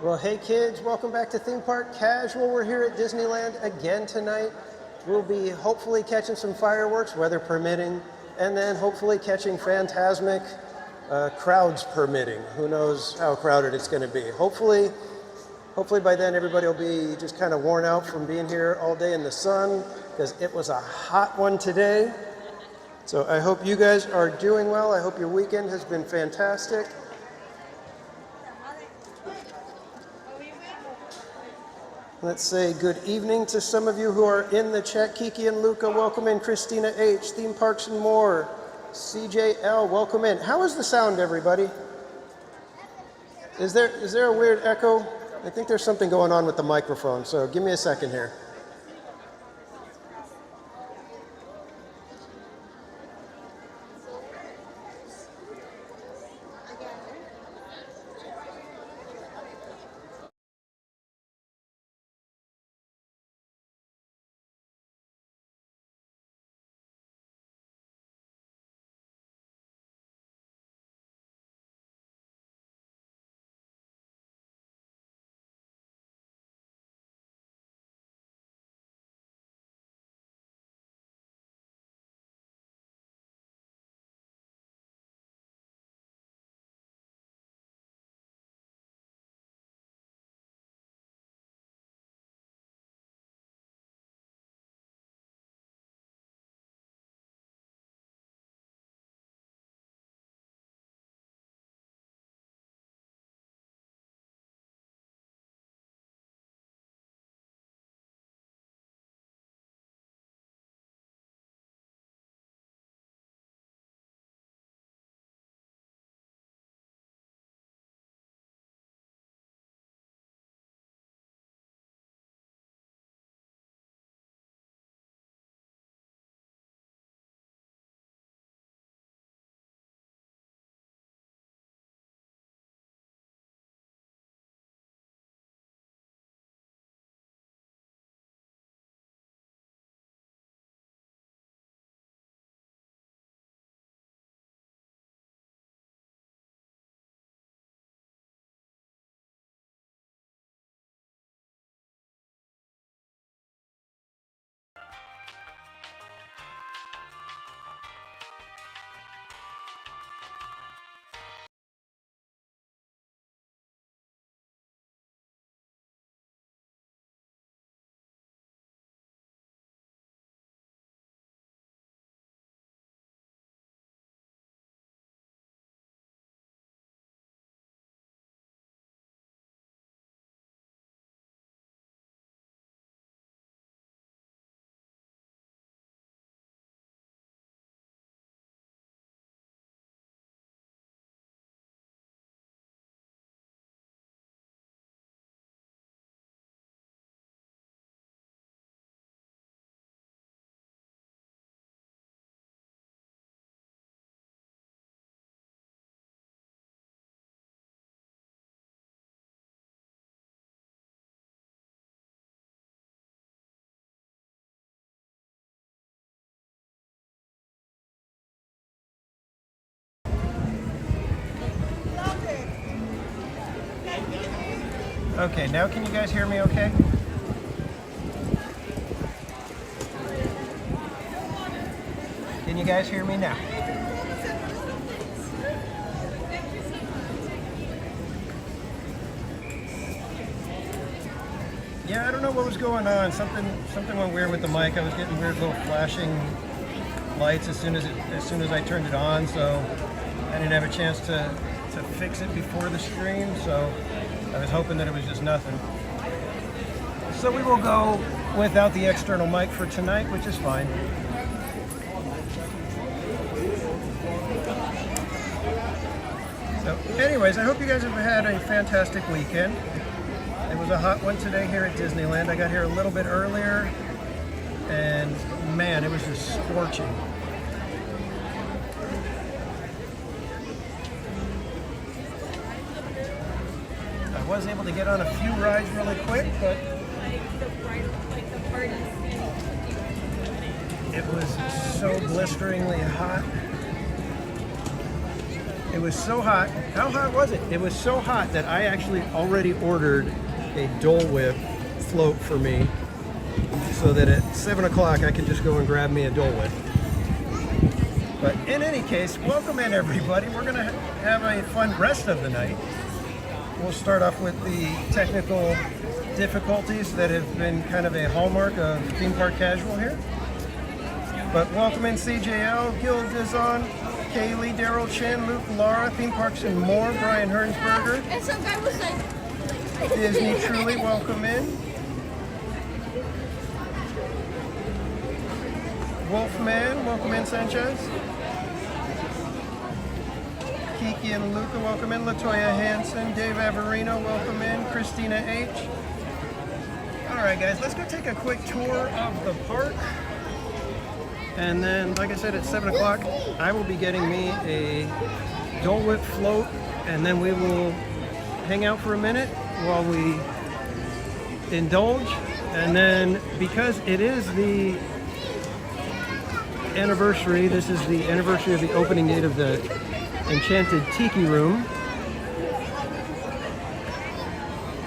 Well, hey kids, welcome back to Theme Park Casual. We're here at Disneyland again tonight. We'll be hopefully catching some fireworks, weather permitting, and then hopefully catching Fantasmic, crowds permitting. Who knows how crowded it's going to be. Hopefully by then everybody will be just kind of worn out from being here all day in the sun, because it was a hot one today. So I hope you guys are doing well. I hope your weekend has been fantastic. Let's say good evening to some of you who are in the chat. Kiki and Luca, welcome in. Christina H, Theme Parks and More. CJL, welcome in. How is the sound, everybody? Is there a weird echo? I think there's something going on with the microphone, so give me a second here. Okay, now can you guys hear me okay? Can you guys hear me now? Yeah, I don't know what was going on. Something went weird with the mic. I was getting weird little flashing lights as soon as I turned it on, so I didn't have a chance to fix it before the stream, so I was hoping that it was just nothing. So we will go without the external mic for tonight, which is fine. So anyways, I hope you guys have had a fantastic weekend. It was a hot one today here at Disneyland. I got here a little bit earlier, and man, it was just scorching. I was able to get on a few rides really quick, but it was so blisteringly hot. It was so hot. How hot was it? It was so hot that I actually already ordered a Dole Whip float for me so that at 7 o'clock I can just go and grab me a Dole Whip. But in any case, welcome in everybody. We're going to have a fun rest of the night. We'll start off with the technical difficulties that have been kind of a hallmark of Theme Park Casual here. But welcome in CJL, Gil Dizon, Kaylee, Daryl Chin, Luke, Laura, Theme Parks and More, Brian Hernsberger. And some guy was like... Disney Truly, welcome in. Wolfman, welcome in, Sanchez. Kiki and Luca, welcome in. Latoya Hansen, Dave Averino, welcome in. Christina H. All right, guys, let's go take a quick tour of the park. And then, like I said, at 7 o'clock, I will be getting me a Dole Whip float, and then we will hang out for a minute while we indulge. And then, because it is the anniversary, this is the anniversary of the opening date of the Enchanted Tiki Room,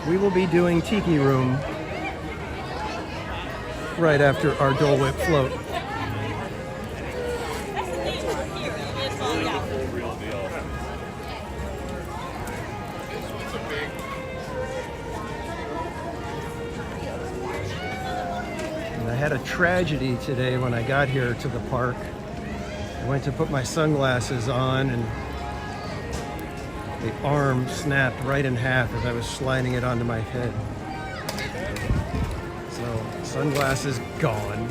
we will be doing Tiki Room right after our Dole Whip float. I had a tragedy today when I got here to the park. I went to put my sunglasses on and the arm snapped right in half as I was sliding it onto my head. So, sunglasses gone.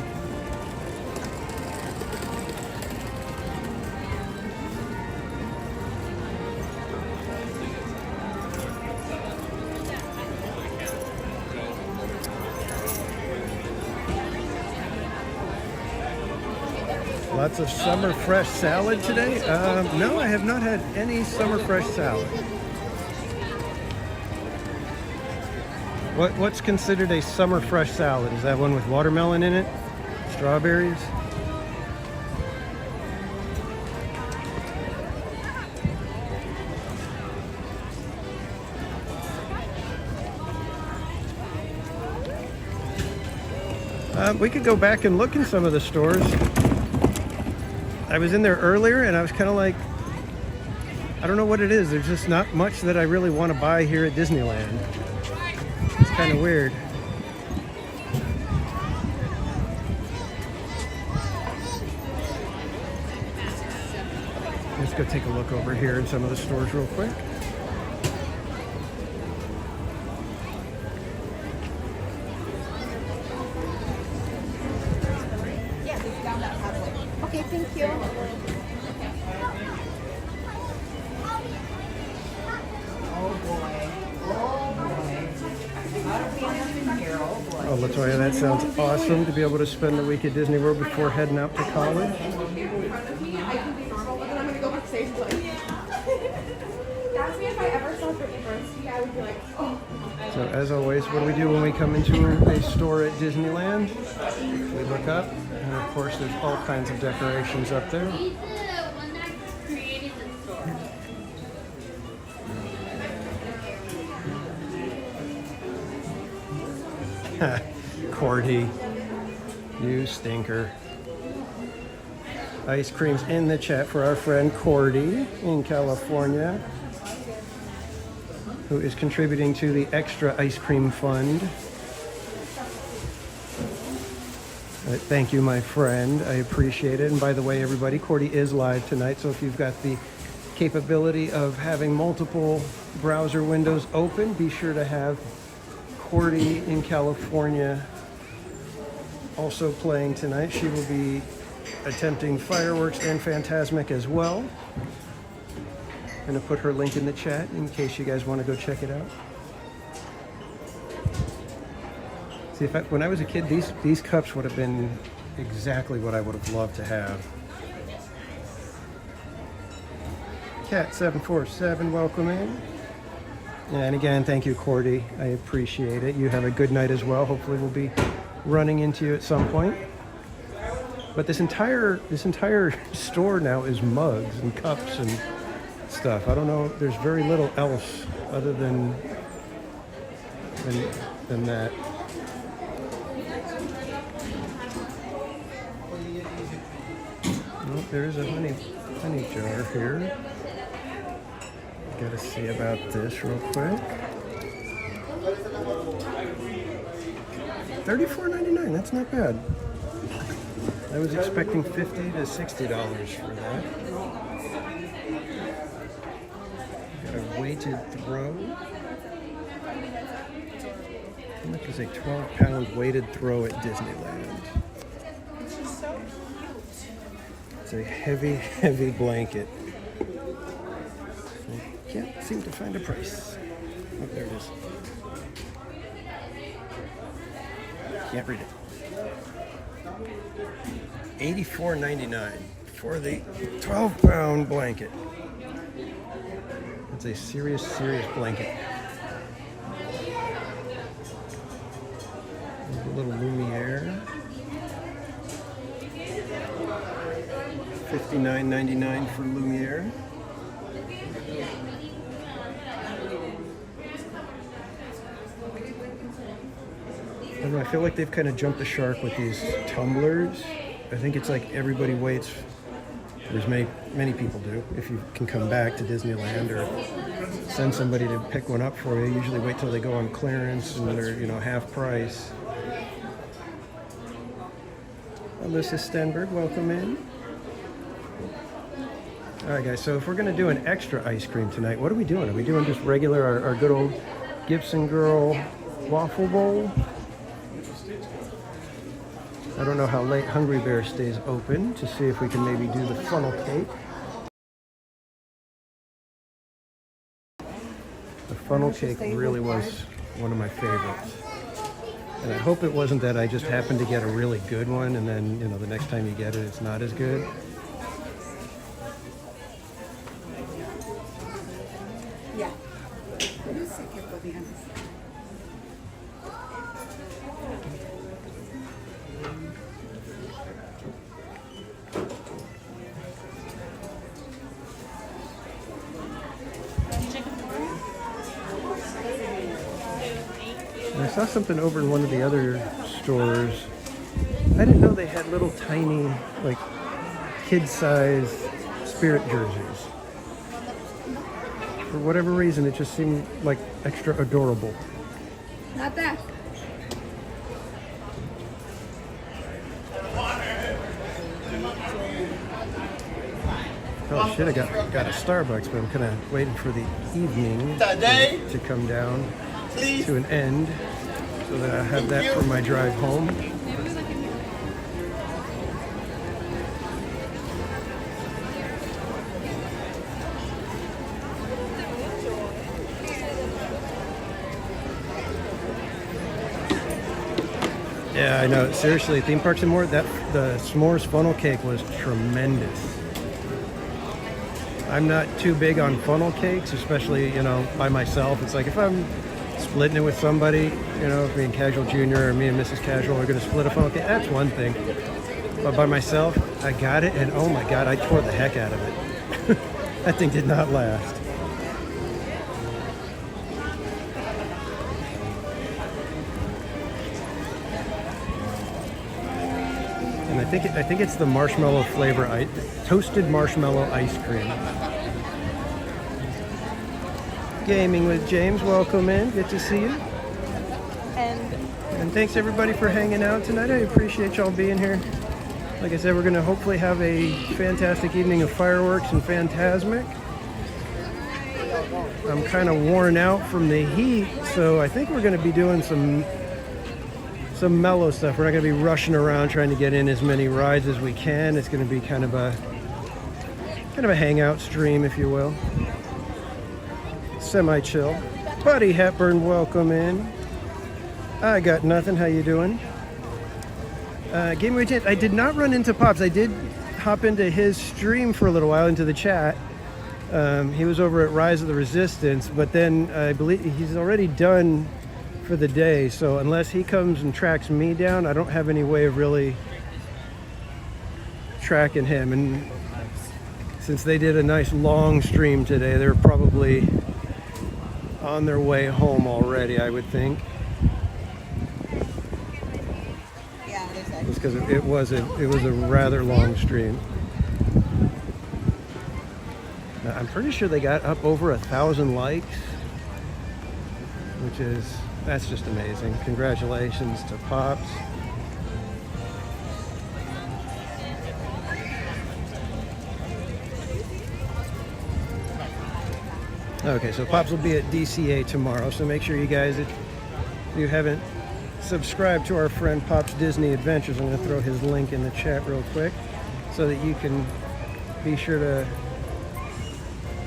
Lots of summer fresh salad today? No, I have not had any summer fresh salad. What's considered a summer fresh salad? Is that one with watermelon in it? Strawberries? We could go back and look in some of the stores. I was in there earlier and I was kind of like, I don't know what it is. There's just not much that I really want to buy here at Disneyland. It's kind of weird. Let's go take a look over here in some of the stores real quick. Okay, thank you. Oh, Latoya, that sounds awesome to be able to spend the week at Disney World before heading out to college. So as always, what do we do when we come into a store at Disneyland? We look up, and of course there's all kinds of decorations up there. He's the one that created the store. Cordy, you stinker. Ice creams in the chat for our friend Cordy in California, who is contributing to the Extra Ice Cream Fund. Thank you, my friend. I appreciate it. And by the way, everybody, Cordy is live tonight, so if you've got the capability of having multiple browser windows open, be sure to have Cordy in California also playing tonight. She will be attempting fireworks and Fantasmic as well. I'm going to put her link in the chat in case you guys want to go check it out. See, when I was a kid, these cups would have been exactly what I would have loved to have. Cat747, welcome in. And again, thank you, Cordy. I appreciate it. You have a good night as well. Hopefully we'll be running into you at some point. But this entire store now is mugs and cups and stuff. I don't know. There's very little else other than that. Oh, there is a honey jar here. Gotta see about this real quick. $34.99. That's not bad. I was expecting $50 to $60 for that. Got a weighted throw. How much is a 12-pound weighted throw at Disneyland? It's a heavy, heavy blanket. I can't seem to find a price. Oh, there it is. Can't read it. $84.99 for the 12-pound blanket. It's a serious, serious blanket. A little Lumiere. $59.99 for Lumiere. I don't know, I feel like they've kind of jumped the shark with these tumblers. I think it's like everybody waits, or as many people do, if you can come back to Disneyland or send somebody to pick one up for you. Usually wait till they go on clearance and they're, you know, half price. Alyssa Stenberg, welcome in. All right, guys, so if we're going to do an extra ice cream tonight, what are we doing? Are we doing just regular, our good old Gibson Girl waffle bowl? I don't know how late Hungry Bear stays open to see if we can maybe do the funnel cake. The funnel cake really was one of my favorites. And I hope it wasn't that I just happened to get a really good one and then, you know, the next time you get it, it's not as good. Yeah. I saw something over in one of the other stores. I didn't know they had little tiny, like, kid-sized Spirit jerseys. For whatever reason, it just seemed like extra adorable. Not that. Oh shit, I got a Starbucks, but I'm kind of waiting for the evening to come down to an end so that I have that for my drive home. Yeah, I know. Seriously, theme parks and more, the s'mores funnel cake was tremendous. I'm not too big on funnel cakes, especially, you know, by myself. It's like if I'm splitting it with somebody, you know, if me and Casual Jr. or me and Mrs. Casual are going to split a funnel cake, that's one thing. But by myself, I got it, and oh my God, I tore the heck out of it. That thing did not last. And I think it's the marshmallow flavor, toasted marshmallow ice cream. Gaming with James, welcome in. Good to see you. And thanks everybody for hanging out tonight. I appreciate y'all being here. Like I said, we're going to hopefully have a fantastic evening of fireworks and Fantasmic. I'm kind of worn out from the heat, so I think we're going to be doing some mellow stuff. We're not going to be rushing around trying to get in as many rides as we can. It's going to be kind of a hangout stream, if you will. Semi-chill. Buddy Hepburn, welcome in. I got nothing. How you doing? Game of Chance. I did not run into Pops. I did hop into his stream for a little while, into the chat. He was over at Rise of the Resistance, but then I believe he's already done for the day, so unless he comes and tracks me down, I don't have any way of really tracking him. And since they did a nice long stream today, they're probably on their way home already, I would think. Yeah, there's that. Just because it was a rather long stream. Now, I'm pretty sure they got up over 1,000 likes, that's just amazing. Congratulations to Pops. Okay, so Pops will be at DCA tomorrow, so make sure you guys, if you haven't subscribed to our friend Pop's Disney Adventures, I'm going to throw his link in the chat real quick so that you can be sure to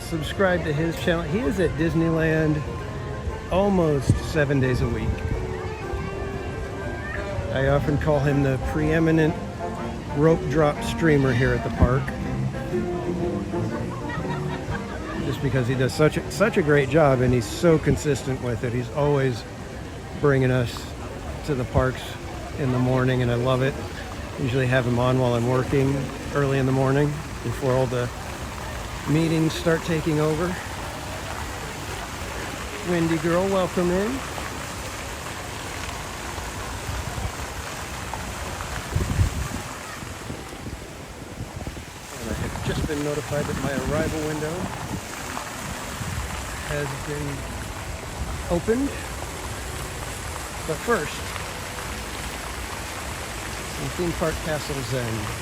subscribe to his channel. He is at Disneyland almost 7 days a week. I often call him the preeminent rope drop streamer here at the park, just because he does such a great job and he's so consistent with it. He's always bringing us to the parks in the morning, and I love it. Usually have him on while I'm working early in the morning before all the meetings start taking over. Windy girl, welcome in. And I have just been notified that my arrival window has been opened. But first, some theme park Castle Zen.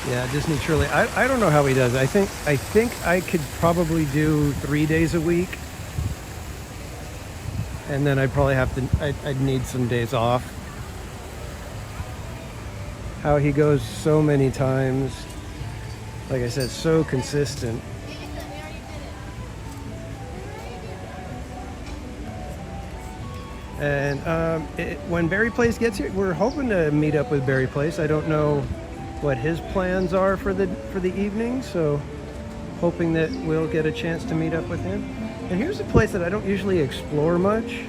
Yeah, Disney truly. I don't know how he does it. I think I could probably do 3 days a week, and then I'd probably have to. I'd need some days off. How he goes so many times, like I said, so consistent. And when Barry Place gets here, we're hoping to meet up with Barry Place. I don't know what his plans are for the evening, so hoping that we'll get a chance to meet up with him. And here's a place that I don't usually explore much,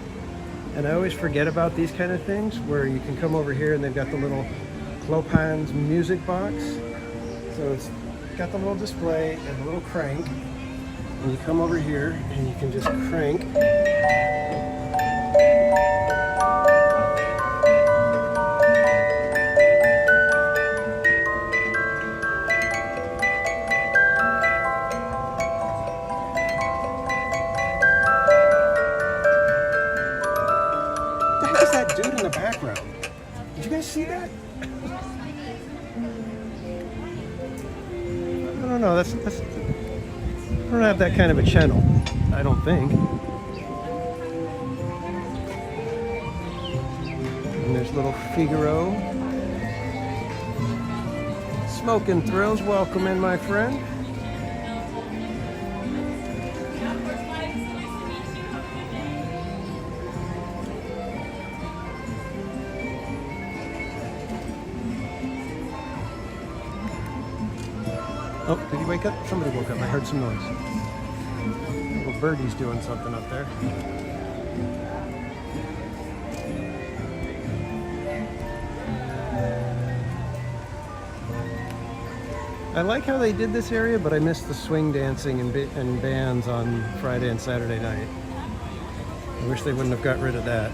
and I always forget about these kind of things, where you can come over here and they've got the little Clopin's music box. So it's got the little display and the little crank, and you come over here and you can just crank. Background. Did you guys see that? I don't know. That's I don't have that kind of a channel, I don't think. And there's little Figaro. Smoking Thrills, welcome in, my friend. Oh, did you wake up? Somebody woke up. I heard some noise. Little birdie's doing something up there. I like how they did this area, but I missed the swing dancing and bands on Friday and Saturday night. I wish they wouldn't have got rid of that.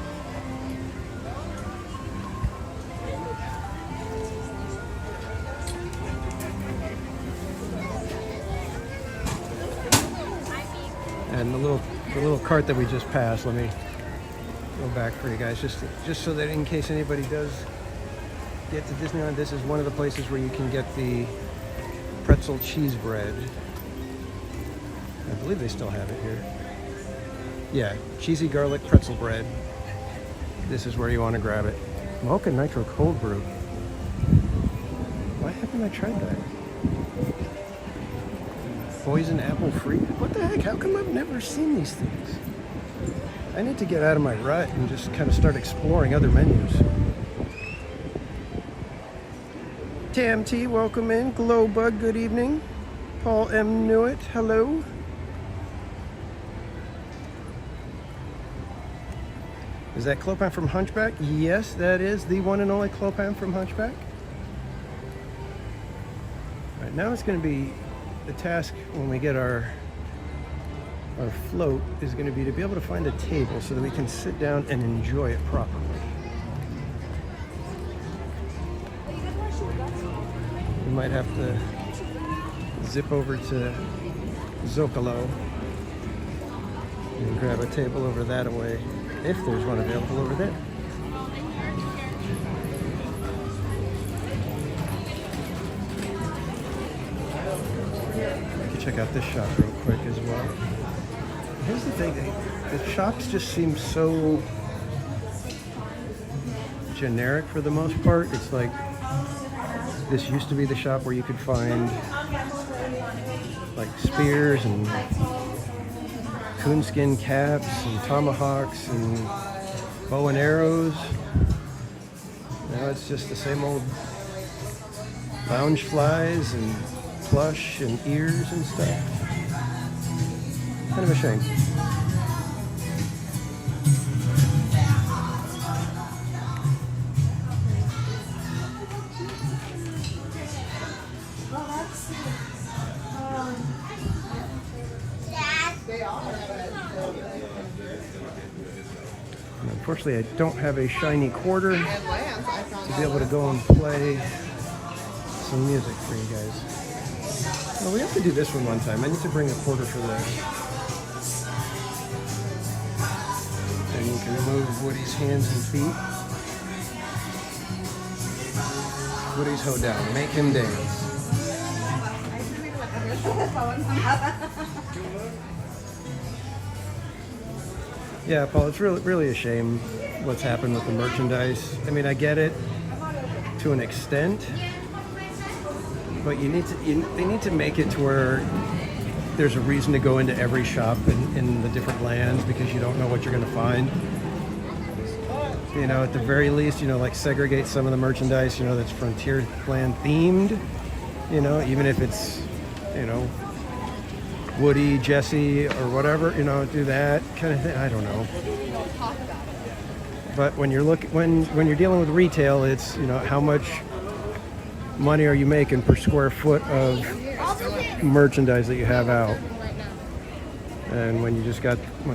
And the little cart that we just passed, let me go back for you guys, just so that in case anybody does get to Disneyland, this is one of the places where you can get the pretzel cheese bread. I believe they still have it here. Yeah, cheesy garlic pretzel bread. This is where you want to grab it. Mocha Nitro cold brew. Why haven't I tried that? Poison apple free? What the heck? How come I've never seen these things? I need to get out of my rut and just kind of start exploring other menus. Tam T, welcome in. Glowbug, good evening. Paul M. Newitt, hello. Is that Clopan from Hunchback? Yes, that is the one and only Clopan from Hunchback. All right, now it's going to be the task when we get our float is going to be to be able to find a table so that we can sit down and enjoy it properly. We might have to zip over to Zocalo and grab a table over that way if there's one available over there. Check out this shop real quick as well. Here's the thing, the shops just seem so generic for the most part. It's like, this used to be the shop where you could find like spears and coonskin caps and tomahawks and bow and arrows. Now it's just the same old lounge flies and plush and ears and stuff. Kind of a shame. And unfortunately, I don't have a shiny quarter to be able to go and play some music for you guys. Well, we have to do this one time. I need to bring a quarter for this. And you can remove Woody's hands and feet. Woody's hoedown. Make him dance. Yeah, Paul, it's really a shame what's happened with the merchandise. I mean, I get it to an extent. But they need to make it to where there's a reason to go into every shop in the different lands because you don't know what you're going to find. You know, at the very least, you know, like segregate some of the merchandise, you know, that's Frontier Land themed, you know, even if it's, you know, Woody, Jesse, or whatever, you know, do that kind of thing. I don't know. But when you're when you're dealing with retail, it's, you know, how much money are you making per square foot of merchandise that you have out? And when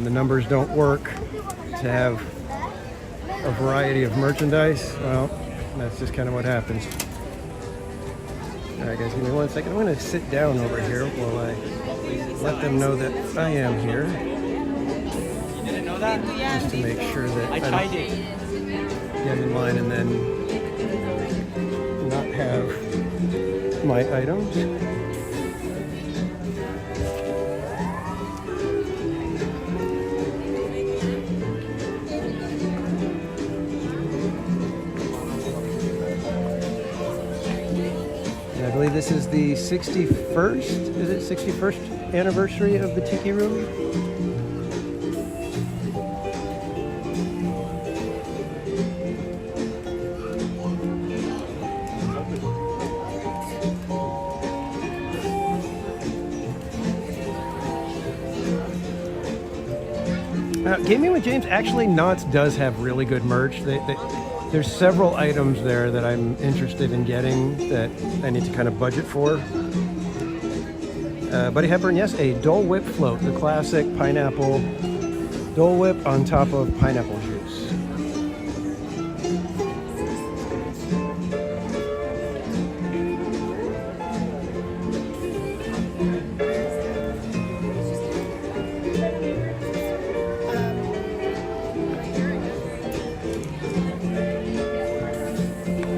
the numbers don't work to have a variety of merchandise, well, that's just kind of what happens. All right, guys, give me 1 second. I'm going to sit down over here while I let them know that I am here. You didn't know that? Just to make sure that I tried it. Get in line and then not have my items. And I believe this is the 61st, is it 61st anniversary of the Tiki Room? Gaming with James, actually, Knott's does have really good merch. There's several items there that I'm interested in getting that I need to kind of budget for. Buddy Hepburn, yes, a Dole Whip float, the classic pineapple Dole Whip on top of pineapple juice.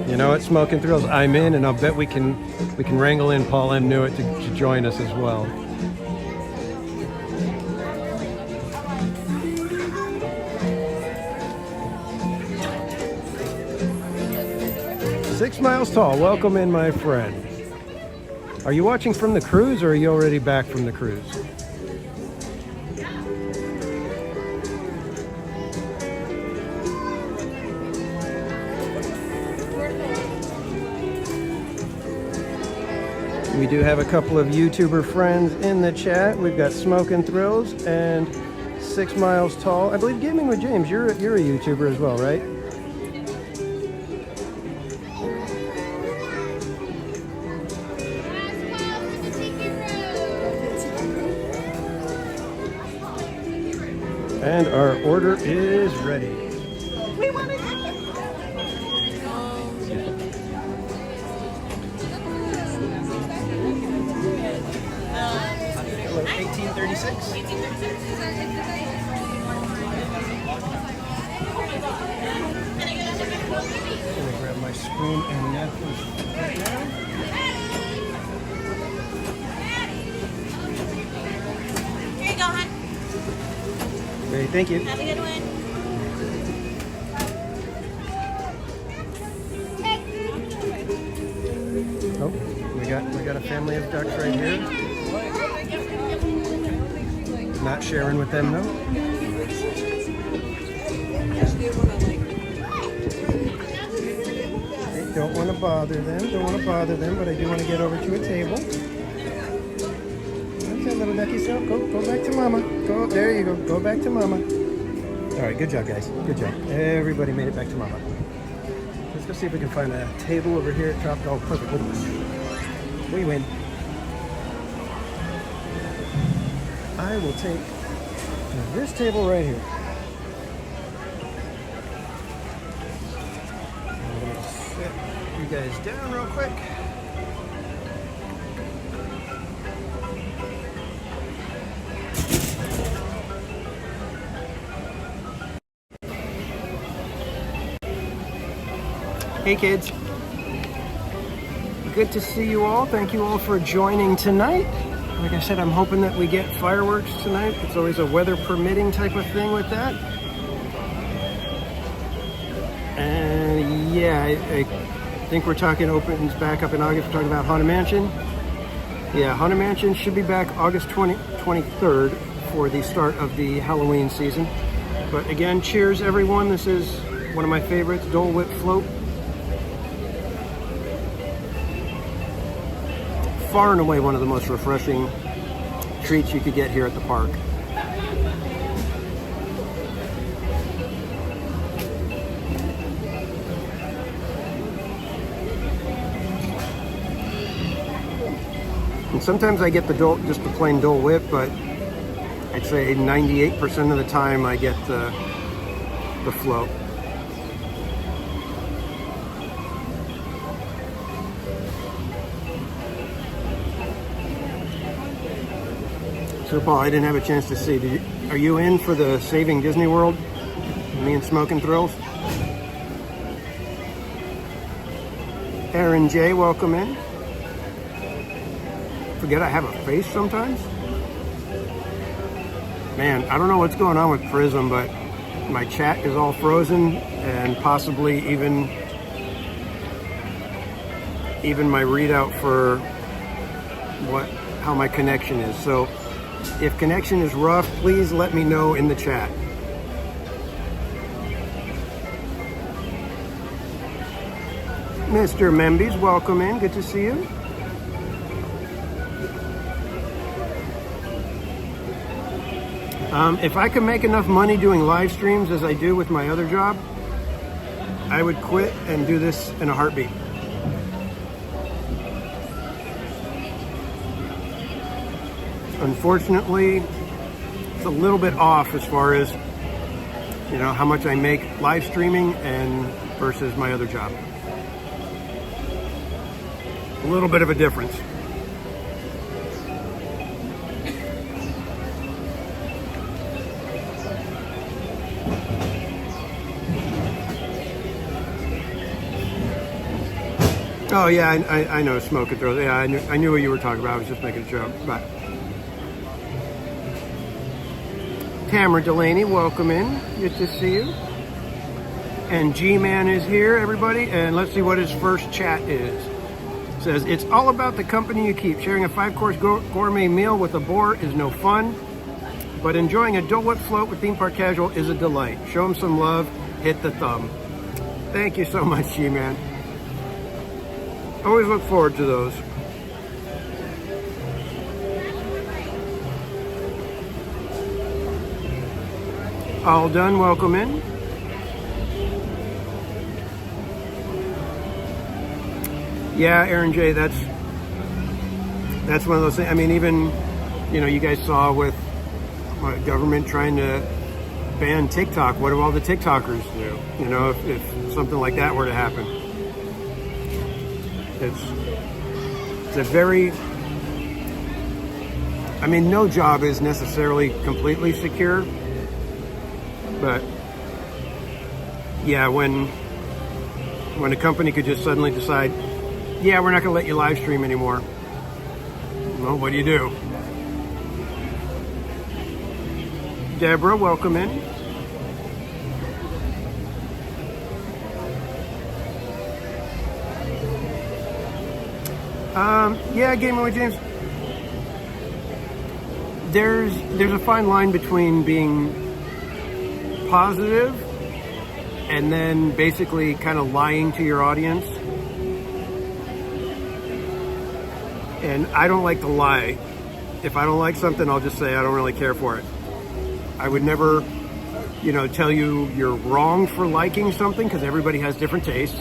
You know what, Smoking Thrills, I'm in, and I'll bet we can wrangle in Paul M. Newitt to join us as well. 6 miles tall. Welcome in, my friend. Are you watching from the cruise, or are you already back from the cruise? We do have a couple of YouTuber friends in the chat. We've got Smokin' Thrills and 6 Miles Tall. I believe Gaming with James, you're a YouTuber as well, right? And our order is ready. We want it. 1836. Let me grab my spoon and napkin. Here you go, hon. Great, thank you. Have a good one. Oh, we got a family of ducks right here. Not sharing with them though. Okay, don't want to bother them. Don't want to bother them, but I do want to get over to a table. Okay, little ducky self, go back to mama. Go, there you go. Go back to mama. All right, good job, guys. Good job. Everybody made it back to mama. Let's go see if we can find a table over here at Tropical. Oh, perfect. Look at this. We win. I will take this table right here. I'm going to sit you guys down real quick. Hey kids. Good to see you all. Thank you all for joining tonight. Like I said, I'm hoping that we get fireworks tonight. It's always a weather permitting type of thing with that. And yeah, I think we're talking opens back up in August. We're talking about Haunted Mansion. Yeah, Haunted Mansion should be back August 23rd for the start of the Halloween season. But again, cheers everyone. This is one of my favorites, Dole Whip Float. Far and away one of the most refreshing treats you could get here at the park. And sometimes I get the Dole, just the plain Dole Whip, but I'd say 98% of the time I get the float. So Paul, I didn't have a chance to see. Are you in for the Saving Disney World? Me and Smokin' Thrills? Aaron J, welcome in. Forget I have a face sometimes. Man, I don't know what's going on with Prism, but my chat is all frozen, and possibly even my readout for how my connection is. So if connection is rough, please let me know in the chat. Mr. Membies, welcome in. Good to see you. If I could make enough money doing live streams as I do with my other job, I would quit and do this in a heartbeat. Unfortunately, it's a little bit off as far as, you know, how much I make live streaming and versus my other job. A little bit of a difference. Oh yeah, I know Smokin' Thrills. Yeah, I knew what you were talking about. I was just making a joke. But Tamara Delaney, welcome in. Good to see you. And G-Man is here, everybody, and let's see what his first chat is. It says, it's all about the company you keep. Sharing a 5-course gourmet meal with a boar is no fun, but enjoying a Dole Whip float with Theme Park Casual is a delight. Show him some love, hit the thumb. Thank you so much, G-Man. Always look forward to those. All done, welcome in. Yeah, Aaron J, that's one of those things. I mean, even, you know, you guys saw with government trying to ban TikTok. What do all the TikTokers do? You know, if something like that were to happen. It's a very, I mean, no job is necessarily completely secure, but yeah, when a company could just suddenly decide, yeah, we're not going to let you live stream anymore. Well, what do you do? Deborah, welcome in. Yeah, Gaming with James. There's a fine line between being positive and then basically kind of lying to your audience. And I don't like to lie. If I don't like something, I'll just say I don't really care for it. I would never, you know, tell you you're wrong for liking something because everybody has different tastes.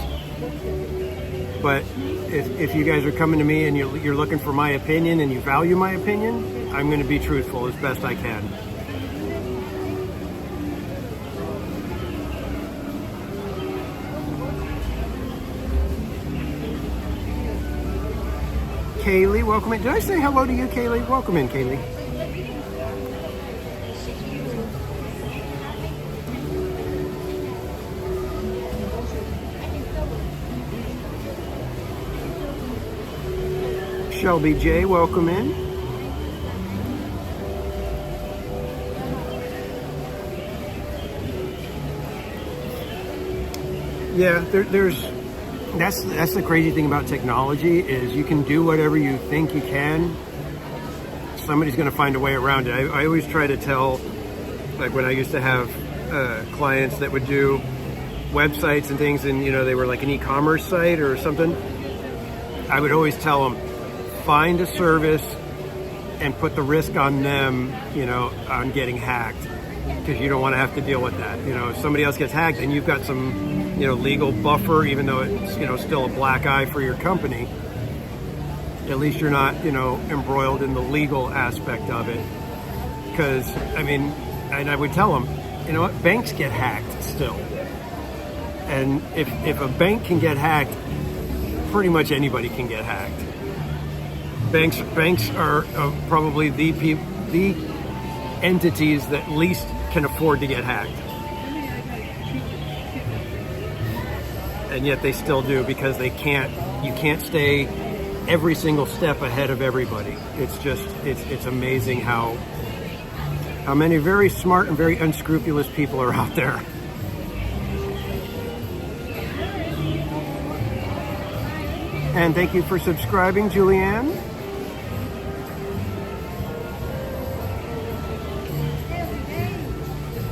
But if you guys are coming to me and you're looking for my opinion and you value my opinion, I'm going to be truthful as best I can. Kaylee, welcome in. Did I say hello to you, Kaylee? Welcome in, Kaylee. Shelby J, welcome in. Yeah, that's the crazy thing about technology is you can do whatever you think you can. Somebody's going to find a way around it. I always try to tell, like when I used to have clients that would do websites and things, and you know they were like an e-commerce site or something. I would always tell them, find a service and put the risk on them, you know, on getting hacked, because you don't want to have to deal with that. You know, if somebody else gets hacked and you've got some, you know, legal buffer, even though it's, you know, still a black eye for your company, at least you're not, you know, embroiled in the legal aspect of it. Because, I mean, and I would tell them, you know what, banks get hacked still. And if a bank can get hacked, pretty much anybody can get hacked. Banks are probably the entities that least can afford to get hacked. And yet they still do, because you can't stay every single step ahead of everybody. It's just, it's amazing how many very smart and very unscrupulous people are out there. And thank you for subscribing, Julianne.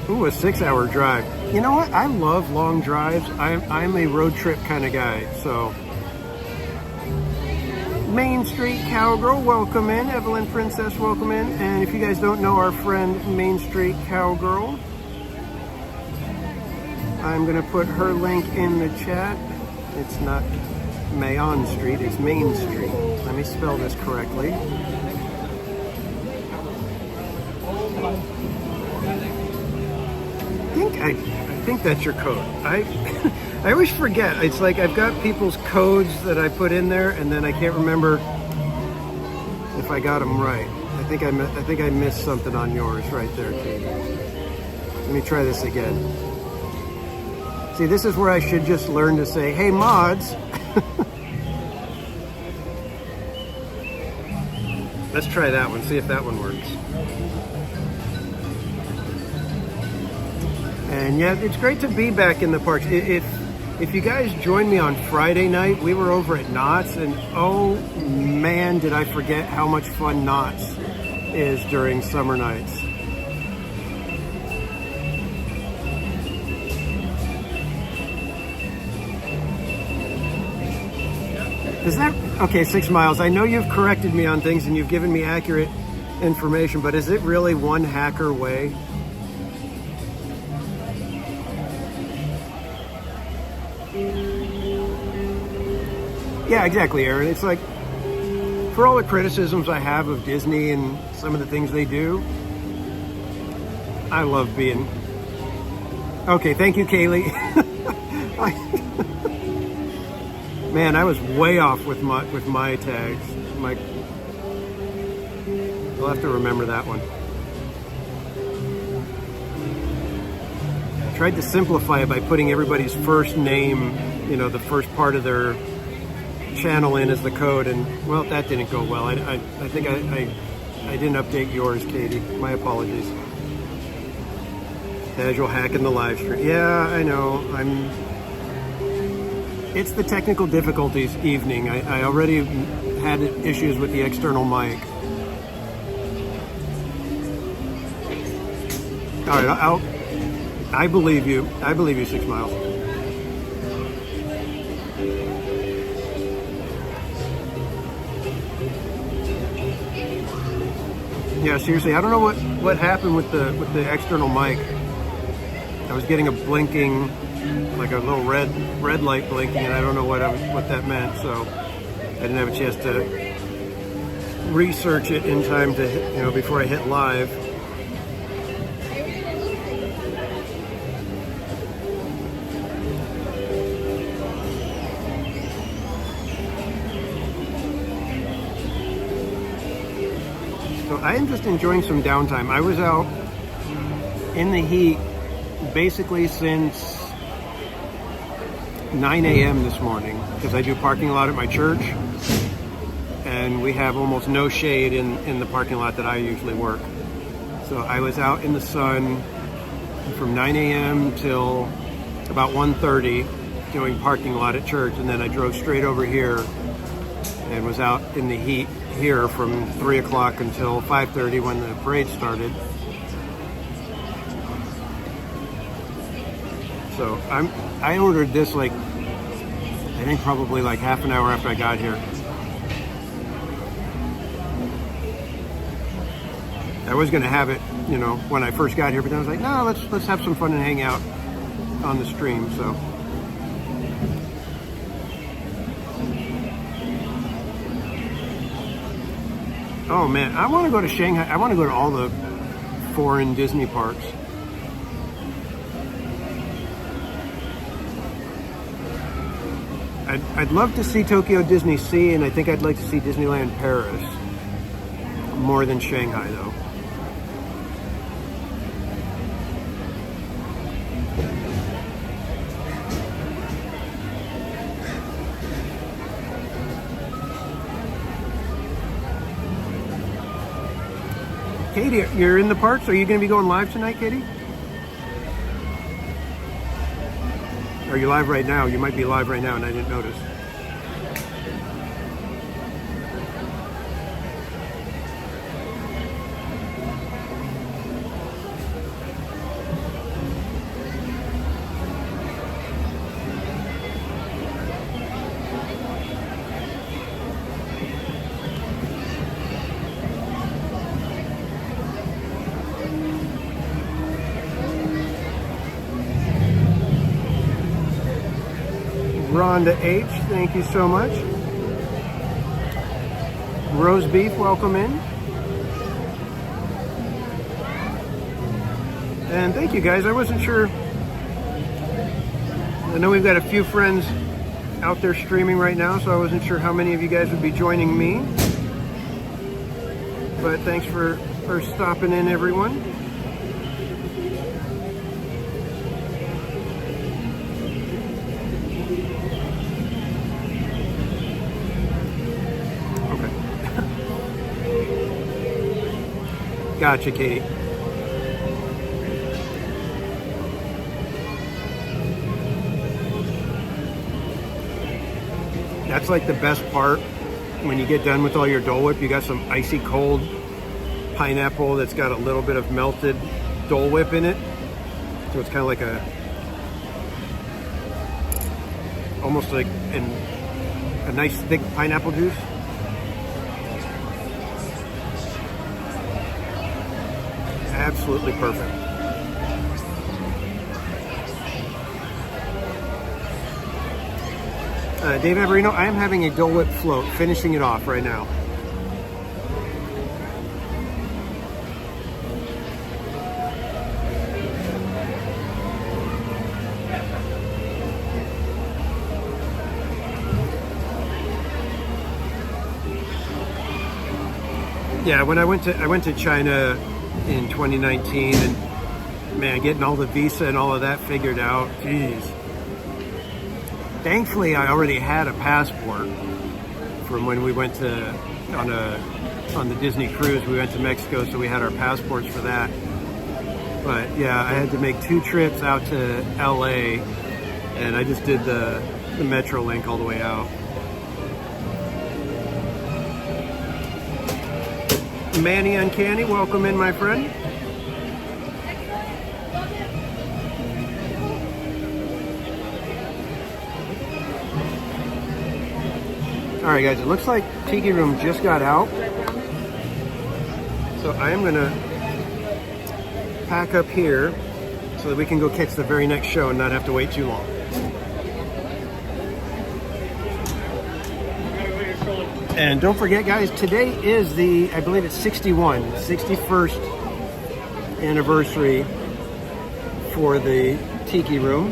Ooh, a 6-hour drive. You know what? I love long drives. I'm a road trip kind of guy, so. Main Street Cowgirl, welcome in. Evelyn Princess, welcome in. And if you guys don't know our friend Main Street Cowgirl, I'm gonna put her link in the chat. It's not Mayon Street, it's Main Street. Let me spell this correctly. I think that's your code. I always forget. It's like I've got people's codes that I put in there, and then I can't remember if I got them right. I think I missed something on yours right there, Katie. Let me try this again. See, this is where I should just learn to say, "Hey, mods." Let's try that one. See if that one works. And yeah, it's great to be back in the parks. If you guys joined me on Friday night, we were over at Knott's, and oh man, did I forget how much fun Knott's is during summer nights. Is that okay? 6 miles. I know you've corrected me on things and you've given me accurate information, but is it really one hacker way? Yeah, exactly, Aaron. It's like, for all the criticisms I have of Disney and some of the things they do, I love being... Okay, thank you, Kaylee. Man, I was way off with my tags. I'll have to remember that one. I tried to simplify it by putting everybody's first name, you know, the first part of their channel in as the code, and well, that didn't go well. I think I didn't update yours, Katie. My apologies. Casual hack in the live stream. Yeah, I know. It's the technical difficulties evening. I already had issues with the external mic. All right, I believe you. I believe you, 6 miles. Yeah, seriously, I don't know what happened with the external mic. I was getting a blinking, like a little red light blinking, and I don't know what that meant. So I didn't have a chance to research it in time to before I hit live. So I am just enjoying some downtime. I was out in the heat basically since 9 a.m. this morning because I do parking lot at my church, and we have almost no shade in the parking lot that I usually work. So I was out in the sun from 9 a.m. till about 1:30 doing parking lot at church, and then I drove straight over here and was out in the heat here from 3 o'clock until 5:30 when the parade started. So I ordered this I think probably like half an hour after I got here. I was gonna have it, when I first got here, but then I was like, no, let's have some fun and hang out on the stream. So oh man, I want to go to Shanghai. I want to go to all the foreign Disney parks. I'd love to see Tokyo Disney Sea, and I think I'd like to see Disneyland Paris more than Shanghai, though. Katie, you're in the parks? Are you going to be going live tonight, Katie? Are you live right now? You might be live right now and I didn't notice. Rhonda H, thank you so much. Rose Beef, welcome in. And thank you guys. I wasn't sure. I know we've got a few friends out there streaming right now, so I wasn't sure how many of you guys would be joining me. But thanks for stopping in, everyone. Gotcha, Katie. That's like the best part. When you get done with all your Dole Whip, you got some icy cold pineapple that's got a little bit of melted Dole Whip in it. So it's kind of like almost like a nice thick pineapple juice. Absolutely perfect. Dave Averino, I am having a Dole Whip float, finishing it off right now. Yeah, when I went to China in 2019, and man, getting all the visa and all of that figured out, geez. Thankfully, I already had a passport from when we went on the Disney cruise. We went to Mexico, so we had our passports for that. But yeah, I had to make 2 trips out to LA, and I just did the Metro link all the way out. Manny Uncanny, welcome in, my friend. All right, guys, it looks like Tiki Room just got out. So I am gonna pack up here so that we can go catch the very next show and not have to wait too long. And don't forget, guys, today is I believe it's 61st anniversary for the Tiki Room.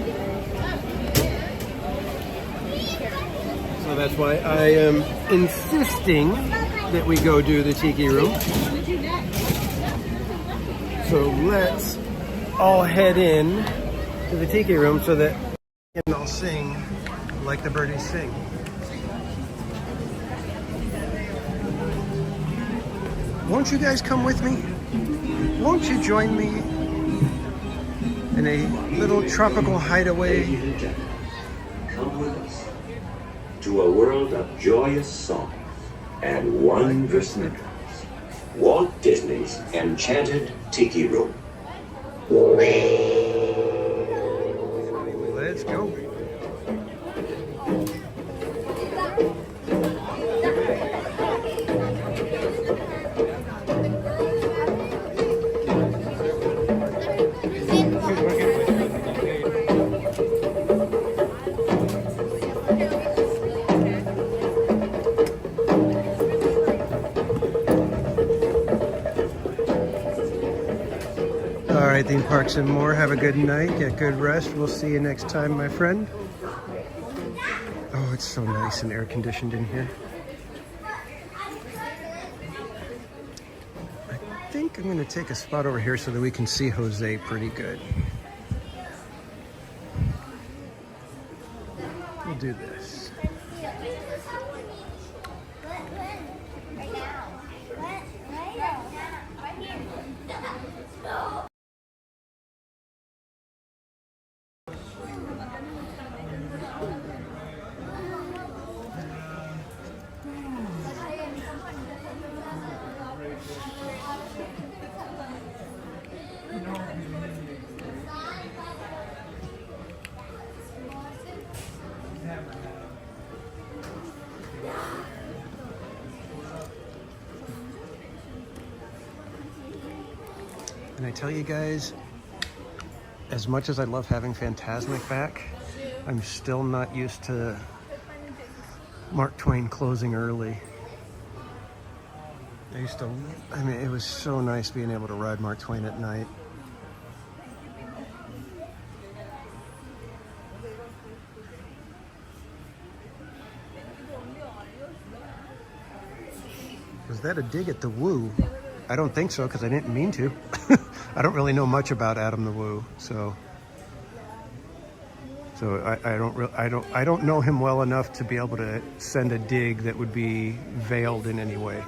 So that's why I am insisting that we go do the Tiki Room. So let's all head in to the Tiki Room so that we can all sing like the birdies sing. Won't you guys come with me? Won't you join me in a little tropical hideaway? Come with us to a world of joyous songs and wondrous memories. Walt Disney's Enchanted Tiki Room. Let's go. All right, theme parks and more. Have a good night. Get good rest. We'll see you next time, my friend. Oh, it's so nice and air conditioned in here. I think I'm going to take a spot over here so that we can see Jose pretty good. We'll do this. And I tell you guys, as much as I love having Fantasmic back, I'm still not used to Mark Twain closing early. I mean, it was so nice being able to ride Mark Twain at night. Was that a dig at the Woo? I don't think so, because I didn't mean to. I don't really know much about Adam the Woo, so I don't know him well enough to be able to send a dig that would be veiled in any way.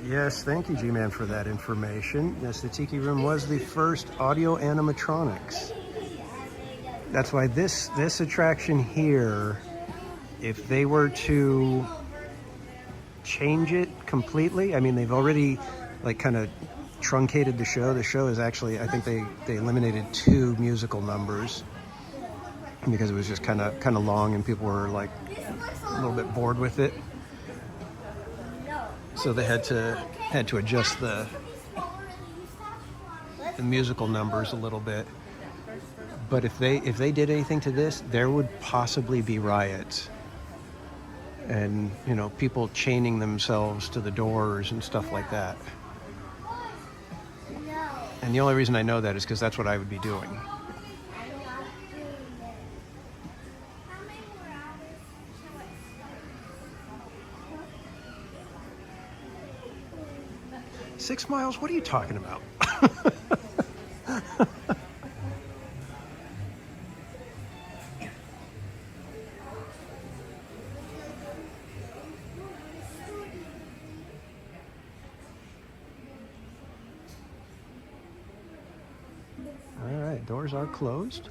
Yes, thank you, G-Man, for that information. Yes, the Tiki Room was the first audio animatronics. That's why this attraction here, if they were to change it completely, I mean, they've already like kind of truncated the show. The show is actually, I think they eliminated 2 musical numbers because it was just kind of long and people were like a little bit bored with it. So they had to adjust the musical numbers a little bit. But if they did anything to this, there would possibly be riots. And, you know, people chaining themselves to the doors and stuff like that. And the only reason I know that is because that's what I would be doing. "6 miles? What are you talking about?" All right, doors are closed.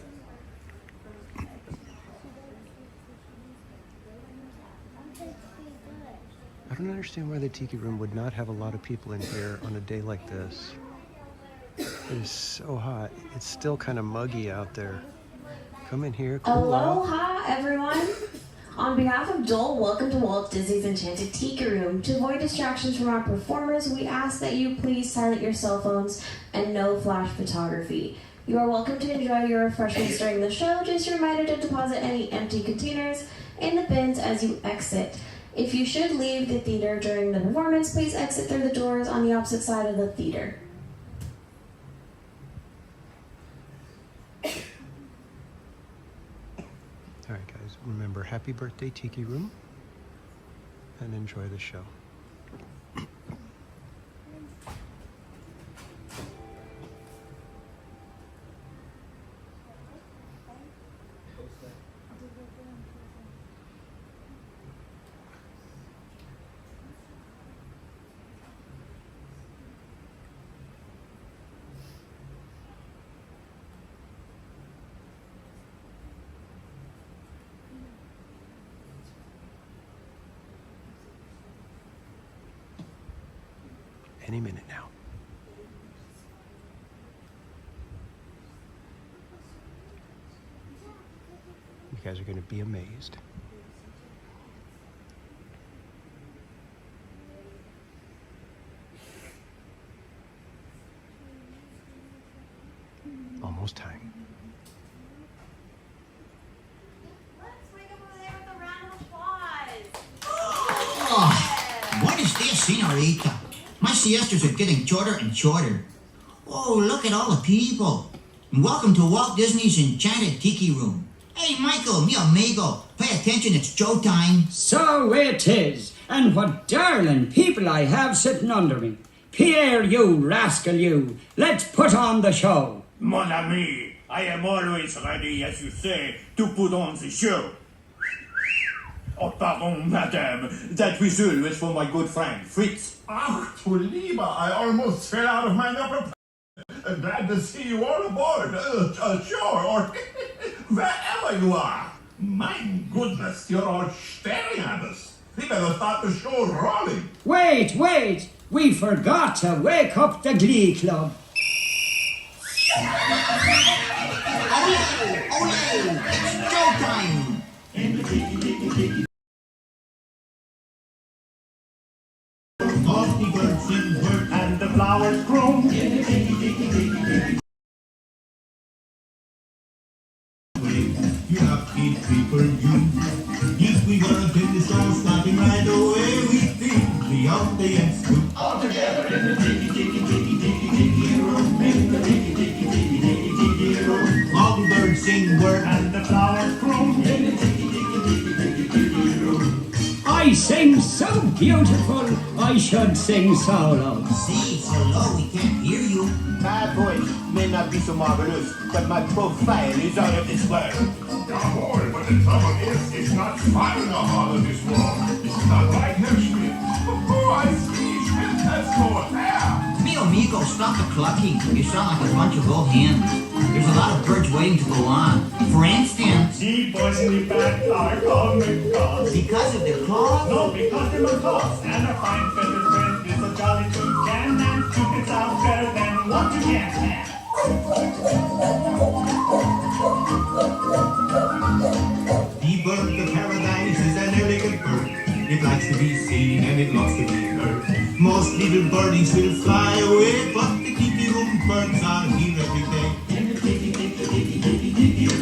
I don't understand why the Tiki Room would not have a lot of people in here on a day like this. It is so hot. It's still kind of muggy out there. Come in here, cool off. Aloha, everyone. On behalf of Joel, welcome to Walt Disney's Enchanted Tiki Room. To avoid distractions from our performers, we ask that you please silent your cell phones and no flash photography. You are welcome to enjoy your refreshments during the show. Just a reminder to deposit any empty containers in the bins as you exit. If you should leave the theater during the performance, please exit through the doors on the opposite side of the theater. All right, guys, remember, happy birthday, Tiki Room, and enjoy the show. Any minute now. You guys are going to be amazed. Almost time. Oh, what is this, senorita? My siestas are getting shorter and shorter. Oh, look at all the people. And welcome to Walt Disney's Enchanted Tiki Room. Hey, Michael, mi amigo, pay attention, it's showtime. So it is, and what darling people I have sitting under me. Pierre, you rascal, you. Let's put on the show. Mon ami, I am always ready, as you say, to put on the show. Oh, pardon, madame. That whistle was for my good friend, Fritz. Ach, du Lieber, I almost fell out of my upper. Glad to see you all aboard, sure, or wherever you are. My goodness, you're all staring at us. We better start the show rolling. Wait, we forgot to wake up the Glee Club. Ole, ole, it's showtime. All the birds sing bird And the flowers grow. You have keep people you. If we gonna get this all starting right away, we think the audience will all together in the tiki room, in the tiki room. All the birds sing word And the flowers grow. in the tiki room. I sing so beautiful, I should sing solo. See, so low we can't hear you. My voice may not be so marvelous, but my profile is out of this world. Yeah, boy, but the trouble is, it's not fun enough out of this world. It's not right, Herr Schmidt. Oh, I see. Let's go there. Mio amigo, stop the clucking. You sound like a bunch of old hens. There's a lot of birds waiting to go on. For instance, The boys in the back are called macaws. because of the claws. No, because they're macaws. And a fine feathered friend is a jolly toucan. And toucans are better than what you can stand. The bird of paradise is an elegant bird. It likes to be seen and it loves to be heard. Most little birdies will fly away, but the tiki room birds are here every day. In the tiki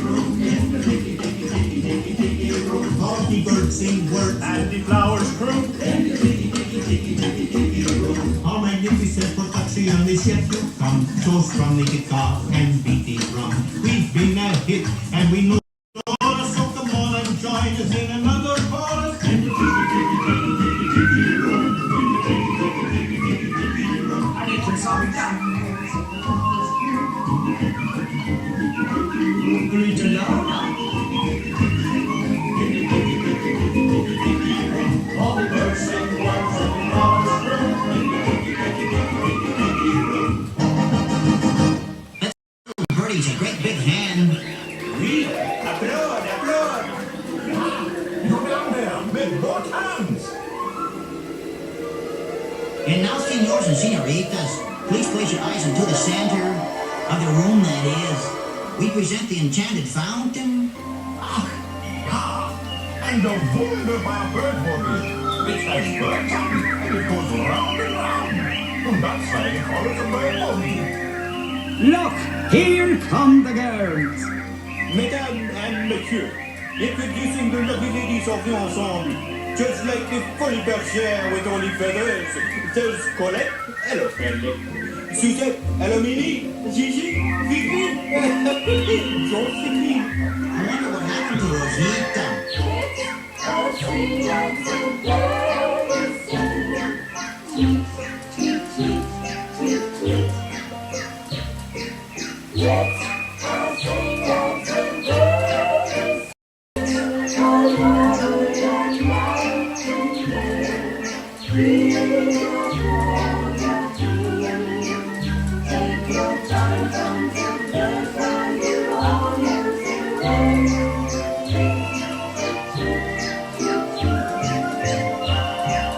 room, in the tiki room. All the birds sing words And the flowers croon. in the tiki room. Our magnificent production is yet to come. So strum the guitar and beat the drum. We've been a hit and we know. So come on and join us in another chorus. In the tiki room. I need to song down. Read aloud. All the birds sing words and the flowers bloom. Birdie's a great big hand. Oui, applaud, applaud. You're down there, with both hands. And now, senors and senoritas, please place your eyes into the center of the room, that is. We present the enchanted fountain. Ach, ja. And the wunderbar bird body. It has birds on and it goes round and round. And that's why they call it a bird body. Look, here come the girls. Mesdames and messieurs, introducing the lovely ladies of the ensemble. Just like the funny bergère with only feathers. There's Colette, hello Kelly. Suzette, hello Minnie. Gigi, Fifi, Josephine. I wonder what happened to Rosita.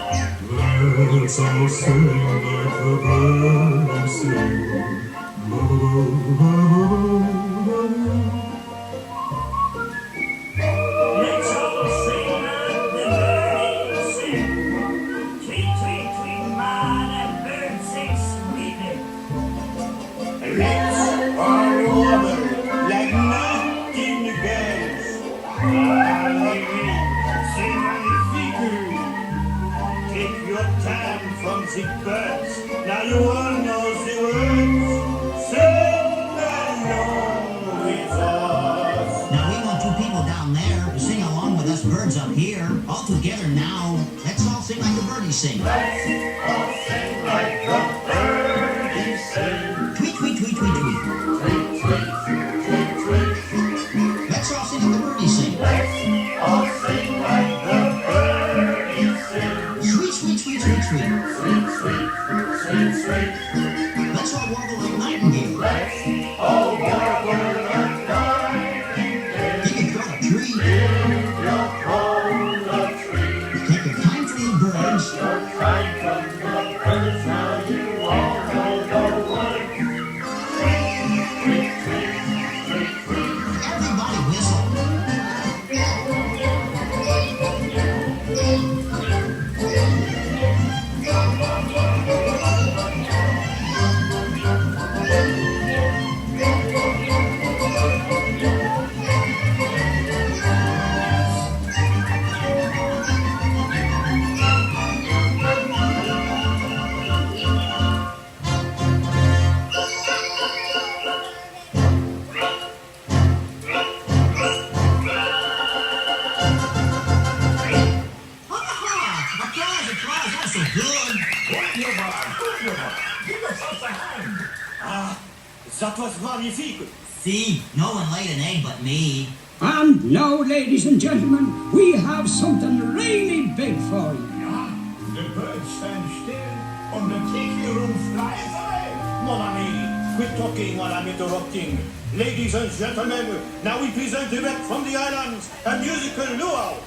Let's all sing like the birds sing. Let's all sing like the birds sing. Tweet, tweet, tweet, man, and birds sing sweetly. Let's all over like nightingales. Sing magnifique. Take your time from the birds. Now you all know the words. Sing along with us. Now we want two people down there to sing along with us birds up here. All together now. Let's all sing like the birdies sing. Let's all sing like the birdies sing. Tweet, tweet, tweet, tweet, tweet. Tweet, tweet, tweet, tweet. Let's all sing like the birdies sing. Let's all sing like the birdies sing. Sweet, sweet, sweet, sweet, sweet. Sweet, sweet, sweet, sweet. Let's all warble like nightingale. Let's all warble like nightingale. Take a throw a tree. If you're cold a tree, Take your time from the birds. your time from the birds. Now you all know the word. Tweet, tweet, tweet, tweet. Everybody whistle. Applause, applause. That's so good. Wunderbar, wunderbar. Give yourselves a hand. Ah, that was magnifique. See, no one laid an egg but me. And now, ladies and gentlemen, we have something really big for you. Yeah, the birds stand still. and the tiki room flies away. Mon ami, quit talking while I'm interrupting. Ladies and gentlemen, now we present direct from the islands a musical luau.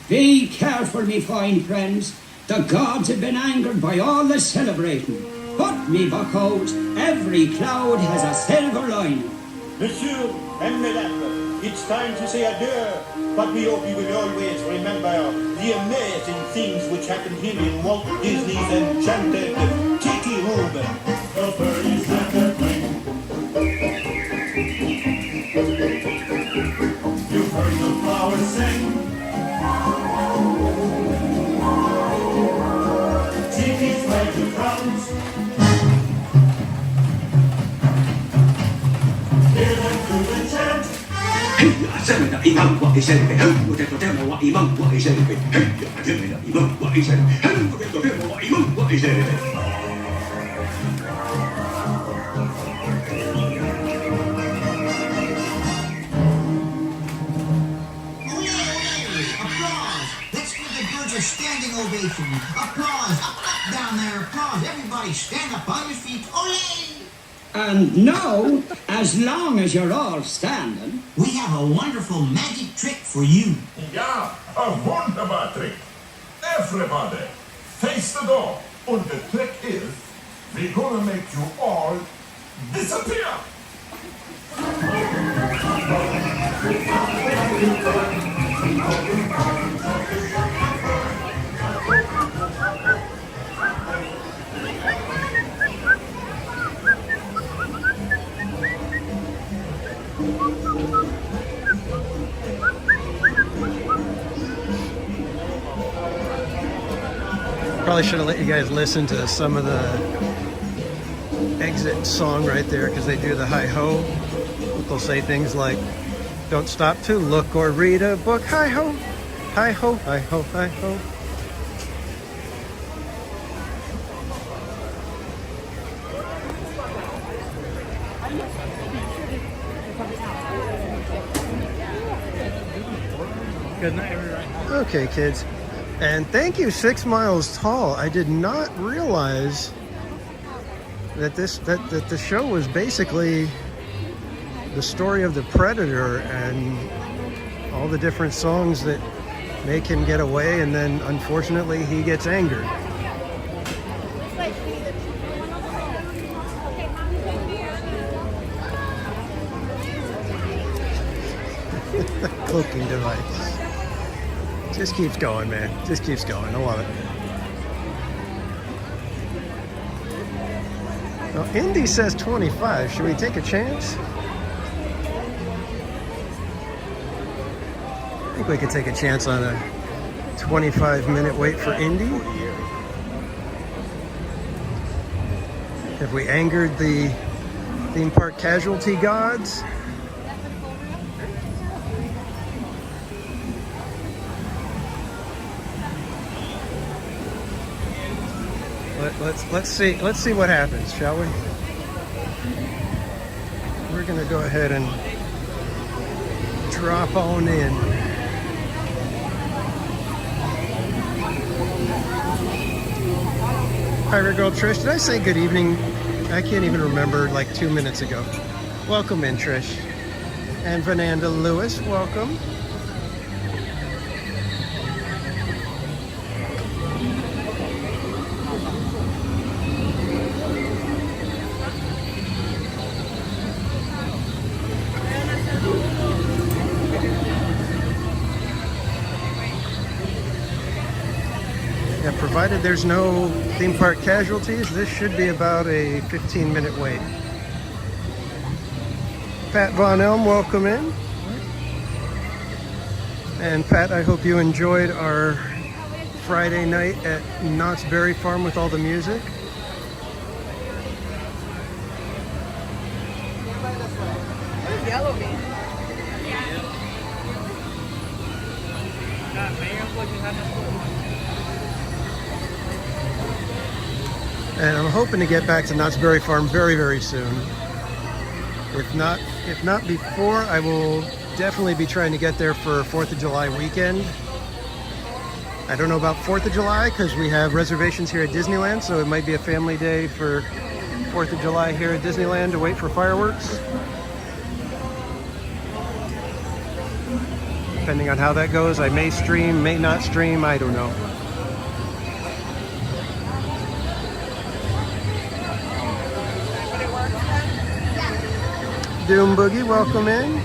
Be careful, me fine friends. The gods have been angered by all the celebrating. Put me buck out. Every cloud has a silver lining. Monsieur and Madame, it's time to say adieu, but we hope you will always remember the amazing things which happened here in Walt Disney's enchanted Tiki Room. The birdies let their plane. You've heard the flowers sing. Tiki's way to crowns. Hear them through the chant. 今は一緒にとてもは今は一緒に今は一緒にとてもは今は一緒に A standing ovation. Applause. Up down there. Applause. Everybody stand up on your feet. Ole! And now, as long as you're all standing, we have a wonderful magic trick for you. Ja, a wunderbar trick. Everybody, face the door. And the trick is, we're gonna make you all disappear. Probably should have let you guys listen to some of the exit song right there, because they do the hi-ho. They'll say things like, don't stop to look or read a book, hi-ho, hi-ho, hi-ho, hi-ho. Good night, everyone. Okay, kids. And thank you, 6 Miles Tall. I did not realize that that the show was basically the story of the Predator and all the different songs that make him get away, and then unfortunately he gets angered. Cloaking device. Just keeps going, man. Just keeps going. I love it. Well, Indy says 25. Should we take a chance? I think we could take a chance on a 25-minute wait for Indy. Have we angered the theme park casualty gods? Let's see what happens, shall we? We're gonna go ahead and drop on in. Pirate Girl Trish, did I say good evening? I can't even remember, like 2 minutes ago. Welcome in, Trish. And Vananda Lewis, welcome. Provided there's no theme park casualties, this should be about a 15-minute wait. Pat Von Elm, welcome in. And Pat, I hope you enjoyed our Friday night at Knott's Berry Farm with all the music. Where's Yellow Bean? And I'm hoping to get back to Knott's Berry Farm very, very soon. If not before, I will definitely be trying to get there for 4th of July weekend. I don't know about 4th of July because we have reservations here at Disneyland, so it might be a family day for 4th of July here at Disneyland to wait for fireworks. Depending on how that goes, I may stream, may not stream, I don't know. Doom Boogie, welcome in.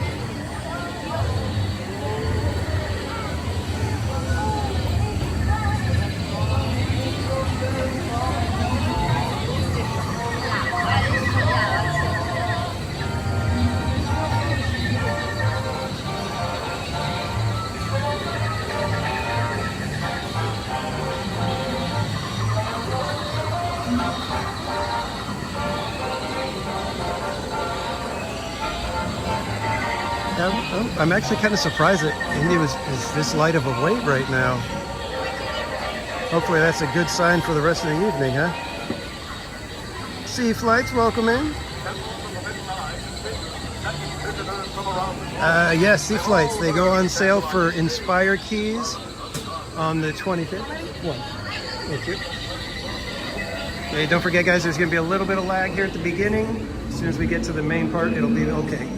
I'm actually kind of surprised that India is this light of a weight right now. Hopefully that's a good sign for the rest of the evening, huh? Sea Flights, welcome in. Yes, Sea Flights. They go on sale for Inspire keys on the 25th. Thank you. Hey, don't forget, guys, there's going to be a little bit of lag here at the beginning. As soon as we get to the main part, it'll be okay.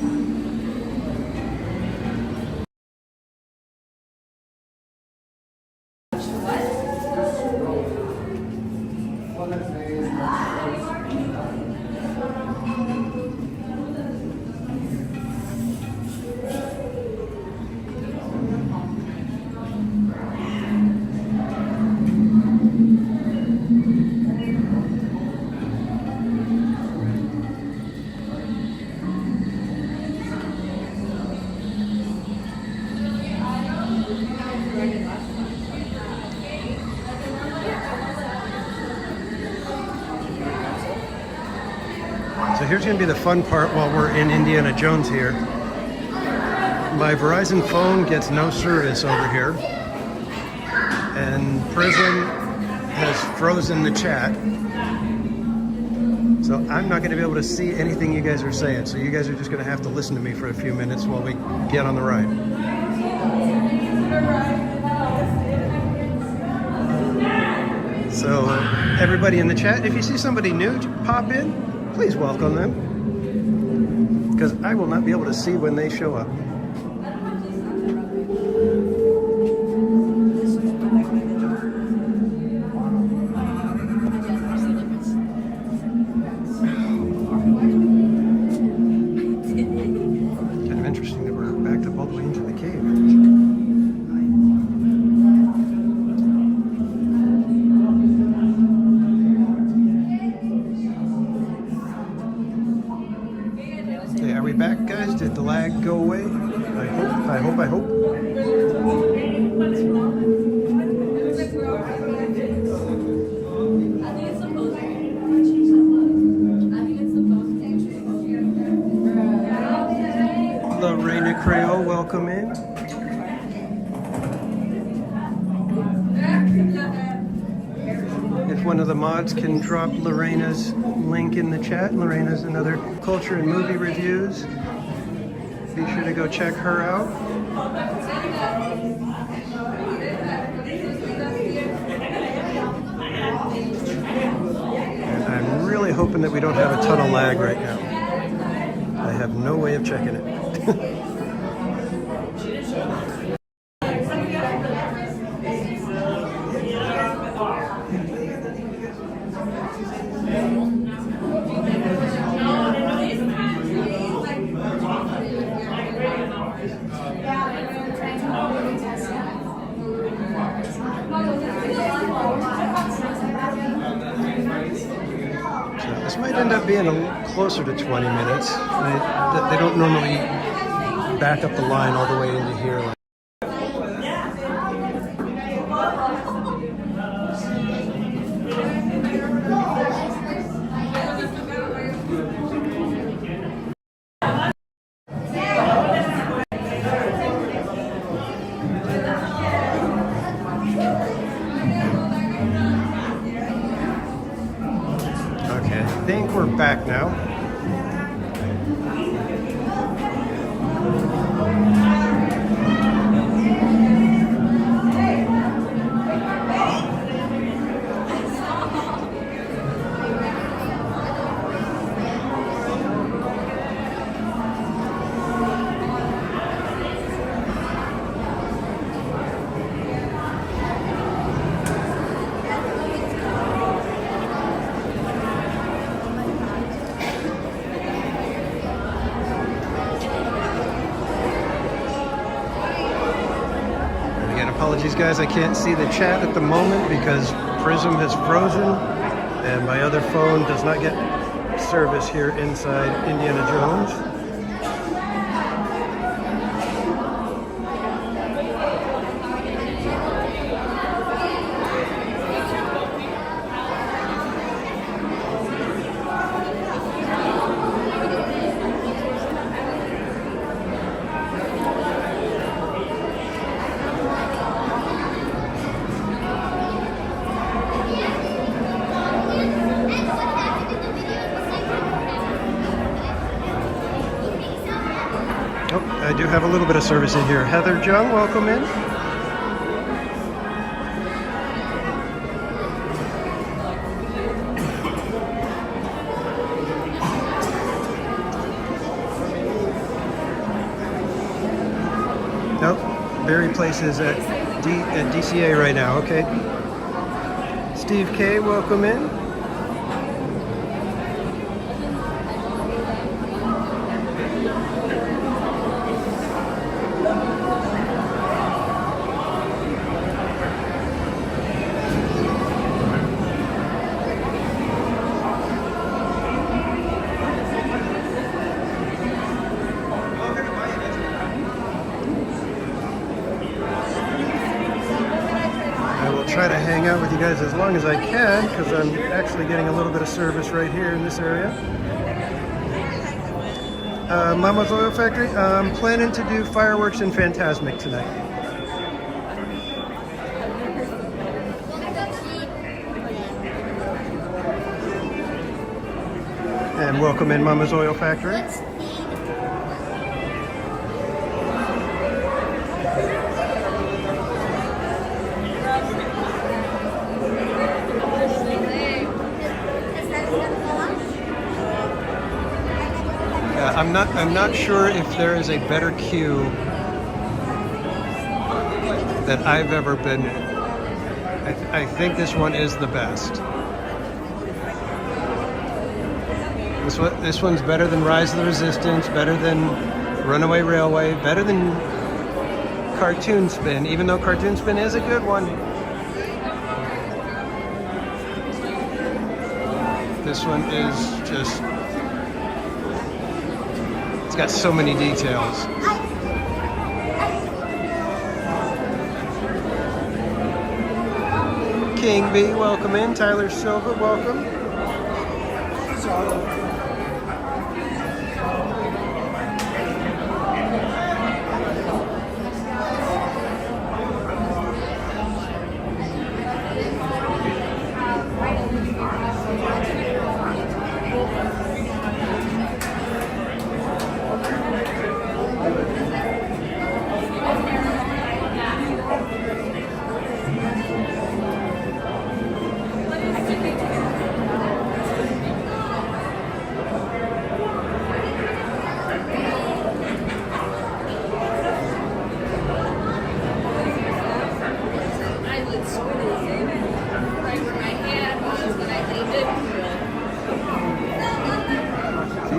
So here's going to be the fun part while we're in Indiana Jones here. My Verizon phone gets no service over here, and Prism has frozen the chat. So I'm not going to be able to see anything you guys are saying. So you guys are just going to have to listen to me for a few minutes while we get on the ride. So everybody in the chat, if you see somebody new pop in, please welcome them, because I will not be able to see when they show up. Kind of interesting that we're backed up all the way into the cave. Back, guys? Did the lag go away? I hope. Lorena Creole, welcome in. If one of the mods can drop Lorena's link in the chat. Lorena's another culture and movie reviews. Be sure to go check her out. And I'm really hoping that we don't have a ton of lag right now. I have no way of checking it. This might end up being closer to 20 minutes. They don't normally back up the line all the way into here. I think we're back now. Apologies, guys, I can't see the chat at the moment because Prism has frozen and my other phone does not get service here inside Indiana Jones. I do have a little bit of service in here. Heather Jung, welcome in. Nope, Barry Place is at DCA right now, okay. Steve K, welcome in. Try to hang out with you guys as long as I can because I'm actually getting a little bit of service right here in this area. Mama's Oil Factory, I'm planning to do fireworks in Fantasmic tonight. And welcome in Mama's Oil Factory. I'm not sure if there is a better queue that I've ever been in. I think this one is the best. This one's better than Rise of the Resistance, better than Runaway Railway, better than Cartoon Spin, even though Cartoon Spin is a good one. This one is just... It's got so many details. King B, welcome in. Tyler Silva, welcome.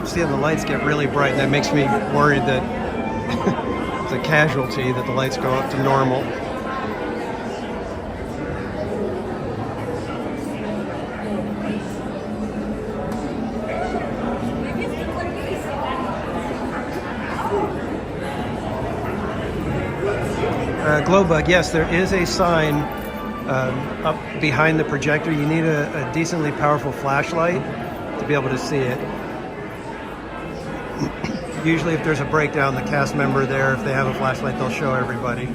Seeing the lights get really bright, and that makes me worried that it's a casualty that the lights go up to normal. Glowbug, yes, there is a sign up behind the projector. You need a decently powerful flashlight to be able to see it. Usually if there's a breakdown, the cast member there, if they have a flashlight, they'll show everybody.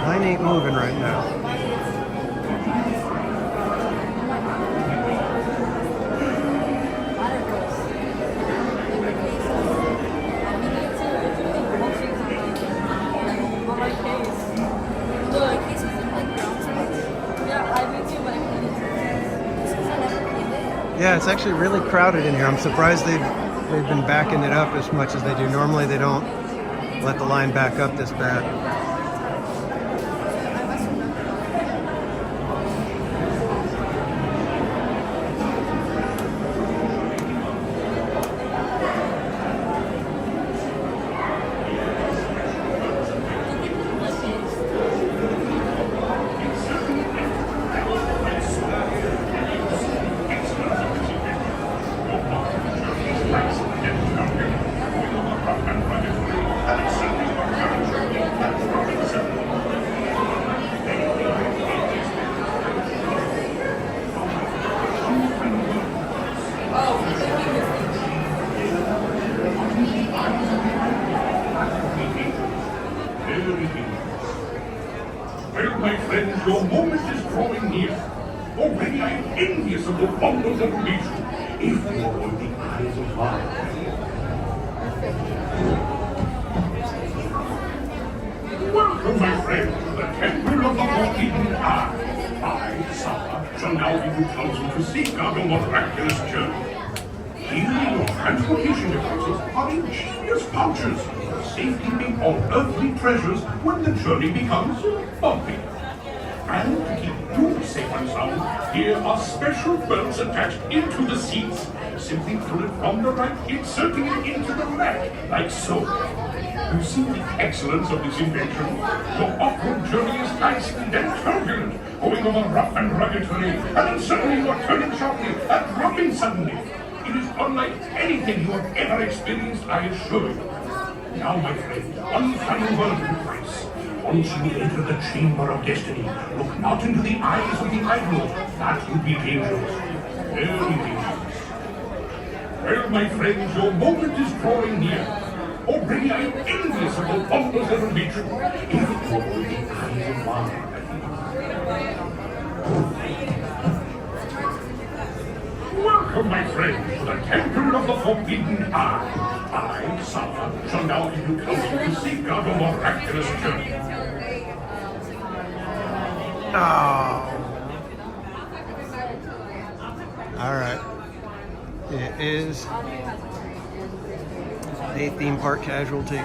Mine ain't moving right now. Yeah, it's actually really crowded in here. I'm surprised they've They've been backing it up as much as they do. Normally they don't let the line back up this bad. Well, my friends, your moment is drawing near. Already I am envious of the wonders of nature. If you were the eyes of mine. Welcome, my friends, to the temple of the Forbidden Eye. I, Saba, shall now give you counsel to safeguard your miraculous journey. Here, your transportation devices are ingenious pouches for safekeeping all earthly treasures when the journey becomes bumpy. And to keep you safe and sound, here are special belts attached into the seats. Simply pull it from the right, inserting it into the left, like so. You see the excellence of this invention? Your off-road journey is nice and turbulent, going over rough and rugged terrain, and then suddenly you are turning sharply and dropping suddenly. It is unlike anything you have ever experienced, I assure you. Now, my friend, one final word of advice. Once you enter the chamber of destiny, look not into the eyes of the idol. That would be dangerous. Very dangerous. Well, my friends, your moment is drawing near. Already I am envious of the wonders of nature. If you were the eyes of mine. Welcome, my friends, to the temple of the Forbidden Eye. I, Saba, shall now give you counsel to safeguard a miraculous journey. Oh. All right. It is a theme park casualty.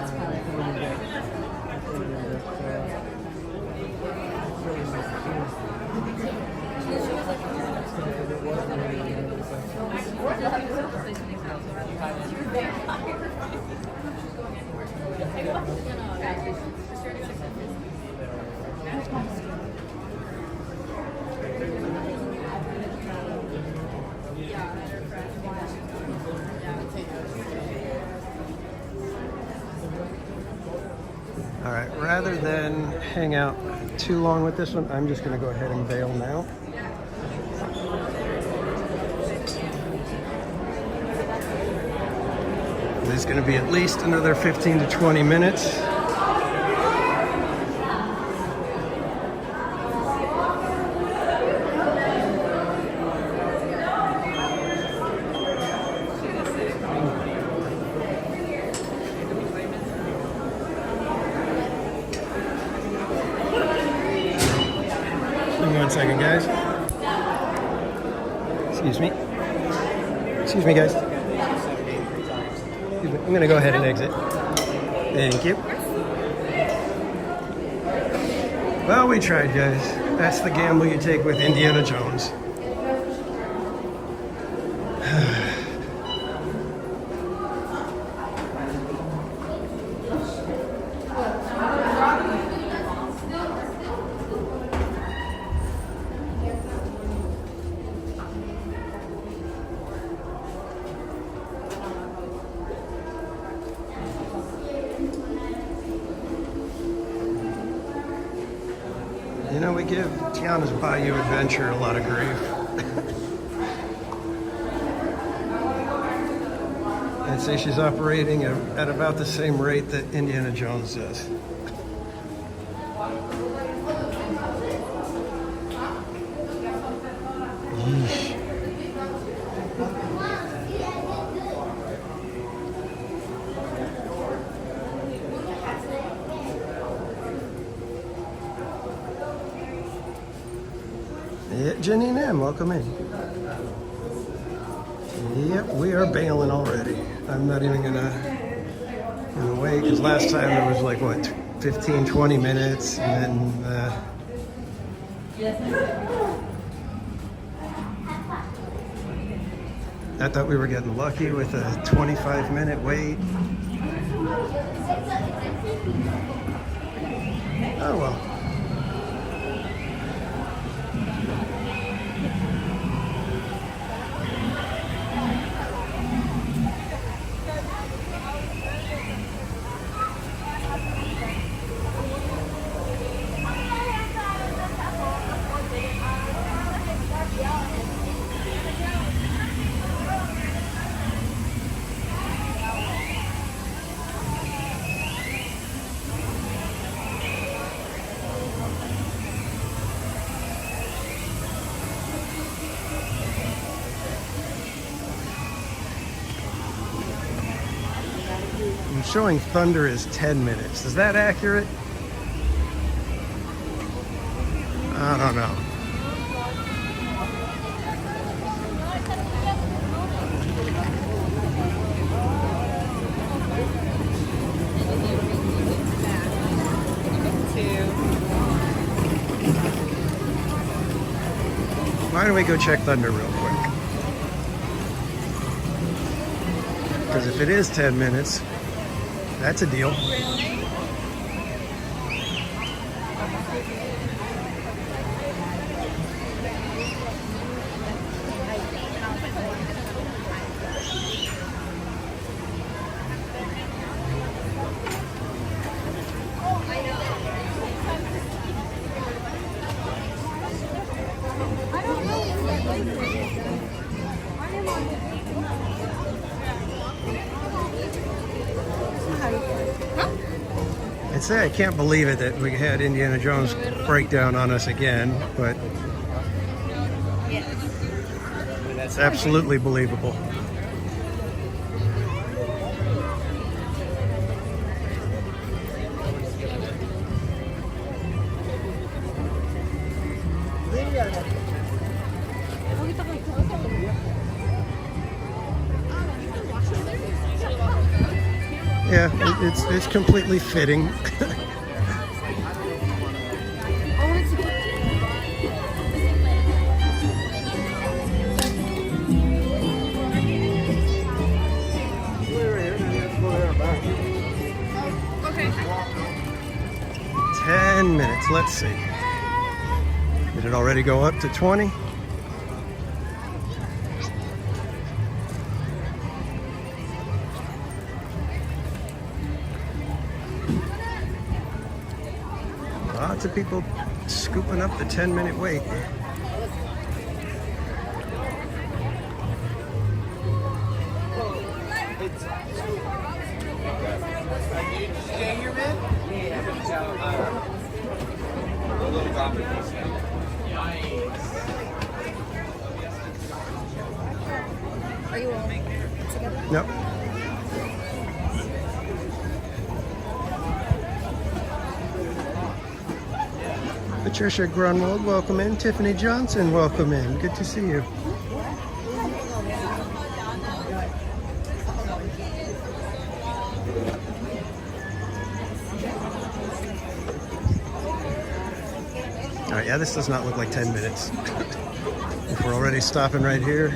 All right, rather than hang out too long with this one, I'm just going to go ahead and bail now. It's going to be at least another 15 to 20 minutes. Give me 1 second, guys. Excuse me. Excuse me, guys. I'm going to go ahead and exit. Thank you. Well, we tried, guys. That's the gamble you take with Indiana Jones. You know, we give Tiana's Bayou Adventure a lot of grief. I'd say she's operating at about the same rate that Indiana Jones does. Yeesh. Yeah, Janine M, welcome in. Yep, We are bailing already. I'm not even gonna wait, because last time it was like, what, 15, 20 minutes, and then I thought we were getting lucky with a 25-minute wait. Oh well. I'm showing Thunder is 10 minutes. Is that accurate? I don't know. Why don't we go check Thunder real quick? Because if it is 10 minutes, that's a deal. I'd say I can't believe it that we had Indiana Jones breakdown on us again, but that's absolutely believable. Yeah, it's completely fitting. Okay. 10 minutes, let's see. Did it already go up to 20? Lots of people scooping up the 10-minute wait. Are you all together? Nope. Patricia Grunwald, welcome in. Tiffany Johnson, welcome in. Good to see you. All right, yeah, this does not look like 10 minutes. If we're already stopping right here.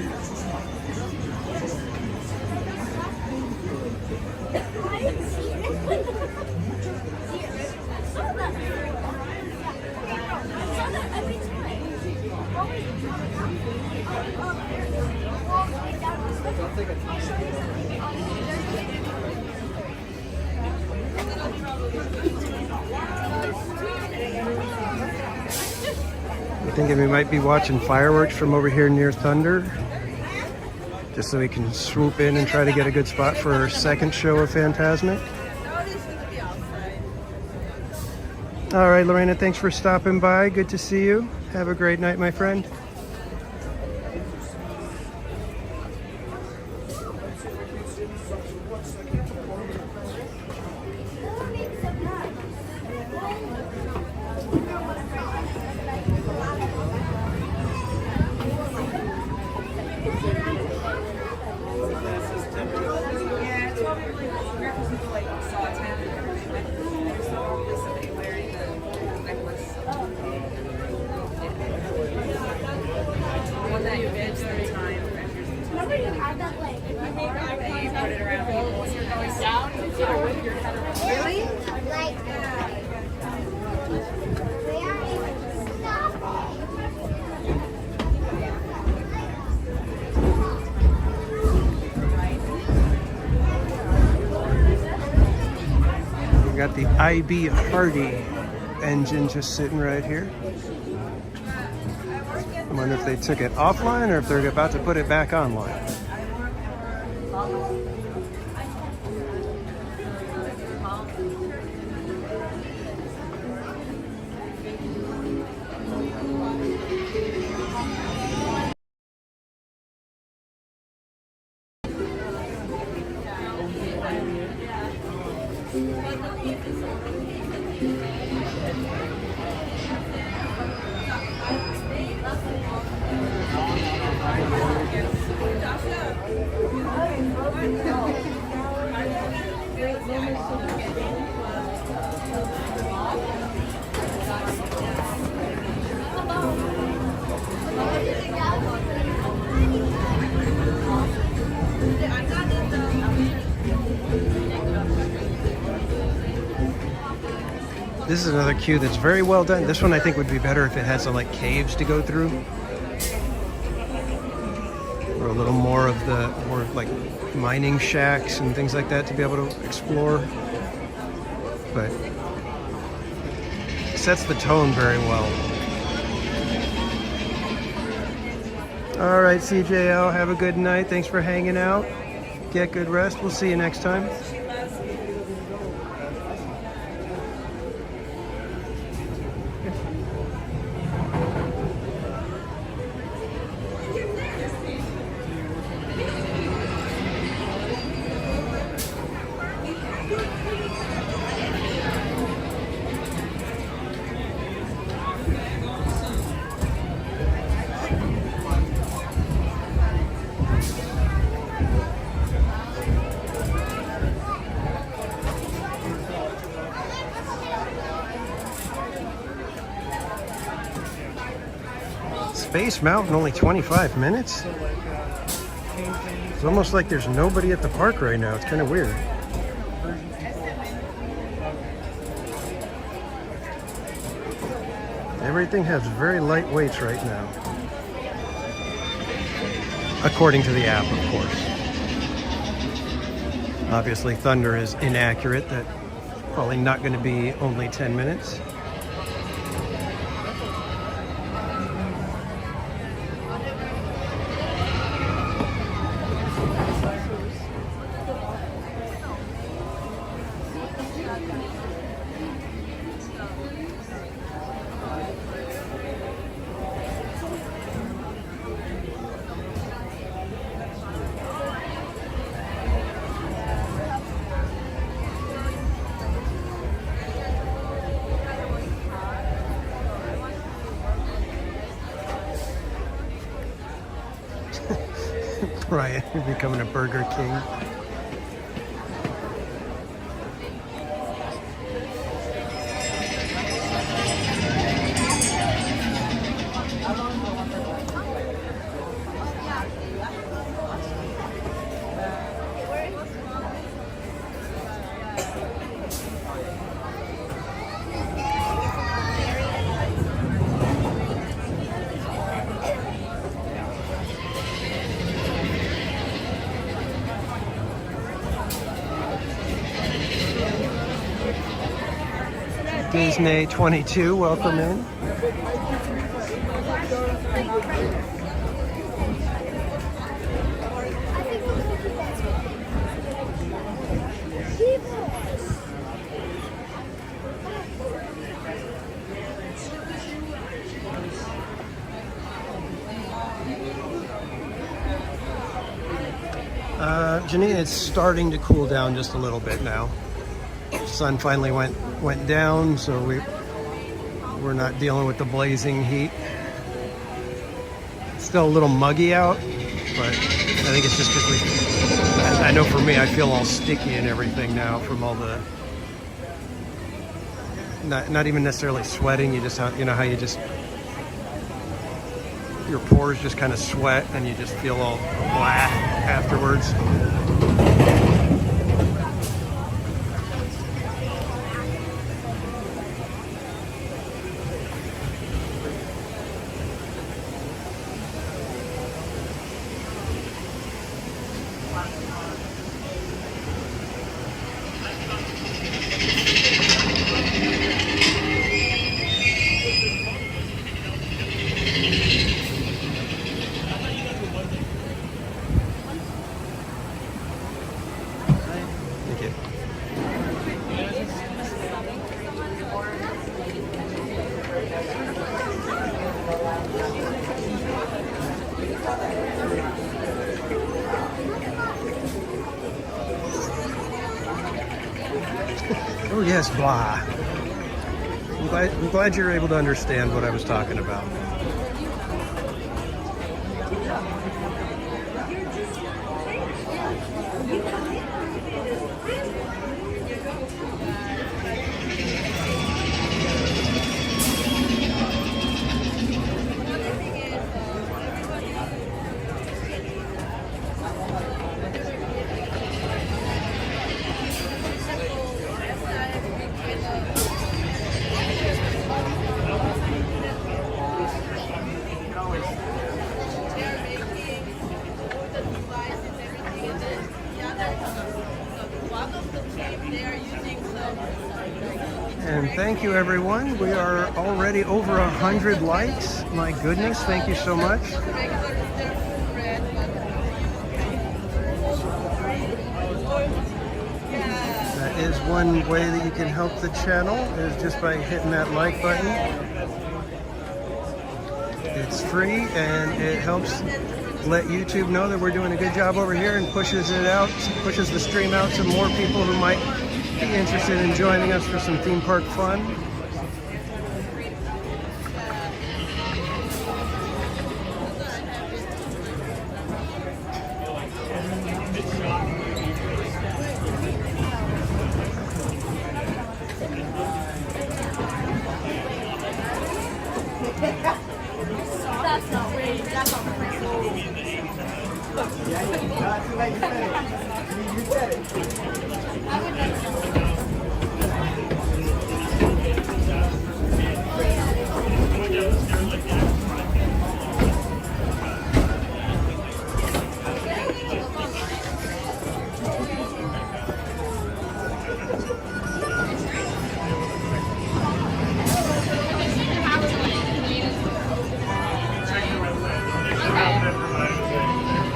Thinking we might be watching fireworks from over here near Thunder, just so we can swoop in and try to get a good spot for our second show of Fantasmic. All right, Lorena, thanks for stopping by. Good to see you. Have a great night, my friend. got the IB Hardy engine just sitting right here. I wonder if they took it offline or if they're about to put it back online. This is another queue that's very well done. This one I think would be better if it had some like caves to go through. Or a little more of the more like mining shacks and things like that to be able to explore. But it sets the tone very well. All right, CJL, have a good night. Thanks for hanging out. Get good rest. We'll see you next time. Space Mountain, only 25 minutes? It's almost like there's nobody at the park right now. It's kind of weird. Everything has very light weights right now. According to the app, of course. Obviously, Thunder is inaccurate. That's probably not going to be only 10 minutes. Right, you're becoming a Burger King. Disney 22, welcome in. Janine, it's starting to cool down just a little bit now. Sun finally went down, so we're not dealing with the blazing heat. It's still a little muggy out, but I think it's just because I know for me, I feel all sticky and everything now from all the, not even necessarily sweating. You just you know how you just, your pores just kind of sweat and you just feel all blah afterwards. you. Oh yes, blah. I'm glad you're able to understand what I was talking about. And thank you, everyone. We are already over 100 likes. My goodness, thank you so much. That is one way that you can help the channel, is just by hitting that like button. It's free and it helps let YouTube know that we're doing a good job over here and pushes it out, pushes the stream out to more people who might be interested in joining us for some theme park fun. That's not right. That's not right.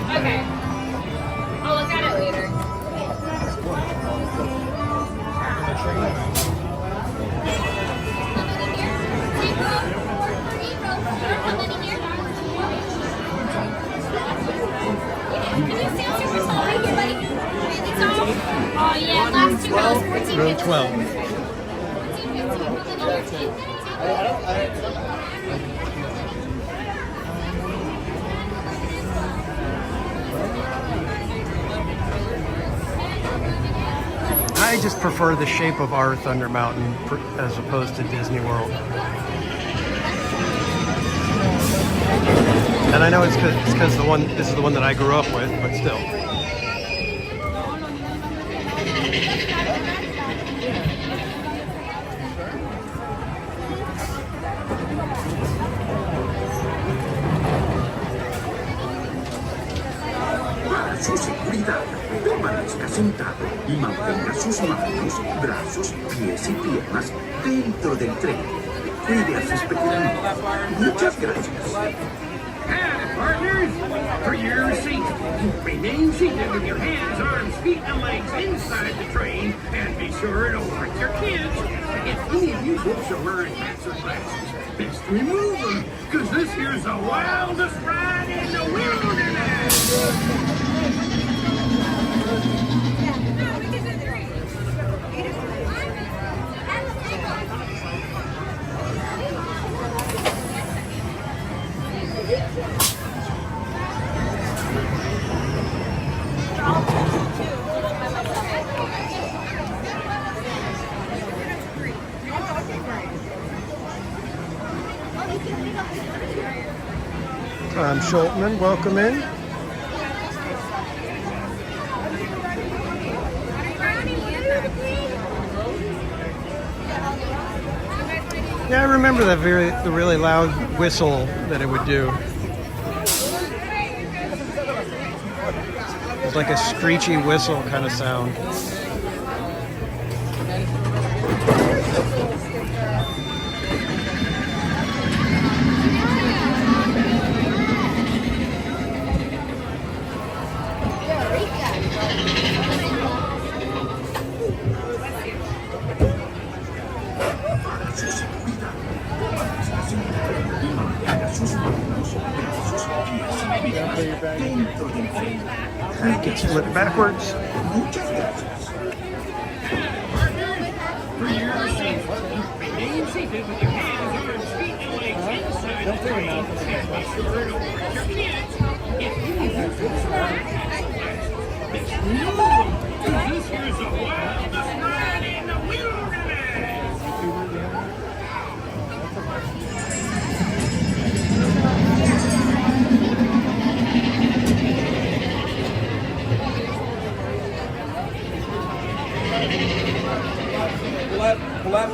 Okay. I'll look at it later. Oh yeah, last 2 rows, 14, Row 12. 15. I just prefer the shape of our Thunder Mountain as opposed to Disney World. And I know it's because this is the one that I grew up with, but still. Para su seguridad, permanezca sentado y mantenga sus manos, brazos, pies y piernas dentro del tren. Cuide a sus pequeños. Muchas gracias. And partners, for your safety, remain seated with your hands, arms, feet, and legs inside the train, and be sure to watch your kids. If any of you folks are wearing hats or glasses, best remove them, because this here's the wildest ride in the wilderness. Tom Schultman, welcome in. Yeah, I remember that the really loud whistle that it would do. It was like a screechy whistle kind of sound. split backwards. Muchas gracias. For your safety, remain seated with your hands, arms, feet, and legs inside the train. And be sure to watch your kids. If any of you folks are this new one, this here's the wildest ride in the wilderness. Left.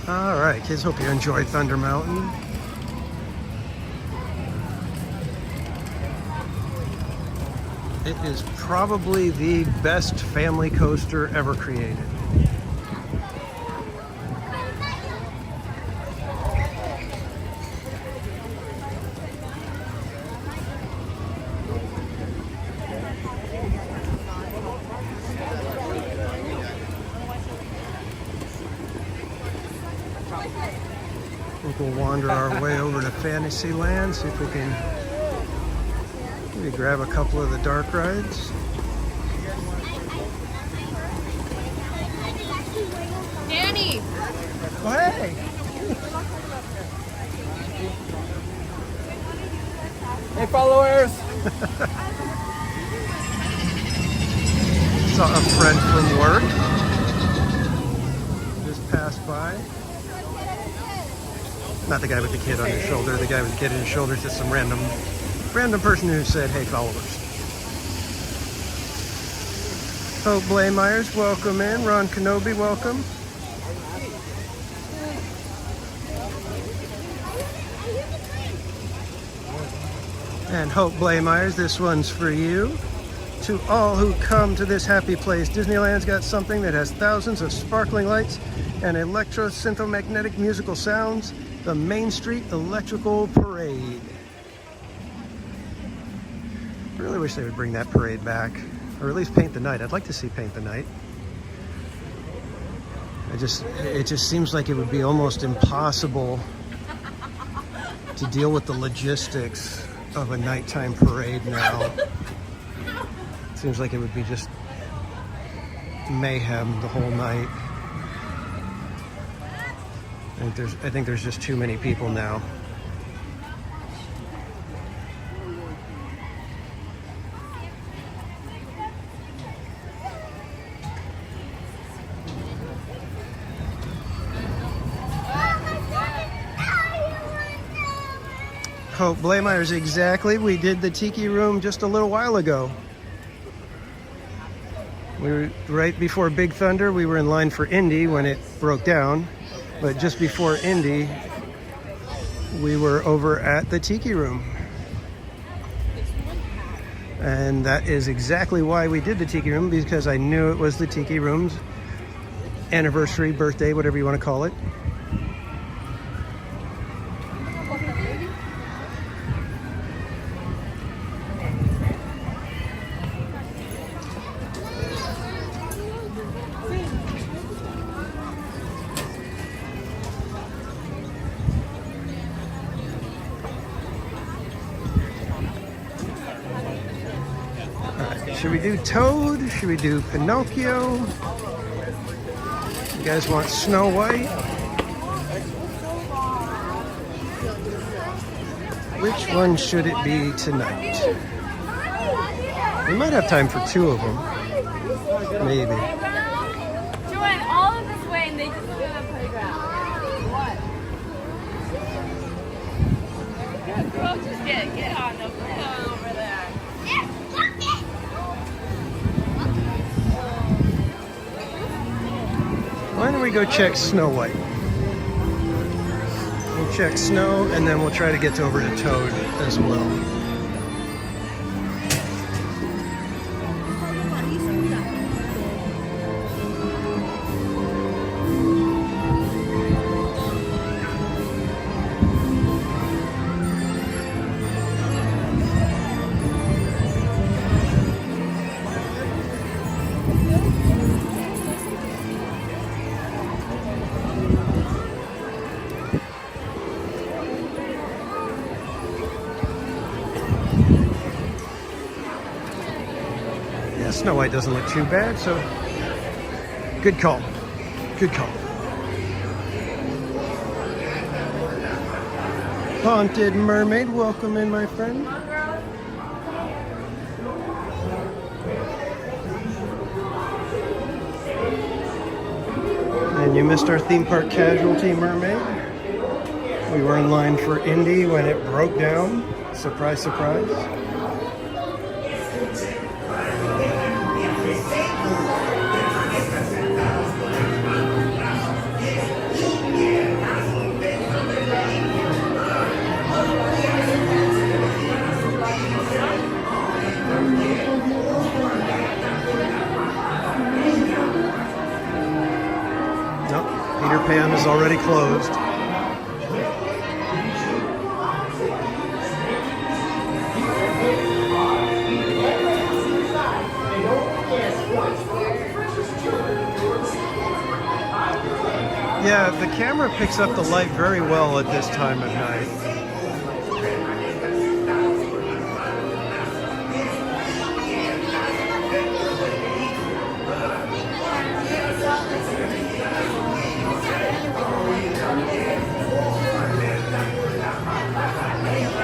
All right, kids, hope you enjoyed Thunder Mountain. It is probably the best family coaster ever created. We'll wander our way over to Fantasyland, see if we can maybe grab a couple of the dark rides. Danny! Oh, hey! Hey, followers! Saw a friend from work just passed by. Not the guy with the kid on his shoulder. The guy with the kid on his shoulder is just some random person who said, "Hey, followers." Hope Blaymeyers, welcome in. Ron Kenobi, welcome. And Hope Blaymeyers, this one's for you. To all who come to this happy place, Disneyland's got something that has thousands of sparkling lights and electro-synthomagnetic musical sounds. The Main Street Electrical Parade. I really wish they would bring that parade back, or at least Paint the Night. I'd like to see Paint the Night. It just seems like it would be almost impossible to deal with the logistics of a nighttime parade now. It seems like it would be just mayhem the whole night. I think there's just too many people now. Hope Blaymeyers, exactly. We did the Tiki Room just a little while ago. We were right before Big Thunder. We were in line for Indy when it broke down. But just before Indy, we were over at the Tiki Room. And that is exactly why we did the Tiki Room, because I knew it was the Tiki Room's anniversary, birthday, whatever you want to call it. Should we do Toad? Should we do Pinocchio? You guys want Snow White? Which one should it be tonight? We might have time for two of them. Maybe. She went all of this way and they just went to the playground. What? Girl, just get on the playground over there. Why don't we go check Snow White? We'll check Snow, and then we'll try to get over to Toad as well. Snow White doesn't look too bad, so good call. Good call. Haunted Mermaid, welcome in, my friend. And you missed our theme park casualty, Mermaid. We were in line for Indy when it broke down. Surprise, surprise. pan is already closed. Yeah, the camera picks up the light very well at this time of night.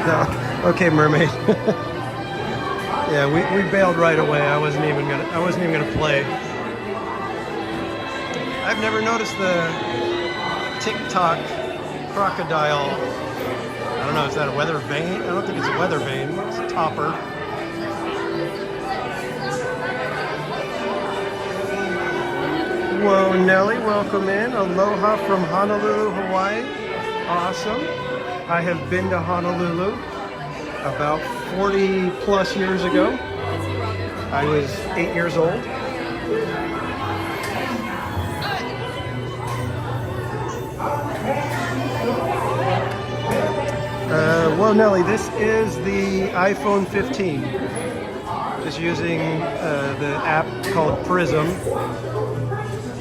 No. Okay, mermaid. Yeah, we bailed right away. I wasn't even gonna play. I've never noticed the TikTok crocodile. I don't know, is that a weather vane? I don't think it's a weather vane. It's a topper. Whoa, Nelly, welcome in. Aloha from Honolulu, Hawaii. Awesome. I have been to Honolulu about 40 plus years ago. I was 8 years old. Well, Nelly, this is the iPhone 15. Just using the app called Prism.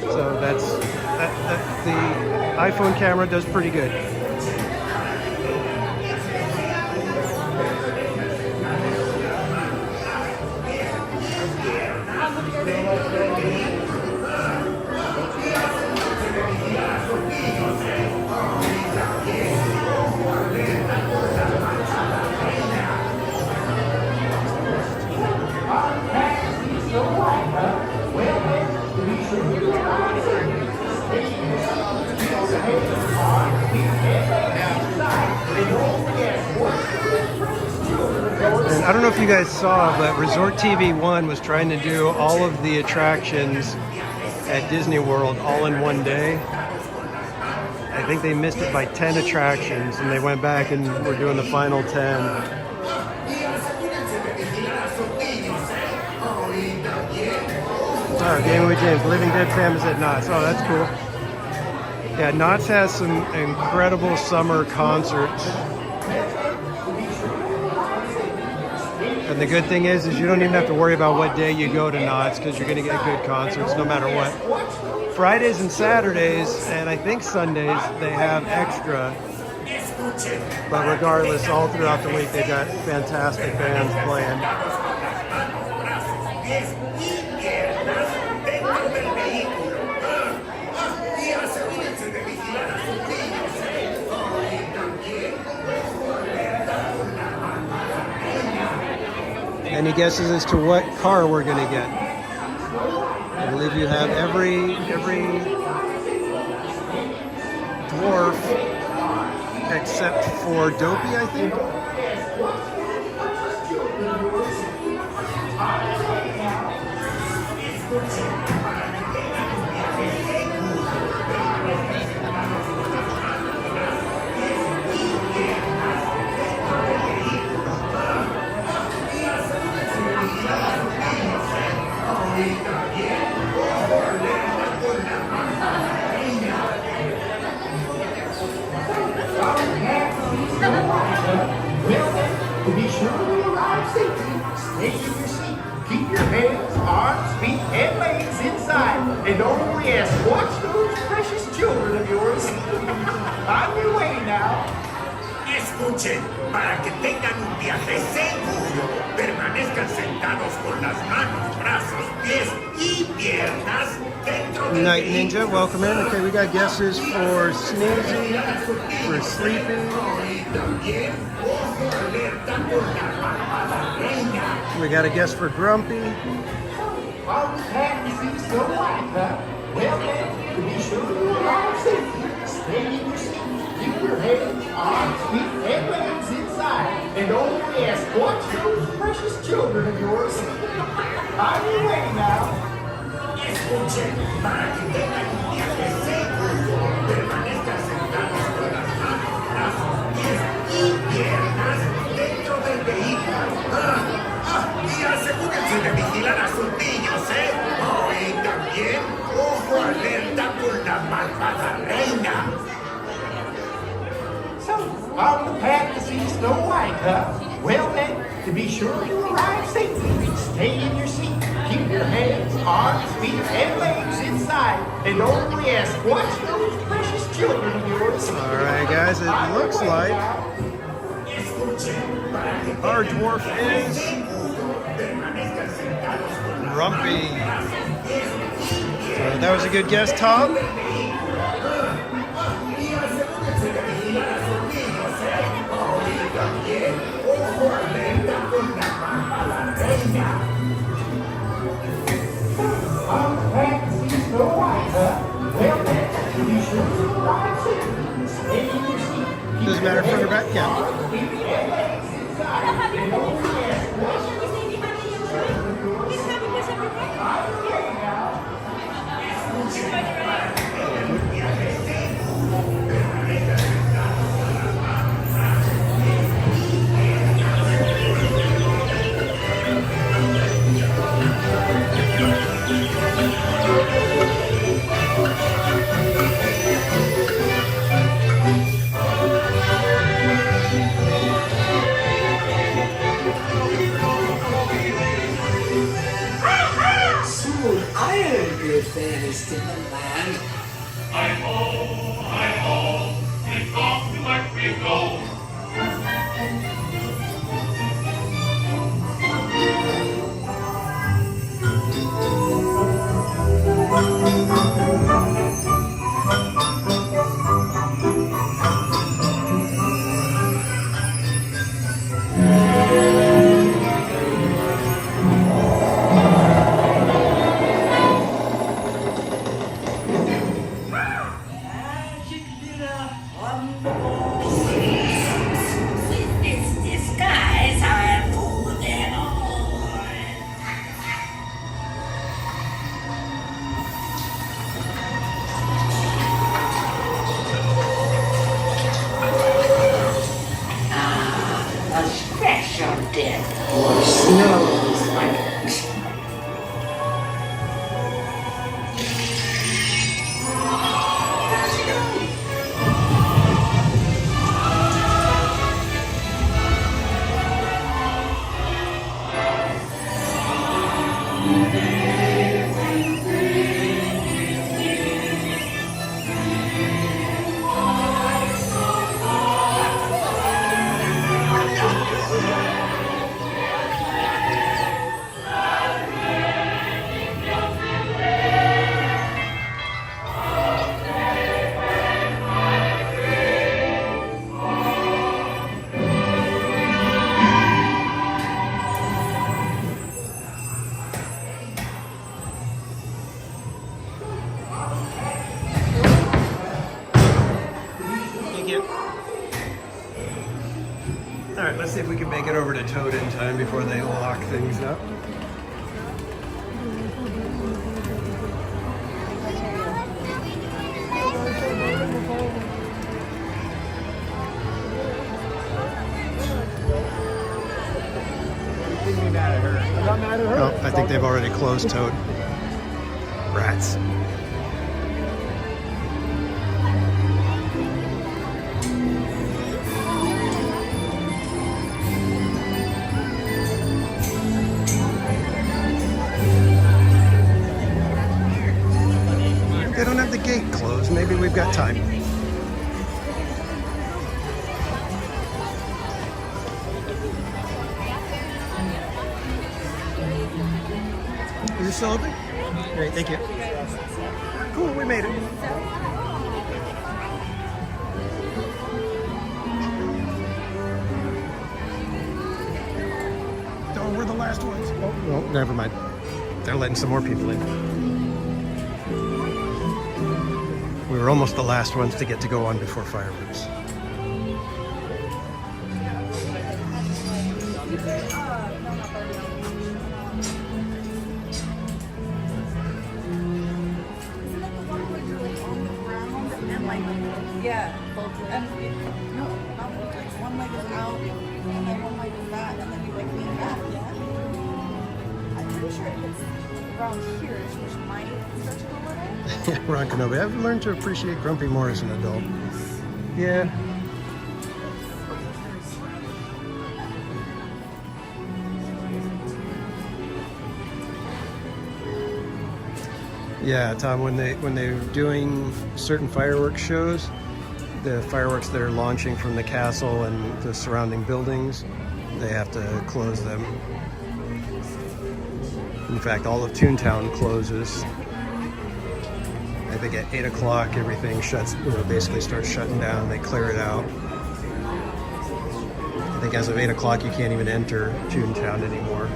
So the iPhone camera does pretty good. And I don't know if you guys saw, but Resort TV 1 was trying to do all of the attractions at Disney World all in one day. I think they missed it by 10 attractions, and they went back and were doing the final 10. Oh, Gaming with James, Living Dead Fam is at Knott's. Oh, that's cool. Yeah, Knott's has some incredible summer concerts. And the good thing is you don't even have to worry about what day you go to Knott's, because you're going to get good concerts no matter what. Fridays and Saturdays, and I think Sundays, they have extra. But regardless, all throughout the week, they got fantastic bands playing. Any guesses as to what car we're going to get? I believe you have every dwarf except for Dopey, I think. Be sure to arrive safely. Stay in your seat. Keep your hands, arms, feet, and legs inside. And don't forget, watch those precious children of yours. On your way now. Escuchen, para que tengan un viaje seguro, permanezcan sentados con las manos, brazos, pies y piernas dentro del Night Ninja, welcome in. Okay, we got guesses for sneezing, for sleeping. We got a guess for grumpy. Always happy to see Snow White, huh? Well then, be sure to arrive safely. Stay in your seat. Keep your hands, arms, feet, and legs inside. And don't forget, watch those precious children of yours. On your way now. Escuchen, para que tengan un viaje seguro, permanezcan sentados con las manos, brazos, pies y piernas dentro del vehículo. Y asegúrense de vigilar a sus niños, ¿eh? Oh, y también, ojo alerta con la malvada reina. on the path to see Snow White, huh? Well then, to be sure you arrive safely, stay in your seat. Keep your hands, arms, feet, and legs inside. And only ask, watch those precious children of yours. All right, guys, it looks like our dwarf is Grumpy. So that was a good guess, Tom. Doesn't matter front or back, yeah. Disneyland. I'm home, it's off to let me go. All right, let's see if we can make it over to Toad in time before they lock things up. Oh, I think they've already closed Toad. Rats. They don't have the gate closed. Maybe we've got time. Is it still open? Great, thank you. Cool, we made it. Oh, we're the last ones. Oh, no, never mind. They're letting some more people in. We were almost the last ones to get to go on before fireworks. Yeah, both legs. No, not both legs. One leg is out, and then one leg is that, and then you like lean back, yeah? I'm pretty sure it hits around here, which might stretch it a little. Ron Kenobi, I've learned to appreciate Grumpy more as an adult. Yeah. Yeah, Tom, when they're doing certain fireworks shows, the fireworks that are launching from the castle and the surrounding buildings, they have to close them. In fact, all of Toontown closes. I think at 8 o'clock everything shuts, basically starts shutting down. They clear it out. I think as of 8 o'clock you can't even enter Toontown anymore.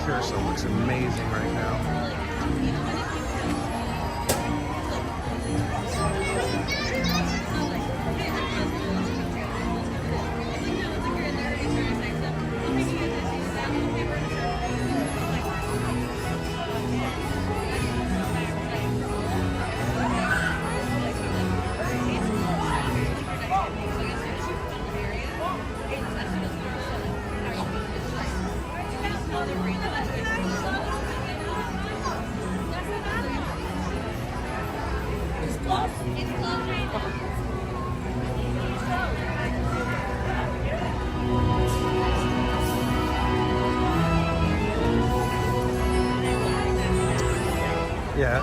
Carousel looks amazing right now.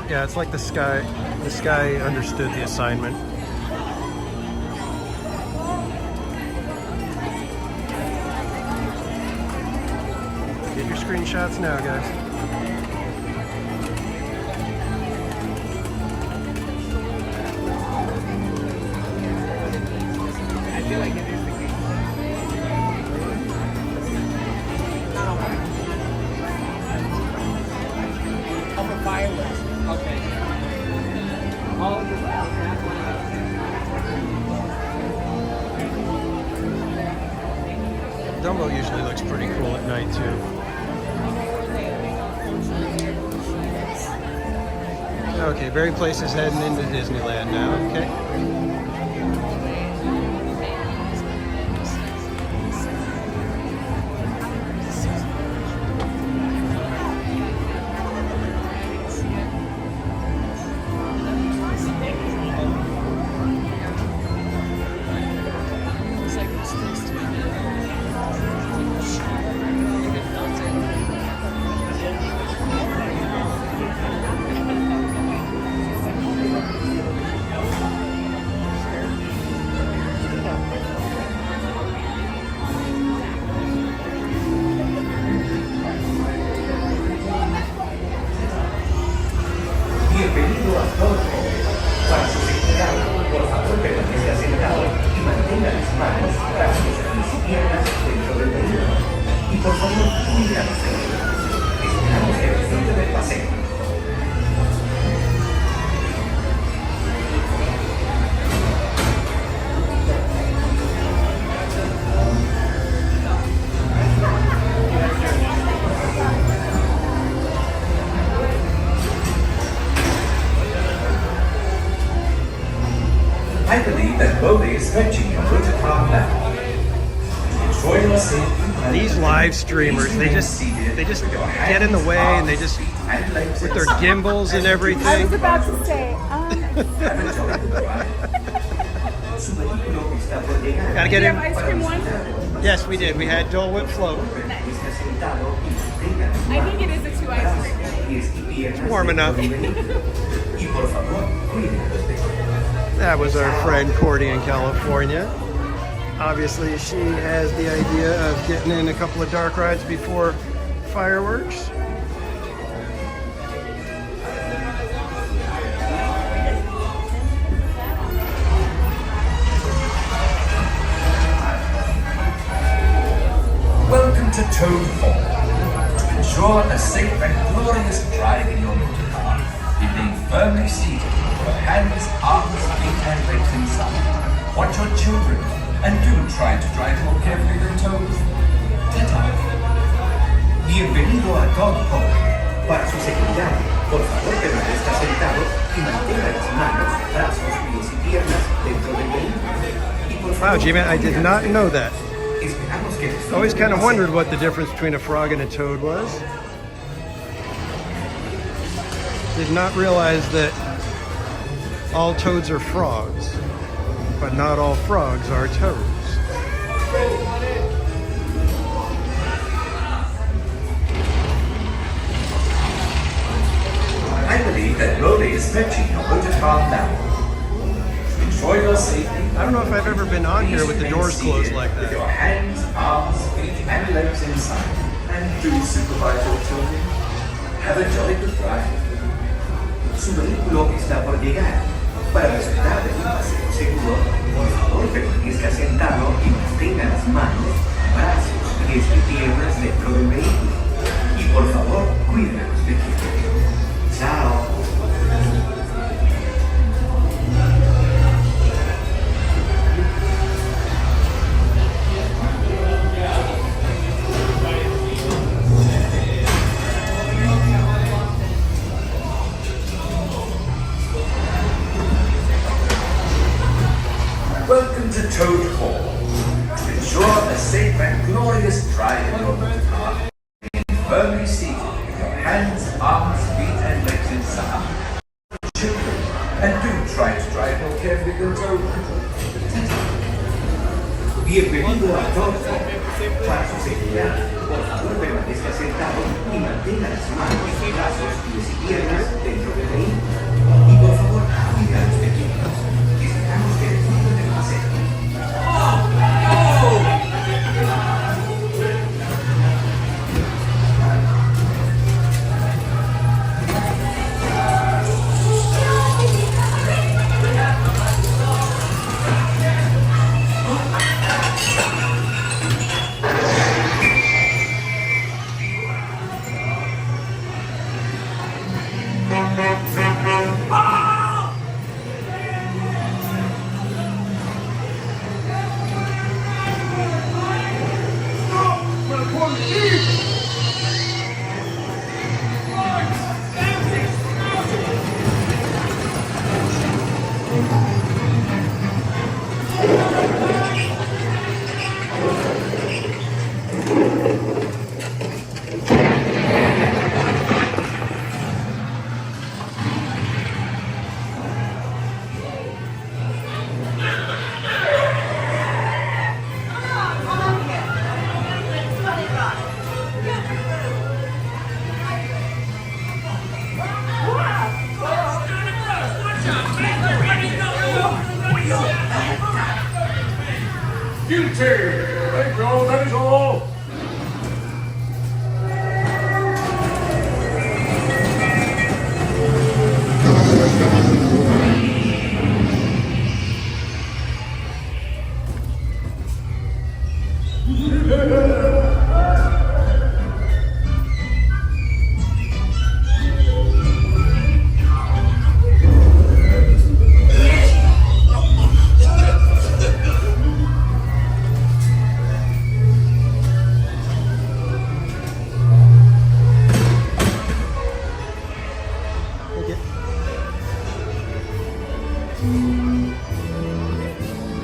Yeah, it's like the sky understood the assignment. Get your screenshots now, guys. I feel like it is the case. Oh, for fireworks. Okay. All of this. Dumbo usually looks pretty cool at night too. Okay, Barry Place is heading into Disneyland now, okay? Bienvenido a todos. Para su seguridad, por favor permanezca sentado y mantenga las manos, brazos y piernas dentro del vehículo. Y por favor, cuide a los demás. Esperamos que disfrute del paseo. I believe that Bodhi is stretching your foot to calm down. Enjoy your seat. These live streamers, they just get in the way and they just with their gimbals and everything. I was about to say, Gotta get do you in. have ice cream one? Yes, we did. We had Dole Whip float. I think it is a 2 ice cream. It's warm enough. That was our friend Cordy in California. Obviously, she has the idea of getting in a couple of dark rides before fireworks. Toad Hall. To ensure a safe and glorious drive in your motor car, remain firmly seated with your hands, arms, feet and legs inside. Watch your children and do try to drive more carefully than Toad. Ta-ta. Bienvenido a Toad Hall. Para su seguridad, por favor permanezca sentado y mantenga las manos, brazos, pies y piernas dentro del vehículo. Y por favor, Wow, G-Man, I did not know that. esperamos que I always kind of wondered what the difference between a frog and a toad was. Did not realize that all toads are frogs, but not all frogs are toads. I believe that Rolly is fetching your motor car now. To ensure your safety, I don't know if I've ever been on here with the doors closed like with that. your hands, arms, feet, and legs inside. And do supervise your children. Have a jolly good ride. su vehículo está por llegar. Para disfrutar de un paseo seguro, por favor permanezca sentado y mantenga las manos, brazos, pies y piernas dentro del vehículo. Y por favor, cuide a los pequeños. Chao. Welcome to Toad Hall. To ensure a safe and glorious drive in your motor car, remain firmly seated with your hands, arms, feet, and legs inside. Children, and do try to drive more carefully than Toad. Bienvenido a Toad Hall. Para su seguridad, por favor permanezca sentado y mantenga las manos, brazos, pies y piernas dentro del vehículo. Y por favor, cuide a los pequeños. Esperamos que disfruten del paseo. Guilty! Thank you, that is all.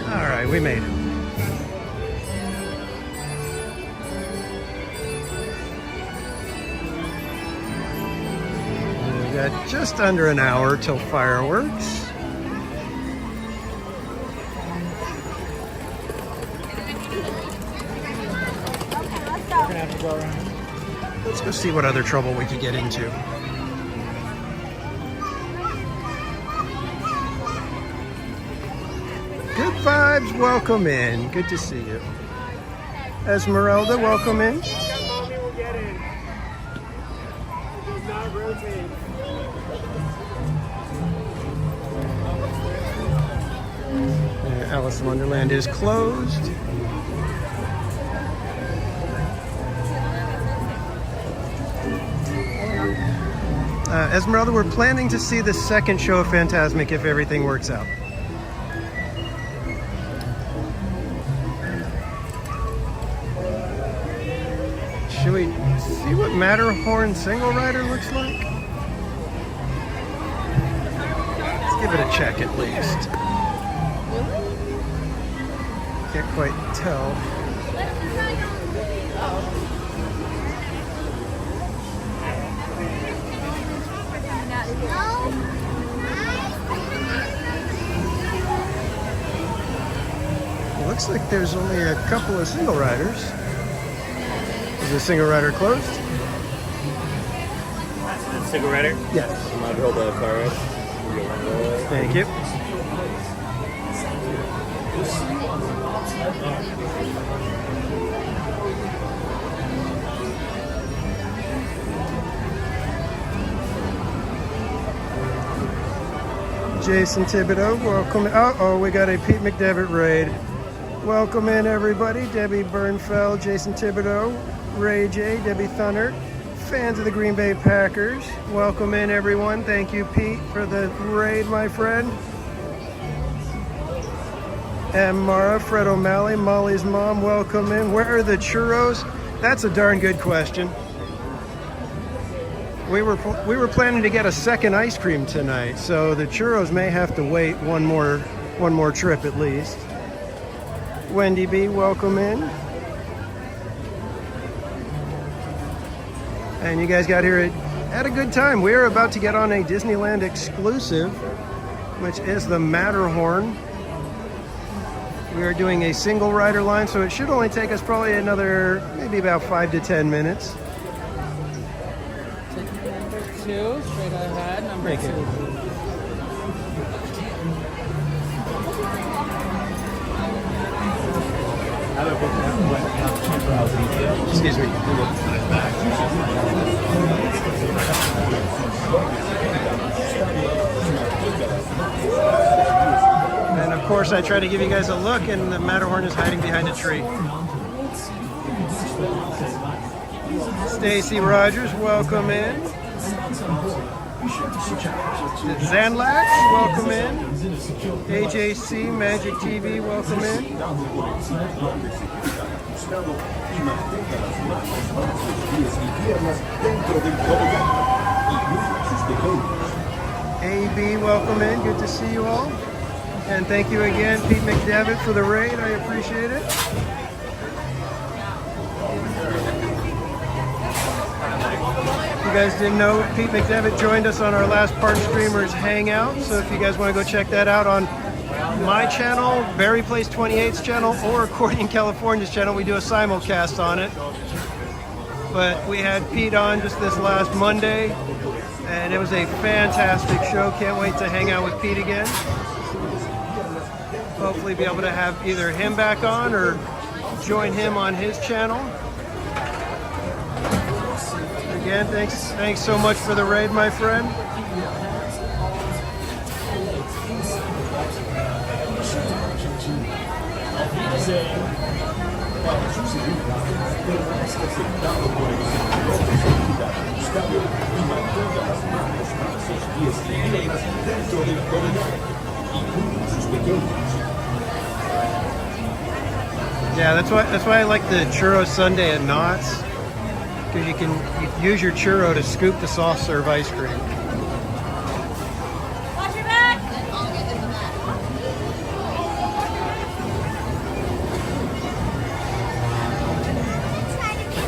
All right, we made it. We got just under an hour till fireworks. Let's go see what other trouble we could get into. Good vibes, welcome in. Good to see you. Esmeralda, welcome in. Alice in Wonderland is closed. Esmeralda, we're planning to see the second show of Fantasmic if everything works out. Should we see what Matterhorn single rider looks like? Let's give it a check at least. Can't quite tell. It looks like there's only a couple of single riders. Is the single rider closed? Single rider? Yes. You might hold the car right. Thank you. Jason Thibodeau, welcome. Uh-oh, we got a Pete McDevitt raid. Welcome in, everybody. Debbie Bernfeld, Jason Thibodeau, Ray J, Debbie Thunder, fans of the Green Bay Packers. Welcome in, everyone. Thank you, Pete, for the raid, my friend. And Mara, Fred O'Malley, Molly's mom, welcome in. Where are the churros? That's a darn good question. We were planning to get a second ice cream tonight, so the churros may have to wait one more trip at least. Wendy B, welcome in. And you guys got here at a good time. We're about to get on a Disneyland exclusive, which is the Matterhorn. We are doing a single rider line, so it should only take us probably another, maybe about 5 to 10 minutes. Two, straight ahead, number Thank you. 2. Excuse me. And of course I try to give you guys a look, and the Matterhorn is hiding behind a tree. Stacy Rogers, welcome in. Zanlax, welcome in. AJC Magic TV, welcome in. AB, welcome in. Good to see you all. And thank you again, Pete McDevitt, for the raid. I appreciate it. If you guys didn't know, Pete McDevitt joined us on our last Park Streamers Hangout. So if you guys want to go check that out on my channel, Barry Place 28's channel, or Accordion California's channel, we do a simulcast on it. But we had Pete on just this last Monday, and it was a fantastic show. Can't wait to hang out with Pete again. Hopefully be able to have either him back on or join him on his channel. Again, thanks so much for the raid, my friend. Yeah, that's why I like the churro sundae at Knott's, because you can use your churro to scoop the soft serve ice cream. Watch your back!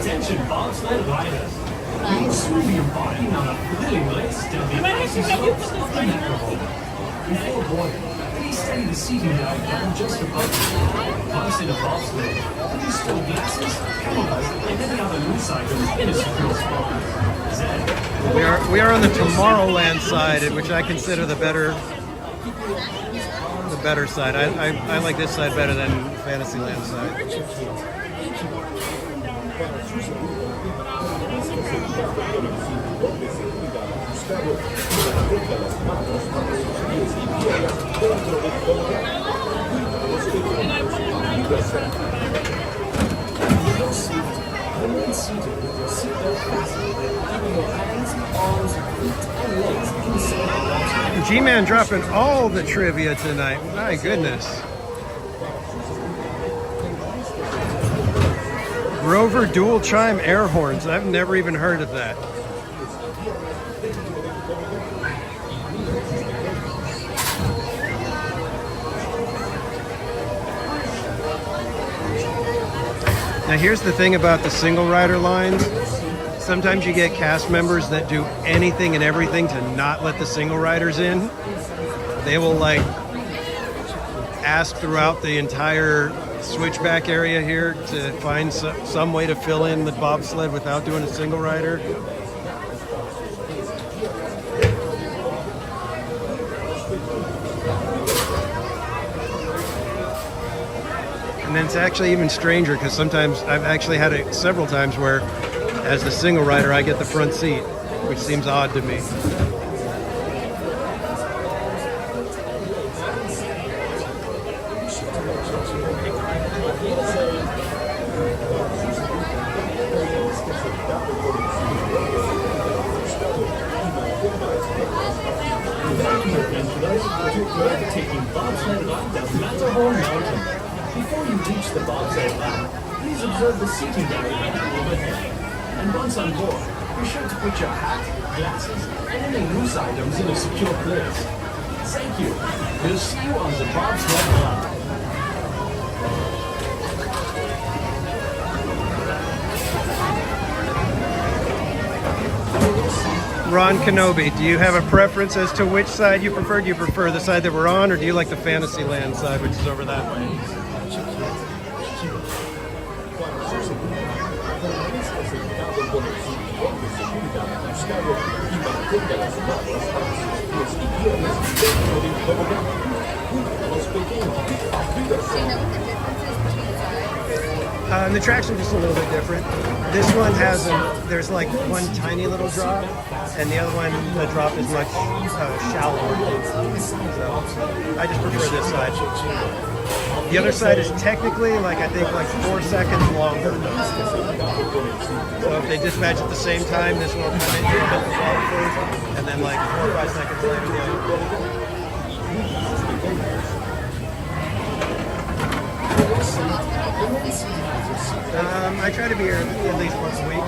Attention bobsled riders. You will soon be embarking on a thrilling race down the icy slopes of the Necropole. Before boarding, please steady the seating belt down just above you. Once in a bobsled, please store glasses, cameras, and any other loose items in a secure spot. We are on the Tomorrowland side, which I consider the better side. I like this side better than Fantasyland side. Remain seated with your seatbelt fastened, keeping your hands, arms, and feet G-Man dropping all the trivia tonight. My goodness. Rover dual chime air horns. I've never even heard of that. Now here's the thing about the single rider lines. Sometimes you get cast members that do anything and everything to not let the single riders in. They will like ask throughout the entire switchback area here to find some way to fill in the bobsled without doing a single rider. And then it's actually even stranger because sometimes I've actually had it several times where as the single rider I get the front seat, which seems odd to me. Taking bobsled up the Matterhorn Mountain. Before you reach the bobsled lab, please observe the seating diagram overhead. And once on board, be sure to put your hat, glasses, and any loose items in a secure place. Thank you. We'll see you on the bobsled lab. Ron Kenobi, do you have a preference as to which side you prefer? Do you prefer the side that we're on, or do you like the Fantasyland side, which is over that way? The tracks are just a little bit different. This one has there's like one tiny little drop, and the other one, the drop is much shallower. So I just prefer this side. The other side is technically like I think like 4 seconds longer. So if they dispatch at the same time, this will come in here and hit the wall first, and then like 4 or 5 seconds later. I try to be here at least once a week.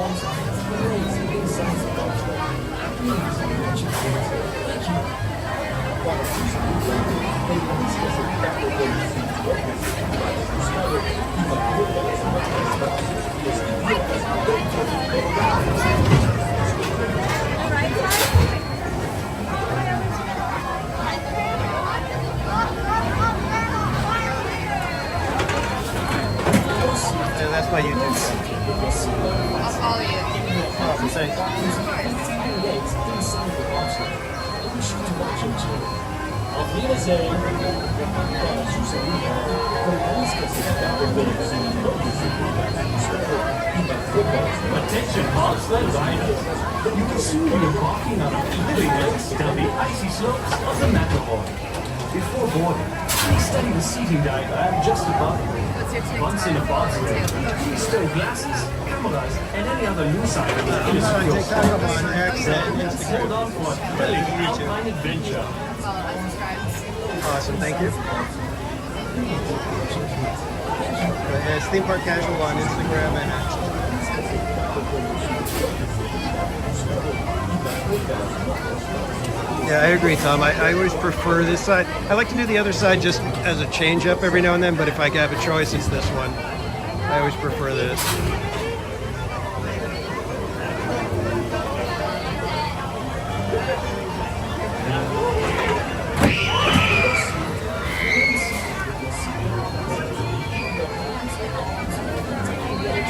That's my YouTube channel. I'll follow you. Awesome, thanks. Attention, bobsled riders. You will soon be embarking on a thrilling race down the icy slopes of the Matterhorn. Before boarding, please study the seating diagram just above you. Once in a bobsled, please stow glasses, cameras, and any other loose items in a secure space. Let's hold on for a thrilling alpine adventure. Awesome, thank you. It's Theme Park Casual on Instagram and yeah, I agree, Tom. I always prefer this side. I like to do the other side just as a change-up every now and then, but if I have a choice, it's this one. I always prefer this.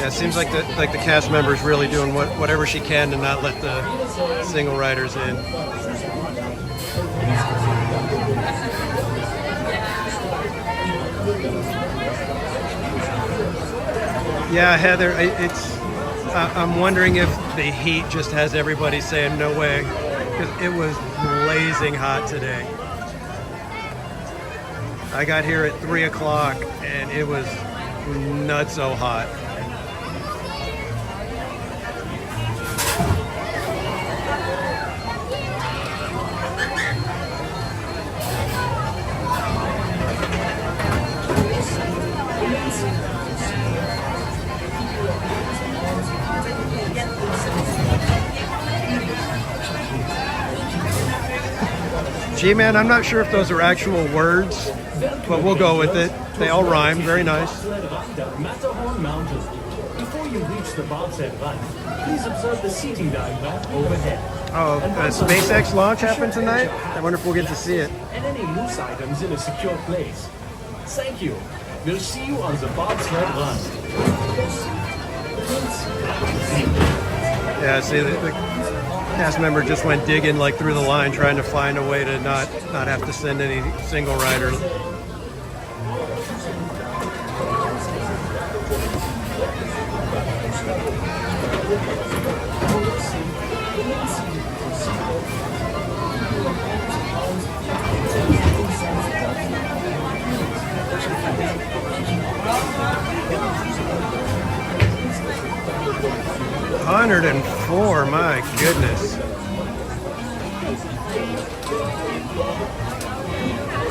Yeah, it seems like the cast member's really doing whatever she can to not let the single riders in. Yeah, Heather, I'm wondering if the heat just has everybody saying no way, because it was blazing hot today. I got here at 3 o'clock and it was nutso hot. G-Man, I'm not sure if those are actual words, but we'll go with it. They all rhyme. Very nice. Before you reach the bobsled run, please observe the seating diagram overhead. Oh, a SpaceX launch happened tonight? I wonder if we'll get to see it. And any loose items in a secure place. Thank you. We'll see you on the bobsled run. Yeah, see, the cast member just went digging like through the line, trying to find a way to not have to send any single riders. $104, my goodness.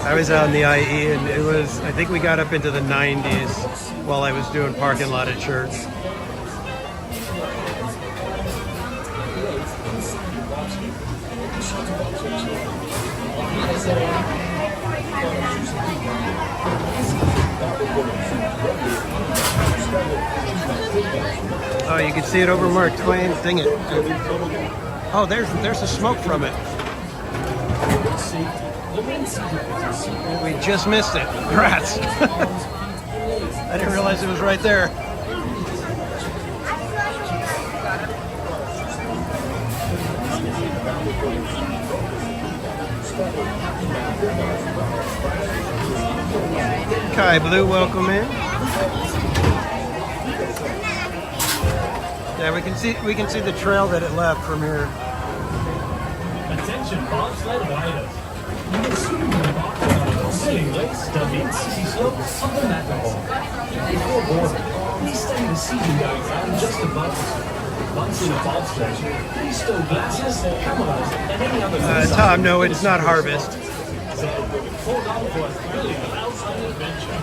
I was out in the IE and it was, I think we got up into the 90s while I was doing parking lot at church. Oh, you can see it over Mark Twain. Dang it. Oh, there's the smoke from it. We just missed it. Rats. I didn't realize it was right there. Kai Blue, welcome in. Yeah, we can see the trail that it left from here. Attention, bobsled riders. You will soon be embarked on a sailing race to meet city slopes of the Matterhorn. Before boarding, please study the seating diagram just above us. Once in a bobsled, please stow glasses, cameras, and any other Tom, no, it's not harvest. Hold on for a thrilling outside adventure.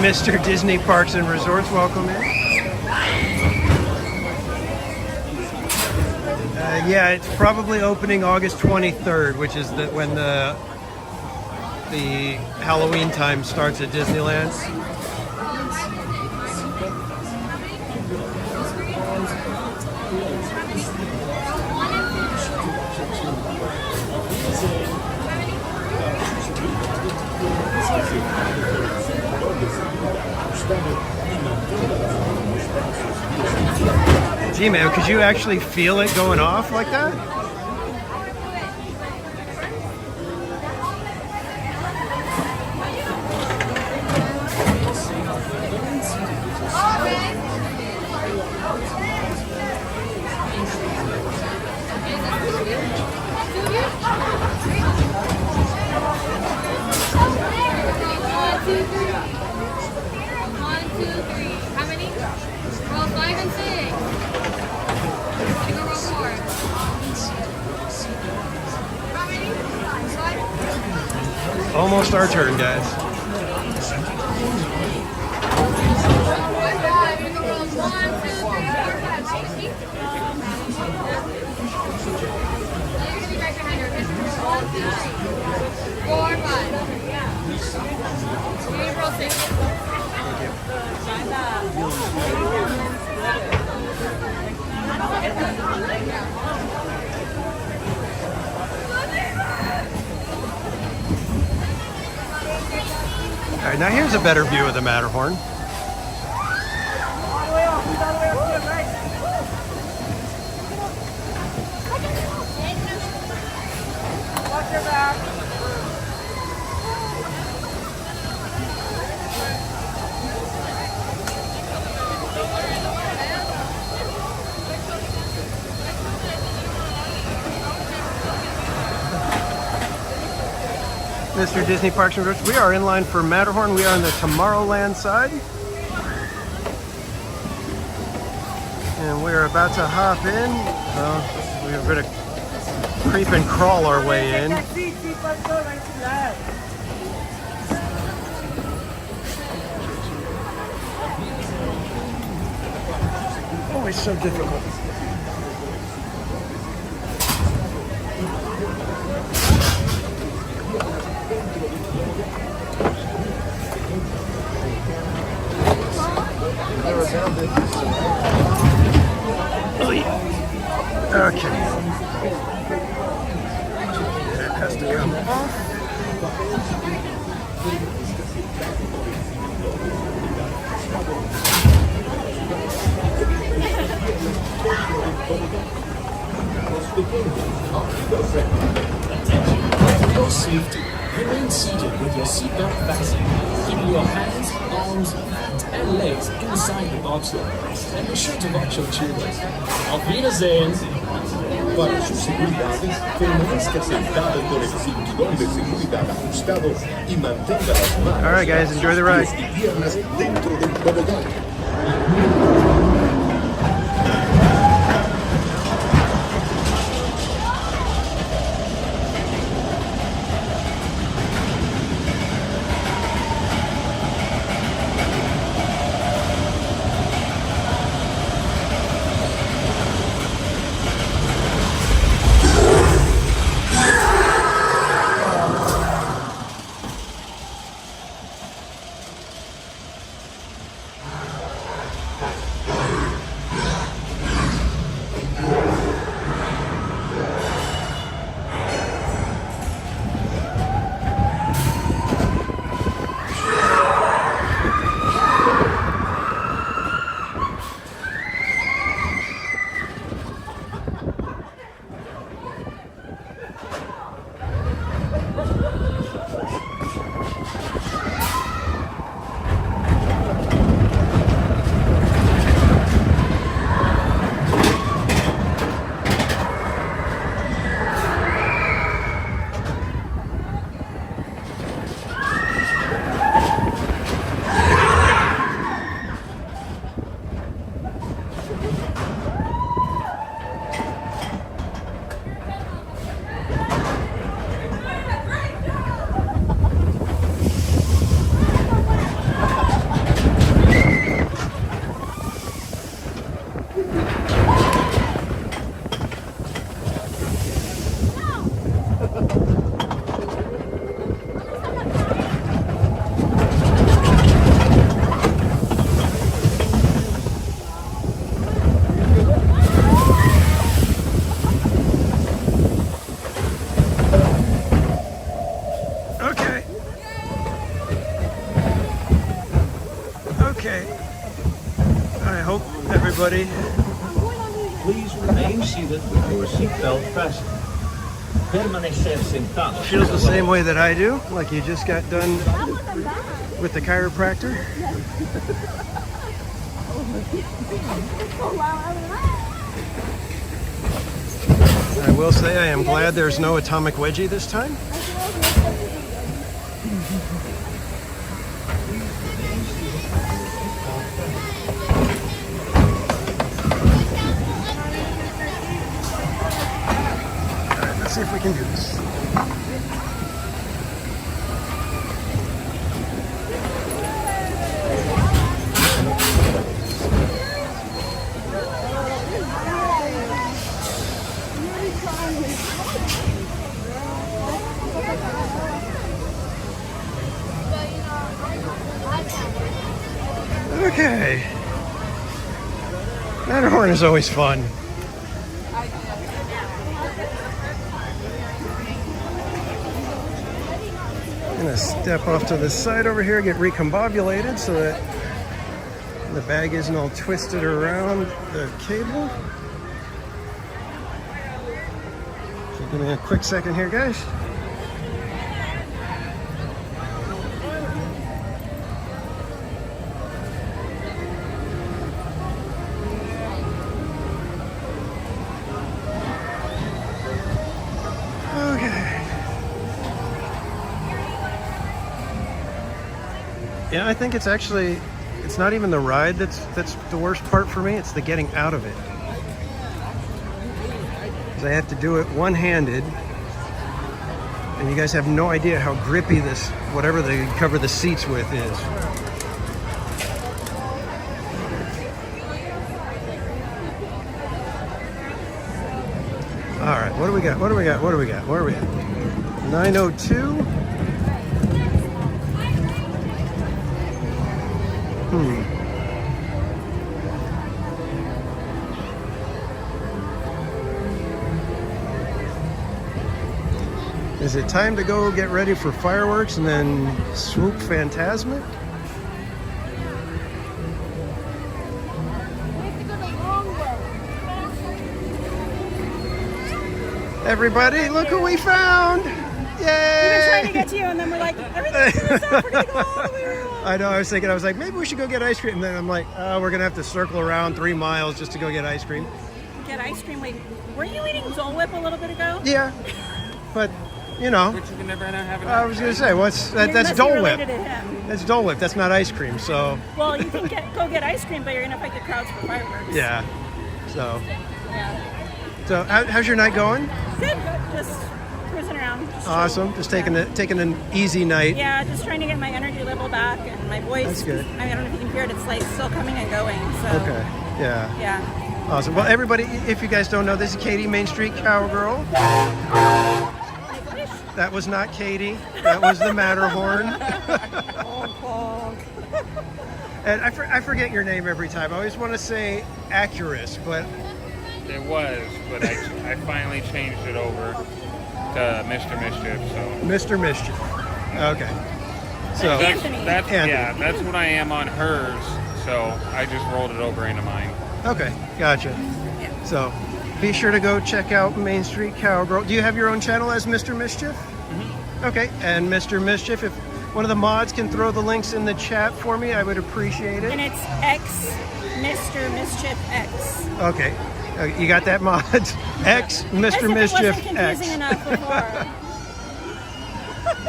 Mr. Disney Parks and Resorts, welcome in. Yeah, it's probably opening August 23rd, which is when the Halloween time starts at Disneyland. Gee, man, could you actually feel it going off like that? Almost our turn, guys. All right, now here's a better view of the Matterhorn. Watch your back. Mr. Disney Parks and Resorts. We are in line for Matterhorn. We are on the Tomorrowland side. And we're about to hop in. We're going to creep and crawl our way in. Always so difficult. Oh yeah. Okay. That has to come off. For your safety, remain seated with your seatbelt fastened, keeping your hands, arms, feet, and legs inside the boxer. And be sure to watch your children. Auf Wiedersehen! Para su seguridad, permanezca sentado con el cinturón de seguridad ajustado y mantenga las manos. All right, guys, enjoy the ride. Y piernas dentro del tobogán. Everybody. Please remain seated with your seatbelt fastened. Permanecer sentado. Feels the same way that I do, like you just got done with the chiropractor. I will say I am glad there's no atomic wedgie this time. See if we can do this. Okay. Matterhorn is always fun. Step off to the side over here, get recombobulated so that the bag isn't all twisted around the cable. So give me a quick second here, guys. Yeah, I think it's actually, it's not even the ride that's the worst part for me. It's the getting out of it. 'Cause I have to do it one-handed. And you guys have no idea how grippy this, whatever they cover the seats with, is. All right, what do we got? What do we got? What do we got? Where are we at? 902. Is it time to go get ready for fireworks and then swoop Fantasmic? Everybody, look who we found! Yay! We've been trying to get to you, and then we're like, everything's closed up. We're gonna go all the way around. I know, I was thinking, I was like, maybe we should go get ice cream. And then I'm like, oh, we're gonna have to circle around 3 miles just to go get ice cream. Get ice cream. Wait, weren't you eating Dole Whip a little bit ago? Yeah, but you know. But you can never have I was gonna say, that's Dole Whip. To him. That's Dole Whip. That's not ice cream. So. Well, you can go get ice cream, but you're gonna fight the crowds for fireworks. Yeah. So. Yeah. So how's your night going? Good. Just cruising around. Just Awesome. Just taking an easy night. Yeah, just trying to get my energy level back and my voice. That's good. I don't know if you can hear it. It's like still coming and going. So. Okay. Yeah. Yeah. Awesome. Well, everybody, if you guys don't know, this is Katie, Main Street Cowgirl. That was not Katie. That was the Matterhorn. And I forget your name every time. I always want to say Accurus, but... It was, but I finally changed it over to Mr. Mischief. So Mr. Mischief. Okay. So that's yeah, that's what I am on hers. So I just rolled it over into mine. Okay, gotcha. So be sure to go check out Main Street Cowgirl. Do you have your own channel as Mr. Mischief? Mm-hmm. Okay, and Mr. Mischief, if one of the mods can throw the links in the chat for me, I would appreciate it. And it's X Mr. Mischief X. Okay. You got that, mods? X, Mr. Mischief, X. Enough before.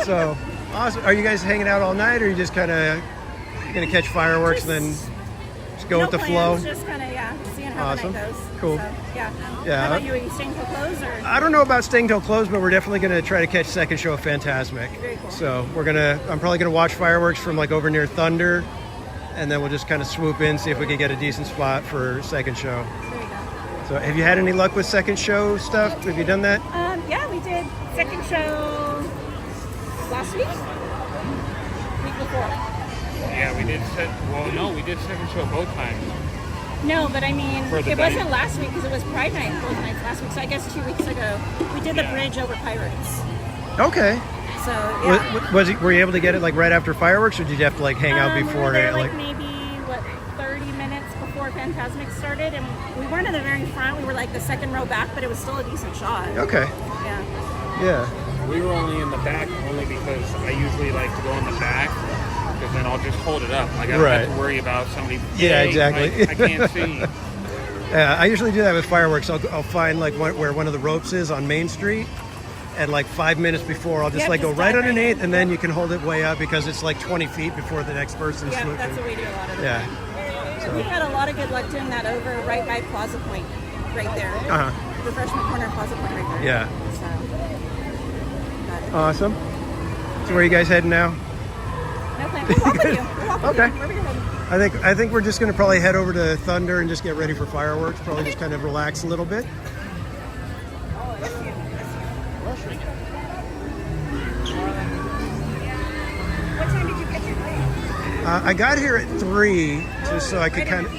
So, awesome. Are you guys hanging out all night, or are you just kind of going to catch fireworks and then just go with the plans, flow? Just kind of, seeing how the night goes. Cool. So, yeah. Yeah. How about you? Are you staying till close, or? I don't know about staying till close, but we're definitely going to try to catch second show of Fantasmic. Very cool. So I'm probably going to watch fireworks from like over near Thunder, and then we'll just kind of swoop in, see if we can get a decent spot for second show. So have you had any luck with second show stuff? Have you done that? Yeah, we did second show last week before. Yeah, we did we did second show both times. No, but I mean, it wasn't last week because it was Pride Night both nights last week. So I guess 2 weeks ago, we did the bridge over Pirates. Okay. So, yeah. Were you able to get it like right after fireworks, or did you have to like hang out before? We were there like maybe, 30 minutes before Fantasmic started, and we weren't in the very front. We were like the second row back, but it was still a decent shot. Okay. Yeah. Yeah. We were only in the back only because I usually like to go in the back because then I'll just hold it up. Like I don't have to worry about somebody. Yeah, exactly. I can't see. Yeah, I usually do that with fireworks. I'll find like where one of the ropes is on Main Street, and like 5 minutes before, I'll just go right underneath, and then you can hold it way up because it's like 20 feet before the next person's swooping. Yeah, that's what we do a lot of. Yeah. So. We had a lot of good luck doing that over right by Plaza Point, right there. Refreshment corner, Plaza Point, right there. Yeah. So. Awesome. So where are you guys heading now? No plan. We'll walk with you. We'll walk with you. Where are we heading? I think we're just going to probably head over to Thunder and just get ready for fireworks. Probably just kind of relax a little bit. What time did you get your plane? I got here at 3, just so I could kind of.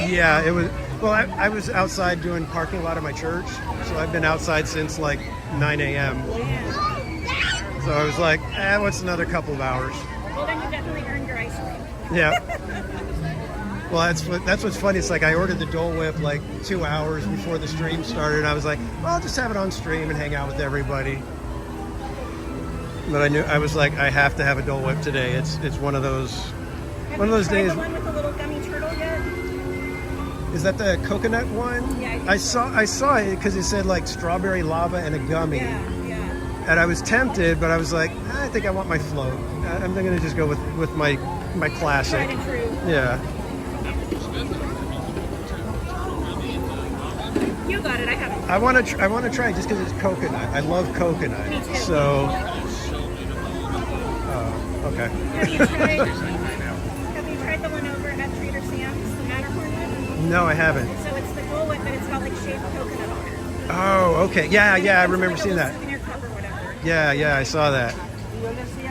Yeah, it was. Well, I was outside doing parking lot at my church, so I've been outside since like 9 a.m. So I was like, what's another couple of hours? Well, then you definitely earned your ice cream. Yeah. Well, that's what's funny. It's like I ordered the Dole Whip like 2 hours before the stream started. And I was like, well, I'll just have it on stream and hang out with everybody. But I was like, I have to have a Dole Whip today. It's one of those days. The one with the little gummy turtle yet? Is that the coconut one? Yeah. I saw it because it said like strawberry lava and a gummy. Yeah. And I was tempted, but I was like, I think I want my float. I'm going to just go with my my classic. Tried and true. Yeah. You got it. I haven't. I want to try it just because it's coconut. I love coconut. Me too. So. Okay. Have you tried the one over at Trader Sam's, the Matterhorn one? No, I haven't. So it's the Dole Whip, but it's got like shaved coconut on it. Oh, okay. Yeah, I remember like seeing that. Souvenir cup or whatever. Yeah, I saw that.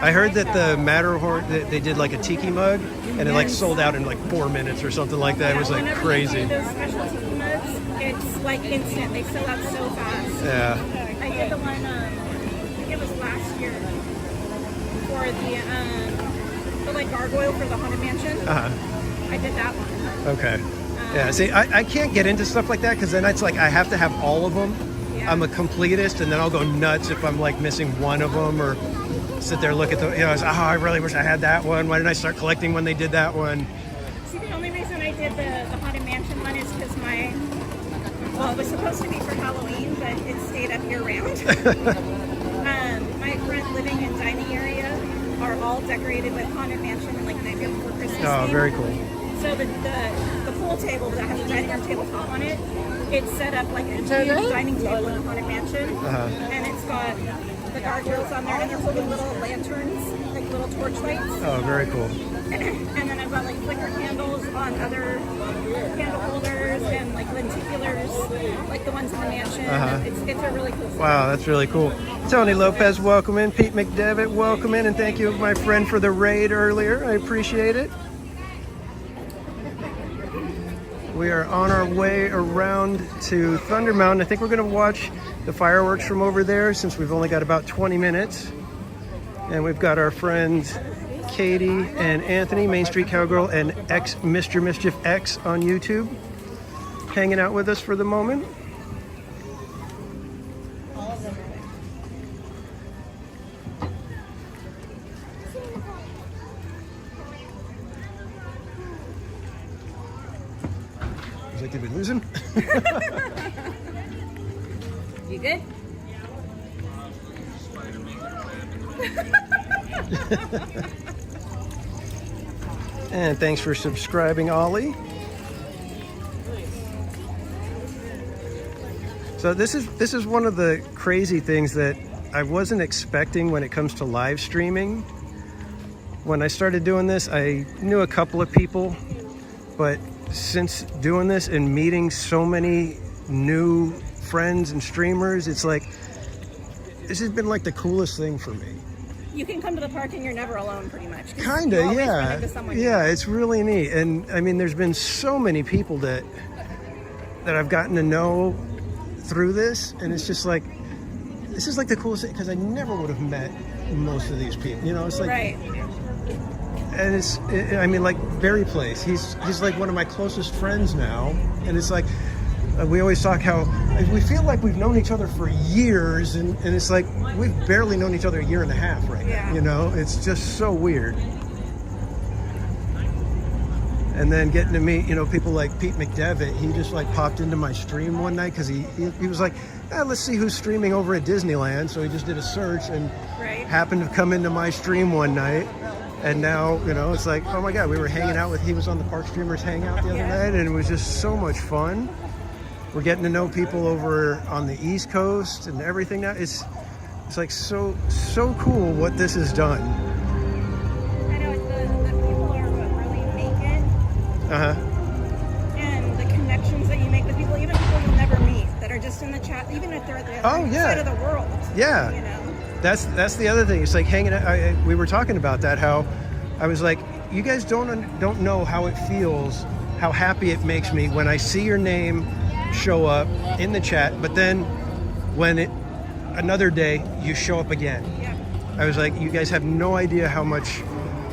I heard that the Matterhorn, they did like a tiki mug, and it like sold out in like 4 minutes or something like that. It was like Whenever crazy. they do those special tiki mugs, it's like instant. They sell out so fast. Yeah. I did the one, I think it was last year, for the like gargoyle for the Haunted Mansion. I did that one. Okay. Yeah, see, I can't get into stuff like that because then it's like I have to have all of them. Yeah. I'm a completist, and then I'll go nuts if I'm like missing one of them, or sit there look at the, I really wish I had that one. Why didn't I start collecting when they did that one? See, the only reason I did the Haunted Mansion one is because it was supposed to be for Halloween, but it stayed up year round. My front living and dining area are all decorated with Haunted Mansion and like Nightmare Before Christmas. Oh, theme. very cool. So the pool table that has a dining room tabletop on it, it's set up like a huge dining table in a Haunted Mansion, and it's got the gargoyles on there, and they're holding little lanterns, like little torch lights. Oh, very cool. And then I've got like flicker candles on other candle holders and like lenticulars, like the ones in the mansion. It's a really cool set. Wow, that's really cool. Tony Lopez, welcome in. Pete McDevitt, welcome in, and thank you, my friend, for the raid earlier. I appreciate it. We are on our way around to Thunder Mountain. I think we're going to watch the fireworks from over there since we've only got about 20 minutes. And we've got our friends Katie and Anthony, Main Street Cowgirl, and Mr. Mischief X on YouTube, hanging out with us for the moment. Looks like they've been losing. You good? And thanks for subscribing, Ollie. So this is one of the crazy things that I wasn't expecting when it comes to live streaming. When I started doing this, I knew a couple of people, but since doing this and meeting so many new friends and streamers, it's like this has been like the coolest thing for me. You can come to the park and you're never alone, pretty much. Kinda, yeah. Yeah, it's really neat. And I mean, there's been so many people that I've gotten to know through this, and it's just like, this is like the coolest thing, because I never would have met most of these people. You know, it's like, right. And I mean, like Barry Place, he's like one of my closest friends now, and it's like, we always talk how we feel like we've known each other for years, and it's like we've barely known each other a year and a half right now. You know, it's just so weird. And then getting to meet, people like Pete McDevitt. He just like popped into my stream one night because he was like, let's see who's streaming over at Disneyland. So he just did a search and happened to come into my stream one night. And now, it's like, oh my God, we were hanging out he was on the Park Streamers Hangout the other night, and it was just so much fun. We're getting to know people over on the East Coast and everything now. It's like so cool what this has done. I know, the people are what really make it. And the connections that you make with people, even people you'll never meet, that are just in the chat, even if they're at the other side of the world. Yeah. That's the other thing. It's like hanging out. We were talking about that, how I was like, you guys don't know how it feels, how happy it makes me when I see your name show up in the chat, but then when another day you show up again. I was like, you guys have no idea how much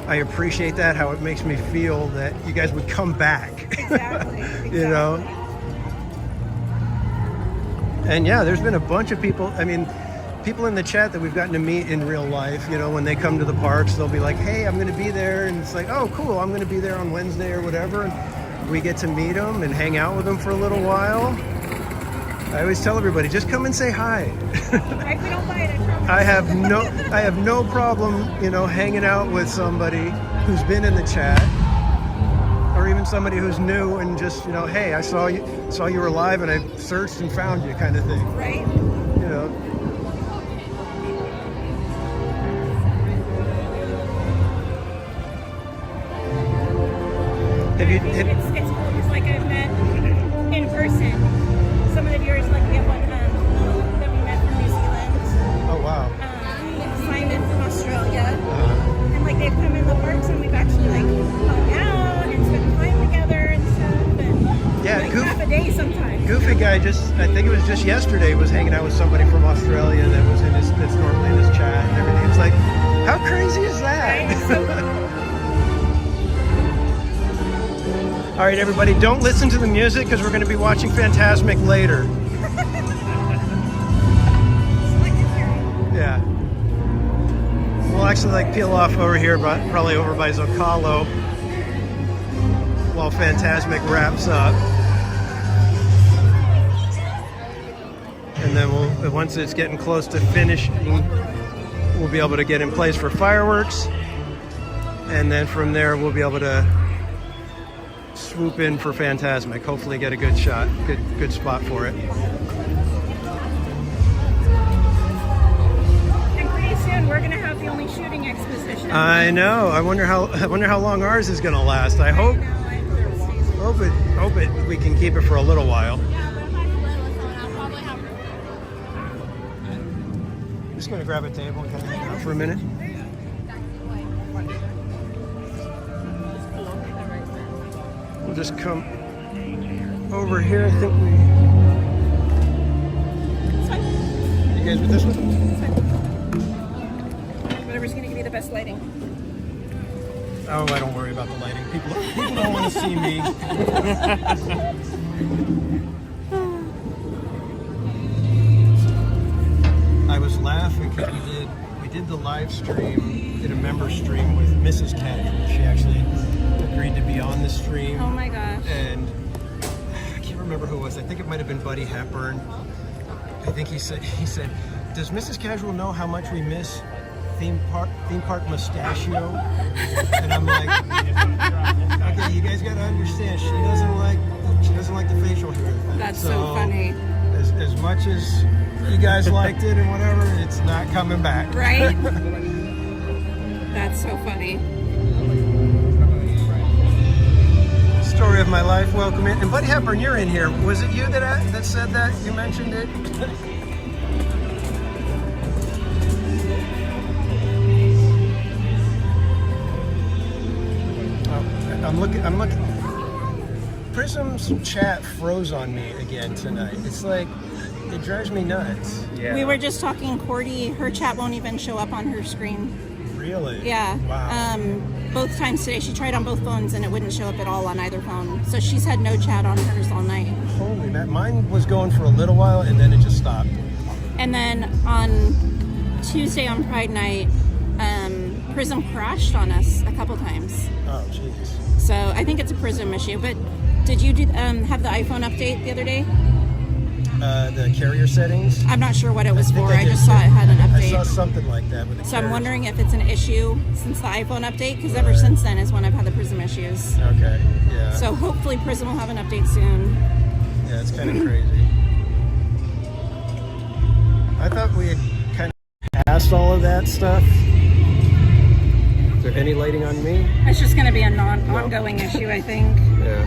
I appreciate that, how it makes me feel that you guys would come back. Exactly. And yeah, there's been a bunch of people, people in the chat that we've gotten to meet in real life. When they come to the parks, they'll be like, hey, I'm going to be there, and it's like, oh cool, I'm going to be there on Wednesday or whatever. And we get to meet them and hang out with them for a little while. I always tell everybody, just come and say hi. Right, we don't bite, I promise. I have no problem, you know, hanging out with somebody who's been in the chat, or even somebody who's new and just, you know, hey, I saw you were live and I searched and found you, kind of thing. Right. You know. It's cool because like I've met in person some of the viewers, like we have one that we met from New Zealand. Oh wow. Simon from Australia. And like they've come in the parks and we've actually like hung out and spent time together and stuff. And yeah, like half a day sometimes. Goofy guy I think it was just yesterday, was hanging out with somebody from Australia that was that's normally in his chat and everything. It's like, how crazy is that? Right? So cool. All right, everybody, don't listen to the music because we're going to be watching Fantasmic later. Yeah. We'll actually like peel off over here, but probably over by Zocalo while Fantasmic wraps up. And then once it's getting close to finishing, we'll be able to get in place for fireworks. And then from there, we'll be able to swoop in for Fantasmic. Hopefully get a good shot, good spot for it. And pretty soon we're gonna have the only shooting exposition. I know. I wonder how long ours is gonna last. I hope we can keep it for a little while. I'm just gonna grab a table and kind of hang out for a minute. We'll just come over here. I think you guys with this one? Whatever's gonna give you the best lighting. Oh, I don't worry about the lighting. People don't want to see me. I was laughing because we did the live stream, did a member stream with Mrs. Casual. She actually agreed to be on the stream. Oh my gosh. And I can't remember who it was. I think it might have been Buddy Hepburn. I think he said, does Mrs. Casual know how much we miss theme park mustachio? And I'm like, okay, you guys got to understand, she doesn't like the facial hair thing. That's so funny. As much as you guys liked it and whatever, it's not coming back. Right? That's so funny. Story of my life. Welcome in. And Buddy Hepburn, you're in here. Was it you that said that? You mentioned it? I'm looking. Prism's chat froze on me again tonight. It's like, it drives me nuts. Yeah. We were just talking, Cordy, her chat won't even show up on her screen. Really? Yeah. Wow. Both times today, she tried on both phones and it wouldn't show up at all on either phone. So she's had no chat on hers all night. Holy man, mine was going for a little while and then it just stopped. And then on Tuesday on Pride Night, Prism crashed on us a couple times. Oh, jeez. So I think it's a Prism issue. But did you have the iPhone update the other day? The carrier settings? I'm not sure what it was for. I just saw it had an update. I saw something like that with the So I'm wondering if it's an issue since the iPhone update, because ever since then is when I've had the Prism issues. Okay, yeah. So hopefully Prism will have an update soon. Yeah, it's kind of crazy. I thought we had kind of passed all of that stuff. Is there any lighting on me? It's just going to be a ongoing issue, I think. Yeah.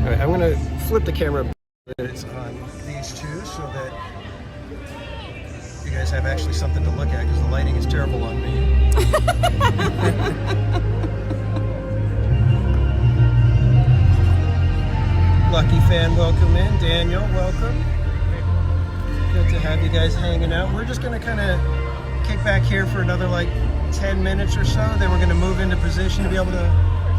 All right, I'm going to flip the camera that it's on these two so that you guys have actually something to look at, because the lighting is terrible on me. Lucky fan, welcome in. Daniel, welcome. Good to have you guys hanging out. We're just going to kind of kick back here for another like 10 minutes or so. Then we're going to move into position to be able to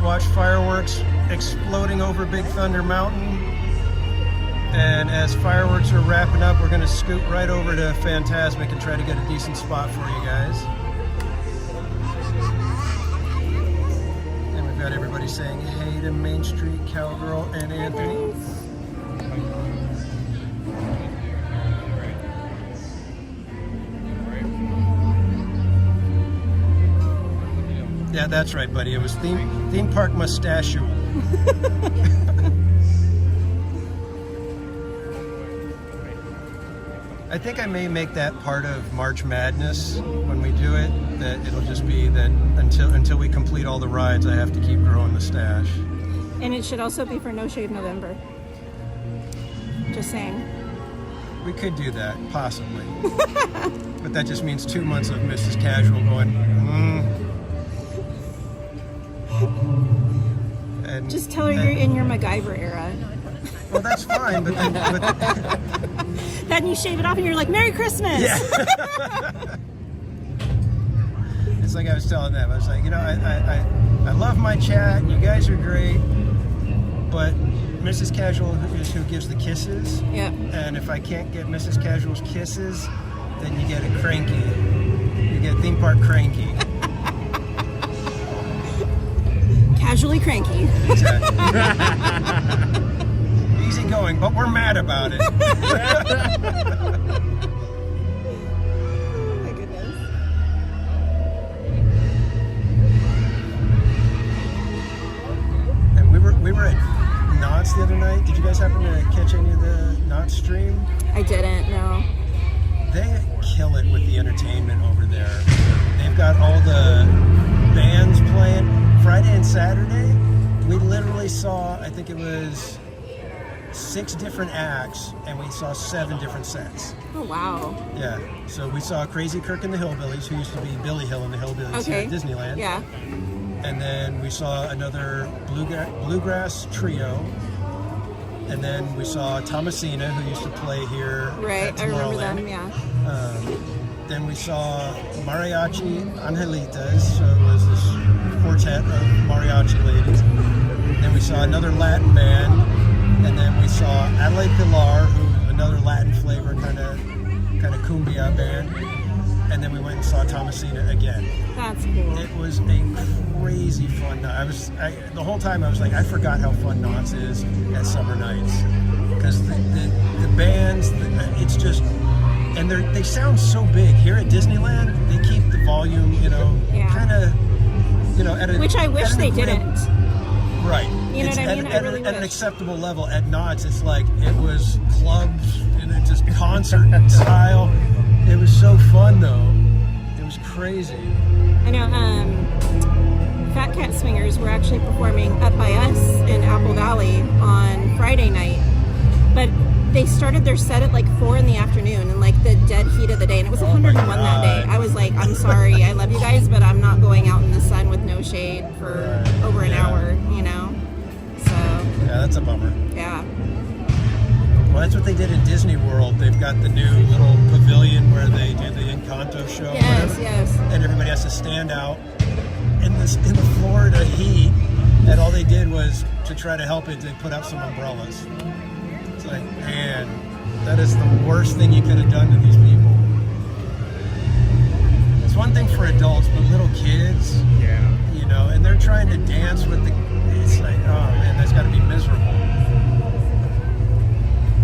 watch fireworks exploding over Big Thunder Mountain. And as fireworks are wrapping up, we're going to scoot right over to Fantasmic and try to get a decent spot for you guys. And we've got everybody saying hey to Main Street Cowgirl and Anthony. Yeah, that's right, buddy. It was theme park mustachio. I think I may make that part of March Madness when we do it. That it'll just be that until we complete all the rides, I have to keep growing the stash. And it should also be for No Shave November. Just saying. We could do that, possibly. But that just means 2 months of Mrs. Casual going, And, just tell her you're in your MacGyver era. Well, that's fine, but then you shave it off and you're like, Merry Christmas! Yeah. It's like I was telling them, I was like, I love my chat, you guys are great, but Mrs. Casual is who gives the kisses. Yeah. And if I can't get Mrs. Casual's kisses, then you get a cranky. You get theme park cranky. Casually cranky. Exactly. Easy going, but we're mad about it. Oh my goodness. And we were at Knott's the other night. Did you guys happen to catch any of the Knott's stream? I didn't, no. They kill it with the entertainment over there. They've got all the bands playing. Friday and Saturday, we literally saw, I think it was 6 different acts, and we saw 7 different sets. Oh, wow. Yeah, so we saw Crazy Kirk and the Hillbillies, who used to be Billy Hill and the Hillbillies here at Disneyland. Yeah. And then we saw another bluegrass trio. And then we saw Thomasina, who used to play here. Right, I remember them, yeah. Then we saw Mariachi Angelitas, so it was this quartet of mariachi ladies. Then we saw another Latin band, and then we saw Adelaide Pilar, who was another Latin flavor kind of cumbia band. And then we went and saw Thomasina again. That's cool. It was a crazy fun night. The whole time I was like, I forgot how fun Knott's is at summer nights, because the bands, it's just, and they sound so big here at Disneyland. They keep the volume, kind of, at a, which I wish they didn't. Right. You know what I mean? At an acceptable level. At Knott's, it's like it was clubs and it just concert style. It was so fun though. It was crazy. I know. Fat Cat Swingers were actually performing up by us in Apple Valley on Friday night, but they started their set at like 4 in the afternoon in like the dead heat of the day, and it was 101 that day. I was like, I'm sorry, I love you guys, but I'm not going out in the sun with no shade for over an hour, So. Yeah, that's a bummer. Yeah. Well, that's what they did in Disney World. They've got the new little pavilion where they do the Encanto show. Yes. And everybody has to stand out in the Florida heat. And all they did was, to try to help it, they put out some umbrellas. It's like, man, that is the worst thing you could have done to these people. It's one thing for adults, but little kids, and they're trying to dance with it's like, oh man, that's got to be miserable.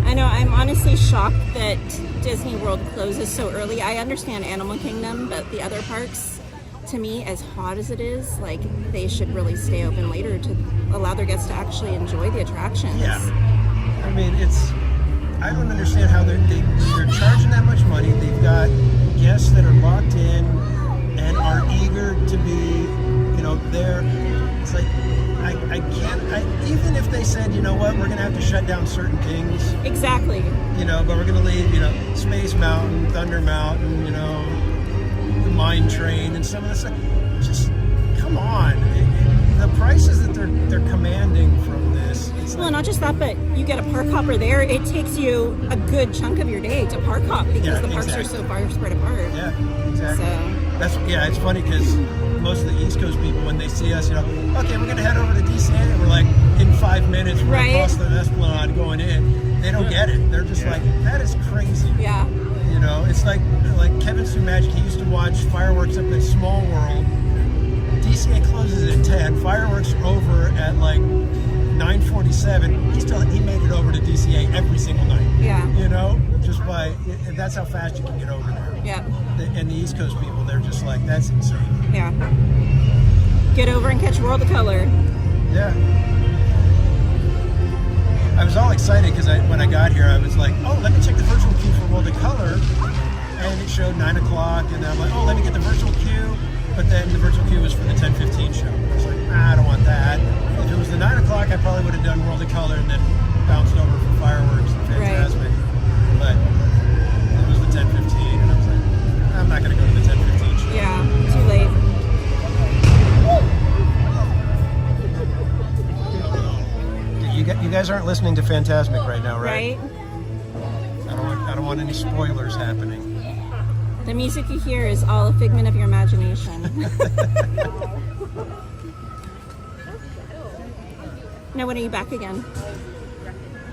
I know, I'm honestly shocked that Disney World closes so early. I understand Animal Kingdom, but the other parks, to me, as hot as it is, like, they should really stay open later to allow their guests to actually enjoy the attractions. Yeah. I mean, I don't understand how they're charging that much money. They've got guests that are locked in and are eager to be, there. It's like, I can't, even if they said, you know what, we're going to have to shut down certain things. Exactly. But we're going to leave, Space Mountain, Thunder Mountain, the Mine Train, and some of the stuff. Just, come on. The prices that they're commanding from this. Well, not just that, but you get a park hopper there, it takes you a good chunk of your day to park hop because the parks are so far spread apart. Yeah, exactly. So. It's funny because most of the East Coast people, when they see us, okay, we're going to head over to DC, and we're like, in 5 minutes, we're across the Esplanade going in. They don't get it. They're just like, that is crazy. Yeah. It's like Kevin Sumagic, he used to watch fireworks up at Small World. DCA closes at 10. Fireworks are over at like 9:47. He made it over to DCA every single night. Yeah. Just by, that's how fast you can get over there. Yeah. And the East Coast people, they're just like, that's insane. Yeah. get over and catch World of Color. Yeah. I was all excited because when I got here, I was like, oh, let me check the virtual queue for World of Color. And it showed 9 o'clock, and I'm like, oh, let me get the virtual queue. But then the virtual queue was for the 10:15 show. I was like, I don't want that. If it was the 9 o'clock, I probably would have done World of Color and then bounced over for fireworks and Fantasmic. But it was the 10:15, and I was like, I'm not going to go to the 10:15 show. Yeah, too late. You guys aren't listening to Fantasmic right now, right? Right. I don't want any spoilers happening. The music you hear is all a figment of your imagination. Now, when are you back again?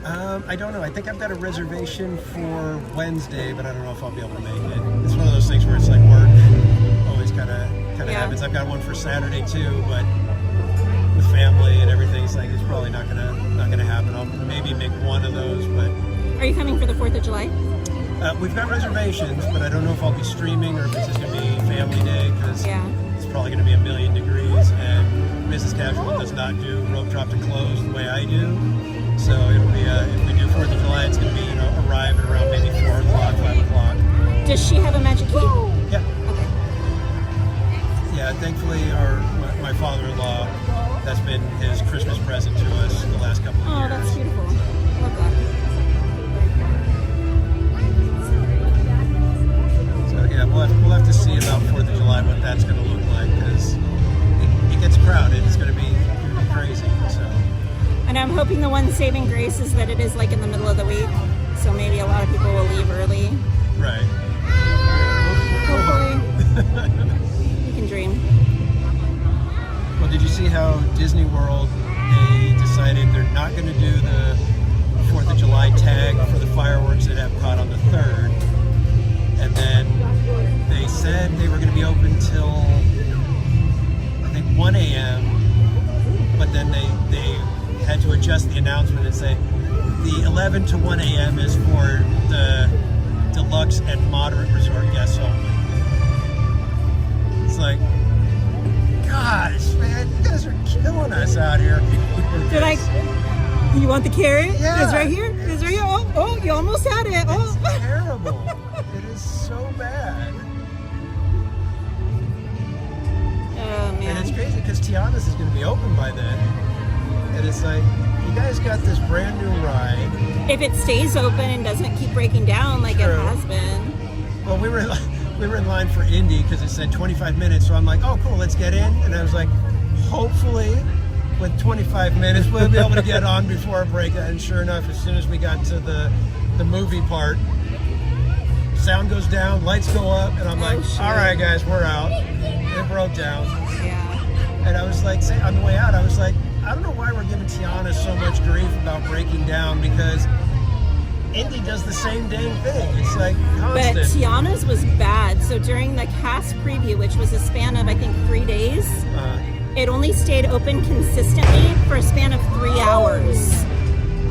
I don't know. I think I've got a reservation for Wednesday, but I don't know if I'll be able to make it. It's one of those things where it's like work always kind of happens. I've got one for Saturday too, but with family and everything, it's like it's probably not gonna happen. I'll maybe make one of those, but. Are you coming for the 4th of July? We've got reservations, but I don't know if I'll be streaming or if it's just going to be family day because it's probably going to be 1,000,000 degrees, and Mrs. Casual does not do rope drop to close the way I do. So it'll be if we do 4th of July, it's going to be arrive at around maybe 4 o'clock, 5 o'clock. Does she have a magic key? Yeah. Okay. Yeah. Thankfully, my father-in-law, that's been his Christmas present to us the last couple of years. Oh, that's beautiful. Love that. Yeah, we'll have to see about 4th of July what that's going to look like because it gets crowded. It's going to be crazy. So. And I'm hoping the one saving grace is that it is like in the middle of the week, so maybe a lot of people will leave early. Right. Hopefully, you can dream. Well, did you see how Disney World, they decided they're not going to do the 4th of July tag for the fireworks at Epcot on the 3rd? And then they said they were going to be open till, I think, 1 a.m. But then they had to adjust the announcement and say the 11 to 1 a.m. is for the deluxe and moderate resort guests only. It's like, gosh, man, you guys are killing us out here. They're like, you want the carrot? Yeah. It's right here. It's right here. Oh, you almost had it. Oh, it's terrible. It is so bad. Oh, man. And it's crazy because Tiana's is going to be open by then. And it's like, you guys got this brand new ride. If it stays open and doesn't keep breaking down like it has been. Well, we were in line for Indy because it said 25 minutes. So I'm like, oh, cool, let's get in. And I was like, hopefully with 25 minutes, we'll be able to get on before a break. And sure enough, as soon as we got to the movie part, sound goes down, lights go up, and I'm like, all right, guys, we're out. It broke down. Yeah. And I was like, on the way out, I was like, I don't know why we're giving Tiana so much grief about breaking down because Indy does the same dang thing. It's like constant. But Tiana's was bad. So during the cast preview, which was a span of, I think, 3 days, it only stayed open consistently for a span of 3 hours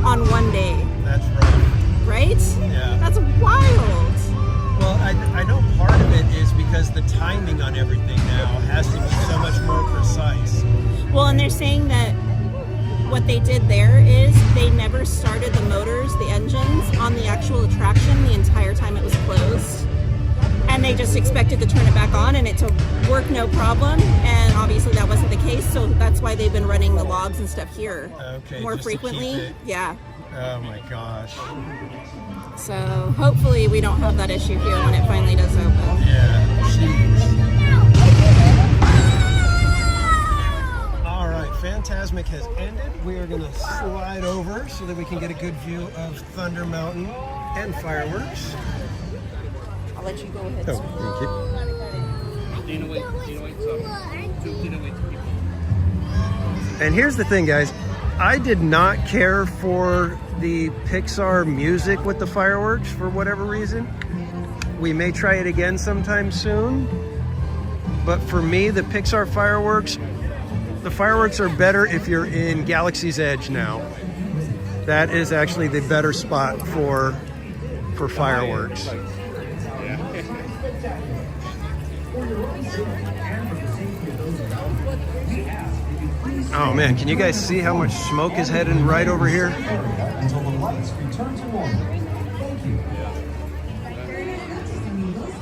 on one day. That's rough. Right? Yeah. That's wild. Well, I know part of it is because the timing on everything now has to be so much more precise. Well, and they're saying that what they did there is they never started the motors, the engines, on the actual attraction the entire time it was closed. And they just expected to turn it back on and it to work no problem. And obviously that wasn't the case, so that's why they've been running the logs and stuff here more frequently. Yeah. Oh my gosh. So hopefully we don't have that issue here when it finally does open. Yeah, jeez. All right, Fantasmic has ended. We are going to slide over so that we can get a good view of Thunder Mountain and fireworks. I'll let you go ahead. Oh, thank you. And here's the thing, guys. I did not care for the Pixar music with the fireworks for whatever reason. We may try it again sometime soon. But for me, the Pixar fireworks, the fireworks are better if you're in Galaxy's Edge now. That is actually the better spot for fireworks. For your own safety and for the safety of those around you, we ask that you please... Oh man, can you guys see how much smoke is heading right over here? Until the lights return to normal. Thank you.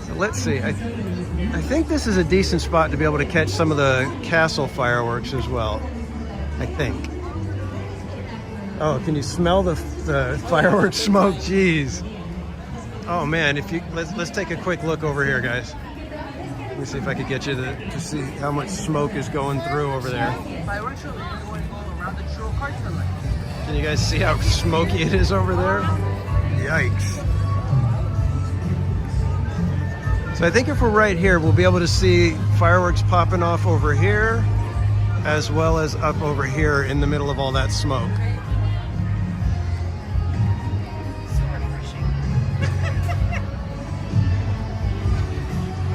So let's see. I think this is a decent spot to be able to catch some of the castle fireworks as well. I think. Oh, can you smell the fireworks smoke? Jeez. Oh man, if you let's take a quick look over here, guys. Let me see if I could get you to see how much smoke is going through over there. Can you guys see how smoky it is over there? Yikes. So I think if we're right here, we'll be able to see fireworks popping off over here, as well as up over here in the middle of all that smoke.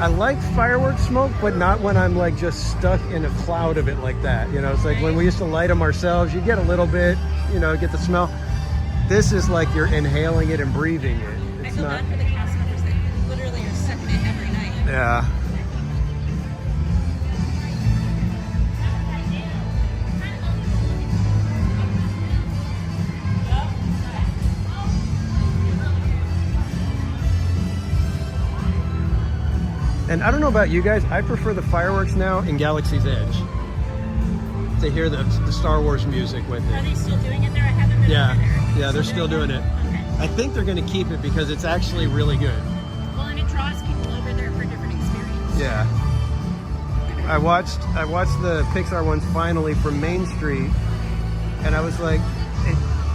I like fireworks smoke, but not when I'm like just stuck in a cloud of it like that. You know, it's like when we used to light them ourselves, you get a little bit, you know, get the smell. This is like you're inhaling it and breathing it. It's I feel bad for the cast members that literally are sucking it every night. Yeah. And I don't know about you guys, I prefer the fireworks now in Galaxy's Edge. To hear the Star Wars music with it. Are they still doing it there? I haven't been over there. Yeah, they're still doing it. Okay. I think they're going to keep it because it's actually really good. Well, and it draws people over there for different experiences. Yeah. I watched the Pixar ones finally from Main Street, and I was like,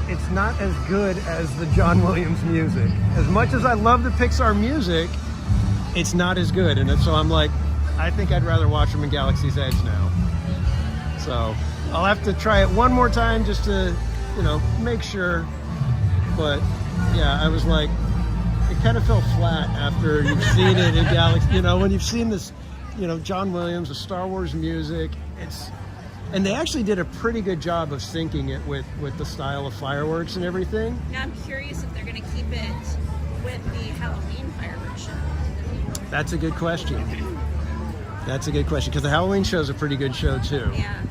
it's not as good as the John Williams music. As much as I love the Pixar music, it's not as good. And so I'm like, I think I'd rather watch them in Galaxy's Edge now. So I'll have to try it one more time just to, you know, make sure. But yeah, I was like, it kind of fell flat after you've seen it in Galaxy. You know, when you've seen this, you know, John Williams, the Star Wars music, and they actually did a pretty good job of syncing it with the style of fireworks and everything. Now I'm curious if they're going to keep it with the Halloween fireworks show. That's a good question. That's a good question, because the Halloween show is a pretty good show too. Yeah.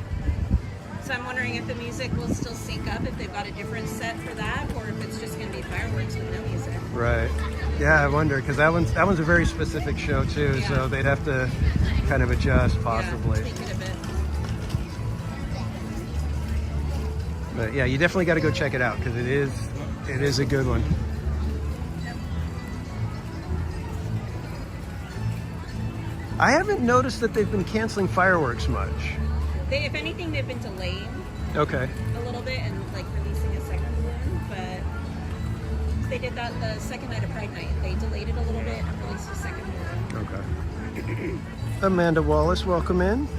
So I'm wondering if the music will still sync up, if they've got a different set for that, or if it's just going to be fireworks with no music. Right. Yeah, I wonder, because that one's a very specific show too, Yeah. so they'd have to kind of adjust possibly. Yeah, tweak it a bit. But yeah, you definitely got to go check it out because it is a good one. I haven't noticed that they've been canceling fireworks much. If anything, they've been delaying Okay. a little bit and like releasing a second one, but they did that the second night of Pride Night. They delayed it a little bit and released a second one. Okay. Amanda Wallace, welcome in.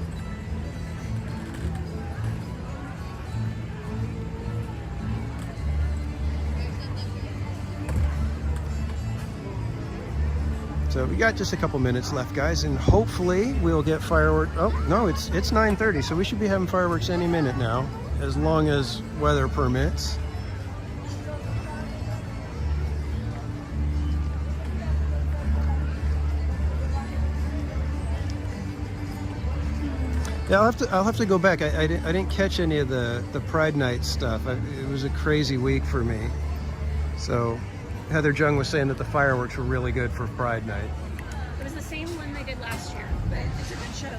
So we got just a couple minutes left, guys, and hopefully we'll get fireworks. Oh no, it's 9:30, so we should be having fireworks any minute now, as long as weather permits. Yeah, I'll have to go back. I didn't catch any of the Pride Night stuff. It was a crazy week for me. So Heather Jung was saying that the fireworks were really good for Pride Night. It was the same one they did last year, but it's a good show.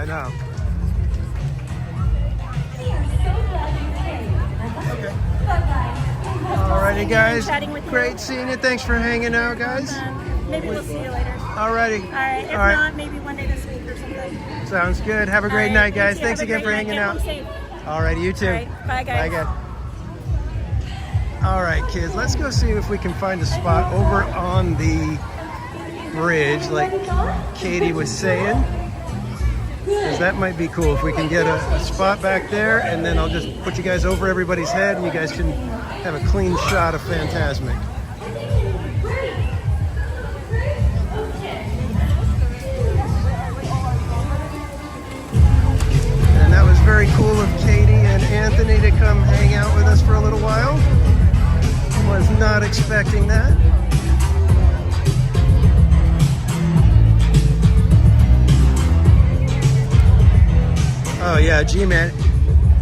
know. Alrighty, guys. Great seeing you. Thanks for hanging out, guys. Maybe we'll see you later. Alrighty. All right. If not, maybe one day this week or something. Sounds good. Have a great night, guys. Thanks again for hanging out. Alrighty, you too. All right. Bye, guys. Bye, guys. All right, kids. Let's go see if we can find a spot over on the bridge, like Katie was saying. Because that might be cool if we can get a spot back there, and then I'll just put you guys over everybody's head and you guys can have a clean shot of Fantasmic. And that was very cool of Katie and Anthony to come hang out with us for a little while. Was not expecting that. Oh yeah, G-Man.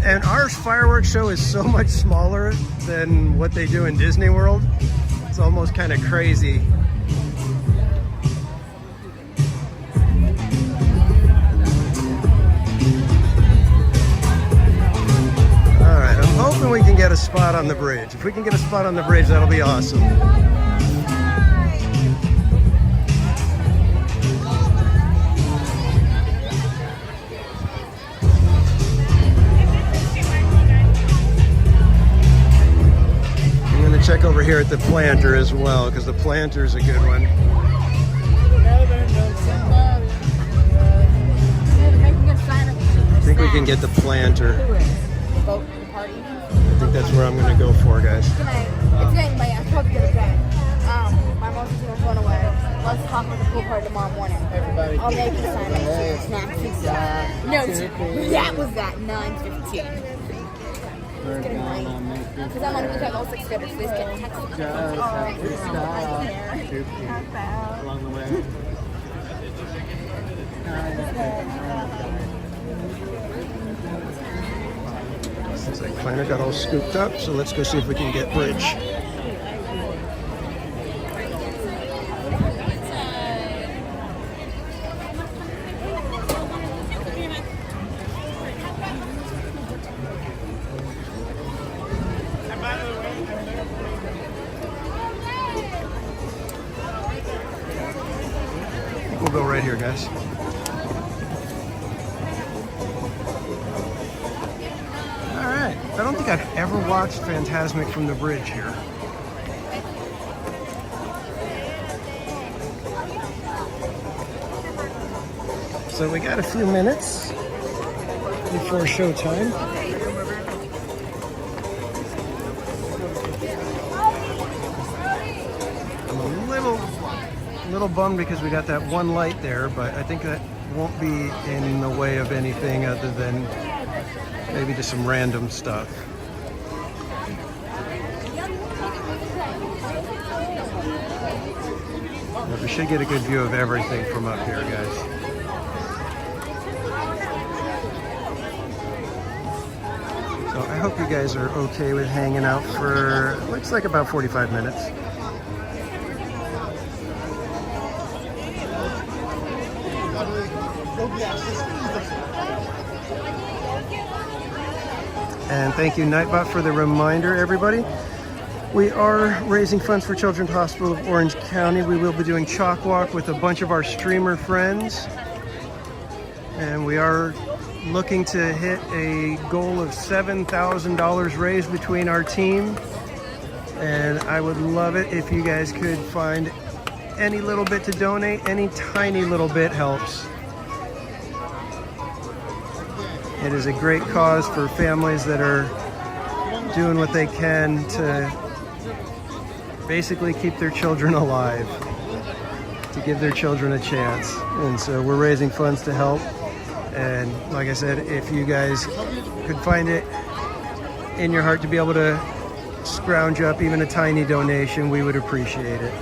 And our fireworks show is so much smaller than what they do in Disney World. It's almost kind of crazy. All right, I'm hoping we can get a spot on the bridge. If we can get a spot on the bridge, that'll be awesome. Check over here at the planter as well, because the planter is a good one. I think we can get the planter. I think that's where I'm going to go for, guys. It's getting late. I'm probably going to bed. My mom's going to run away. Let's talk with the pool party tomorrow morning. I'll make you sign up for snacks and stuff. No, that was at 9:15. Because I'm on the weekend also together, so they just get text. Along the way. Looks like planter got all scooped up, so let's go see if we can get bridge. We'll go right here, guys. All right. I don't think I've ever watched Fantasmic from the bridge here. So we got a few minutes before showtime. I'm a little bummed because we got that one light there, but I think that won't be in the way of anything other than maybe just some random stuff. But we should get a good view of everything from up here, guys. So I hope you guys are okay with hanging out for, looks like about 45 minutes. And thank you, Nightbot, for the reminder, everybody. We are raising funds for Children's Hospital of Orange County. We will be doing CHOC Walk with a bunch of our streamer friends. And we are looking to hit a goal of $7,000 raised between our team. And I would love it if you guys could find any little bit to donate. Any tiny little bit helps. It is a great cause for families that are doing what they can to basically keep their children alive, to give their children a chance. And so we're raising funds to help. And like I said, if you guys could find it in your heart to be able to scrounge up even a tiny donation, we would appreciate it.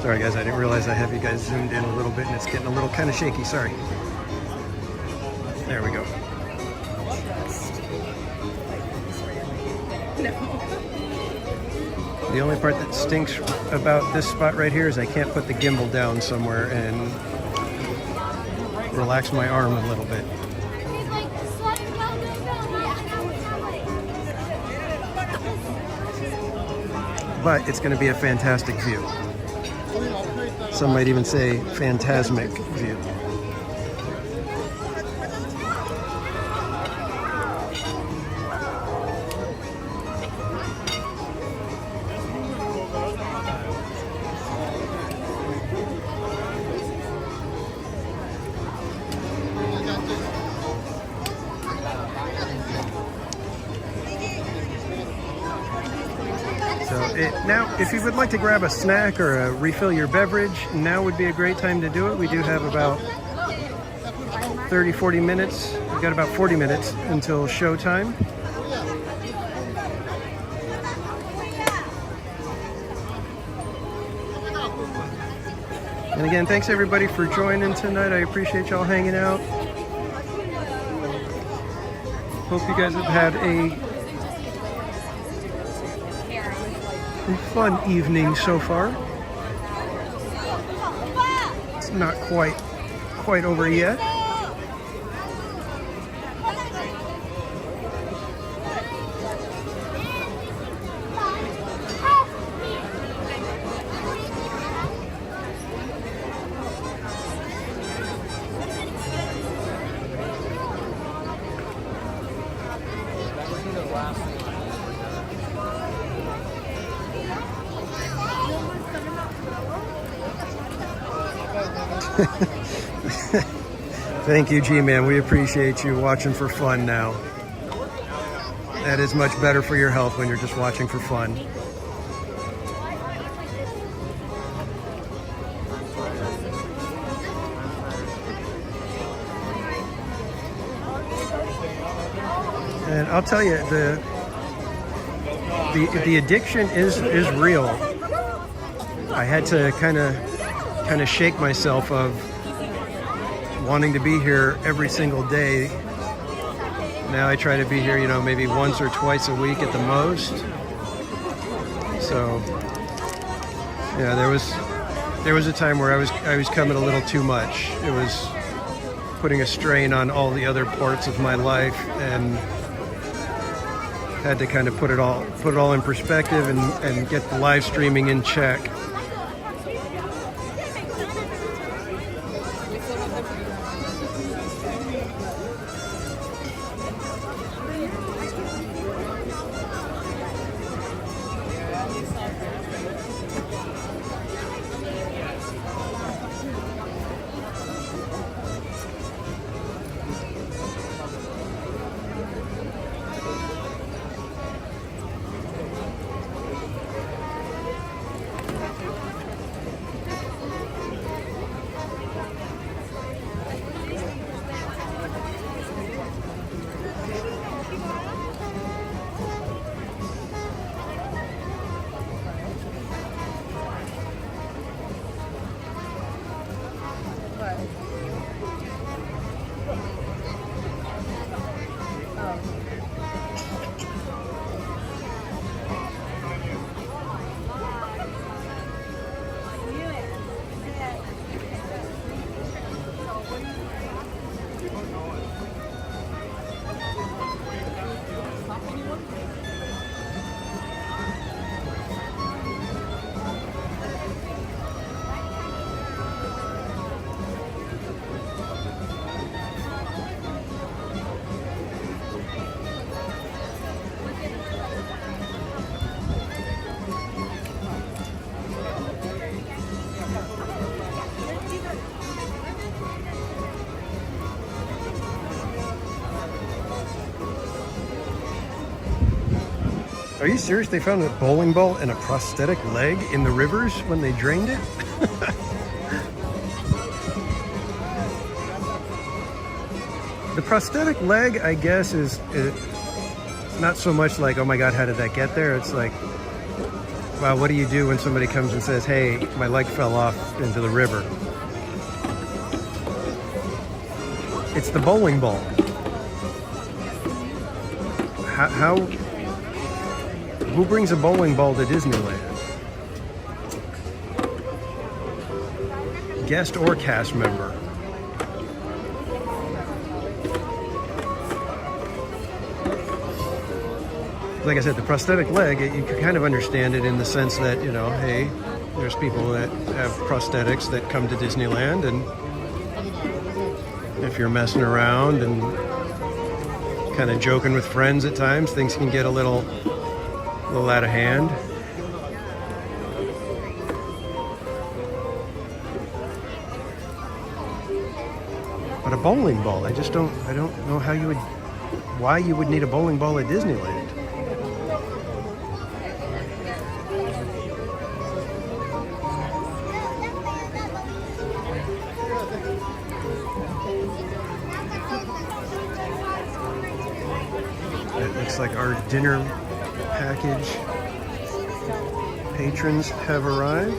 Sorry guys, I didn't realize I have you guys zoomed in a little bit and it's getting a little kind of shaky, sorry. There we go. The only part that stinks about this spot right here is I can't put the gimbal down somewhere and relax my arm a little bit. But it's going to be a fantastic view. Some might even say Fantasmic view. Now, if you would like to grab a snack or refill your beverage, now would be a great time to do it. We do have about 30-40 minutes. We've got about 40 minutes until showtime. And again, thanks everybody for joining tonight. I appreciate y'all hanging out. Hope you guys have had a fun evening so far. It's not quite over yet. Thank you, G-Man. We appreciate you watching for fun now. That is much better for your health when you're just watching for fun. And I'll tell you, the addiction is real. I had to kind of shake myself of wanting to be here every single day. Now I try to be here, you know, maybe once or twice a week at the most. So, yeah, there was a time where I was coming a little too much. It was putting a strain on all the other parts of my life, and had to kind of put it all in perspective and get the live streaming in check. Are you serious? They found a bowling ball and a prosthetic leg in the rivers when they drained it? The prosthetic leg, I guess, is not so much like, oh my God, how did that get there? It's like, wow, what do you do when somebody comes and says, hey, my leg fell off into the river? It's the bowling ball. How who brings a bowling ball to Disneyland? Guest or cast member? Like I said, the prosthetic leg, you can kind of understand it in the sense that, you know, hey, there's people that have prosthetics that come to Disneyland, and if you're messing around and kind of joking with friends at times, things can get a little out of hand. But a bowling ball, I don't know why you would need a bowling ball at Disneyland. It looks like our dinner package patrons have arrived.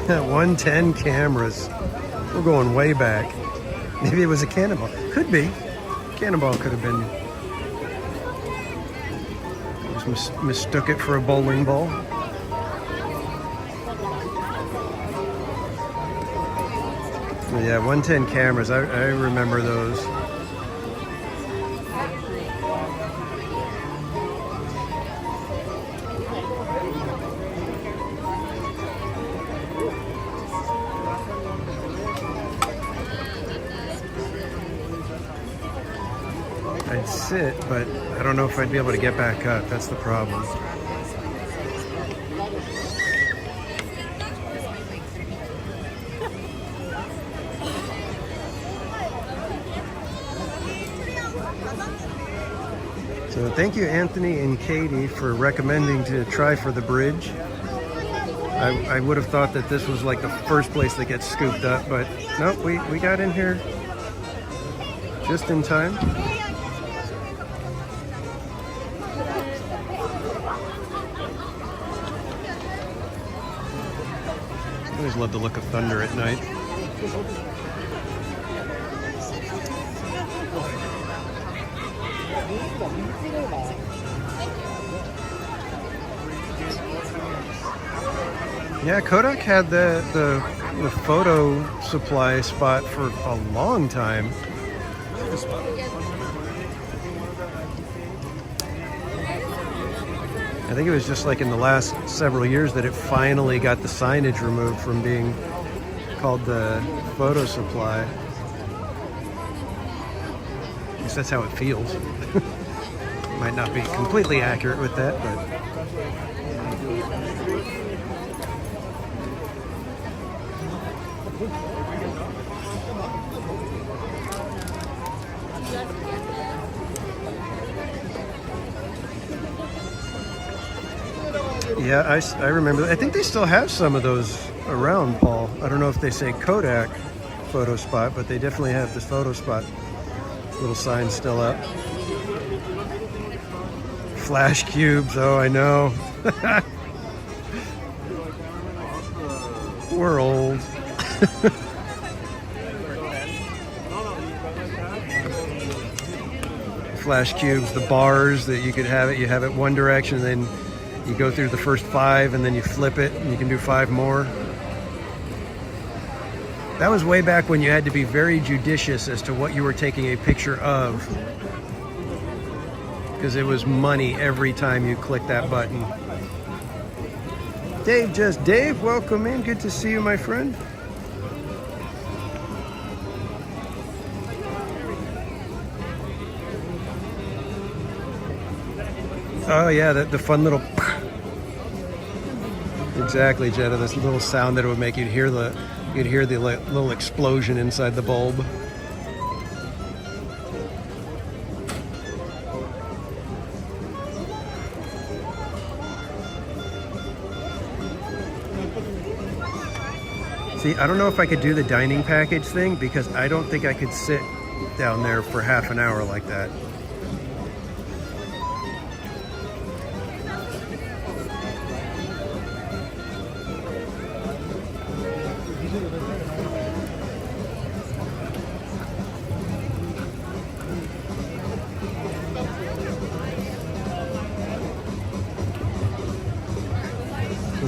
At 110 cameras. We're going way back. Maybe it was a cannonball. Could be. Cannonball could have been. Just mistook it for a bowling ball. Yeah, 110 cameras. I remember those. I'd sit, but I don't know if I'd be able to get back up. That's the problem. So thank you, Anthony and Katie, for recommending to try for the bridge. I would have thought that this was like the first place that gets scooped up, but nope, we got in here just in time. I always love the look of thunder at night. Yeah, Kodak had the photo supply spot for a long time. I think it was just like in the last several years that it finally got the signage removed from being called the photo supply. At least that's how it feels. Might not be completely accurate with that, but... Yeah, I remember. I think they still have some of those around, Paul. I don't know if they say Kodak photo spot, but they definitely have this photo spot little sign still up. Flash cubes, oh, I know. We're old. Flash cubes, the bars that you could have it. You have it one direction, and then you go through the first 5, and then you flip it, and you can do 5 more. That was way back when you had to be very judicious as to what you were taking a picture of, because it was money every time you click that button. Dave, welcome in. Good to see you, my friend. Oh yeah, the fun little... Exactly, Jetta. This little sound that it would make, you'd hear the little explosion inside the bulb. See, I don't know if I could do the dining package thing, because I don't think I could sit down there for half an hour like that.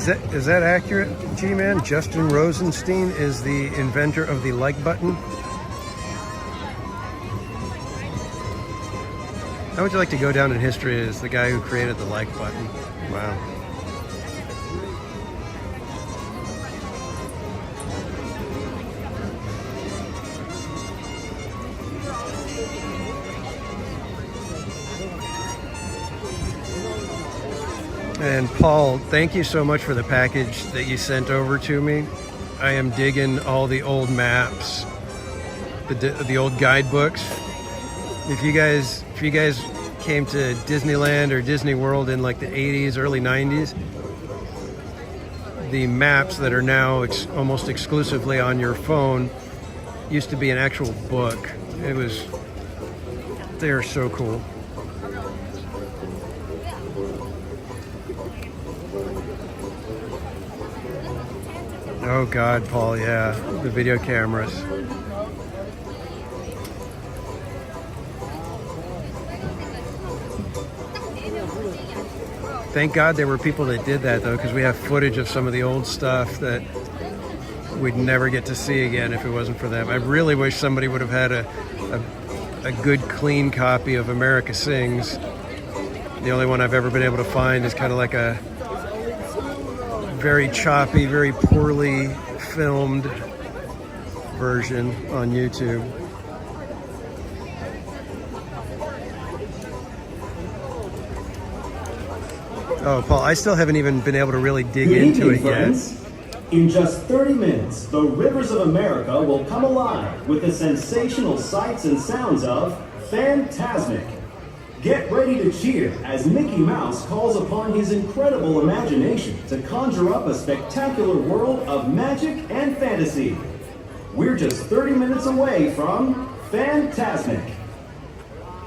Is that accurate, G-Man? Justin Rosenstein is the inventor of the like button. How would you like to go down in history as the guy who created the like button? Wow. And Paul, thank you so much for the package that you sent over to me. I am digging all the old maps, the old guidebooks. If you guys came to Disneyland or Disney World in like the 80s, early 90s, the maps that are now almost exclusively on your phone used to be an actual book. They are so cool. Oh God, Paul, yeah, the video cameras. Thank God there were people that did that though, because we have footage of some of the old stuff that we'd never get to see again if it wasn't for them. I really wish somebody would have had a good, clean copy of America Sings. The only one I've ever been able to find is kind of like a very choppy, very poorly filmed version on YouTube. Oh, Paul, I still haven't even been able to really dig into it yet. In just 30 minutes, the rivers of America will come alive with the sensational sights and sounds of Fantasmic. Get ready to cheer as Mickey Mouse calls upon his incredible imagination to conjure up a spectacular world of magic and fantasy. We're just 30 minutes away from Fantasmic.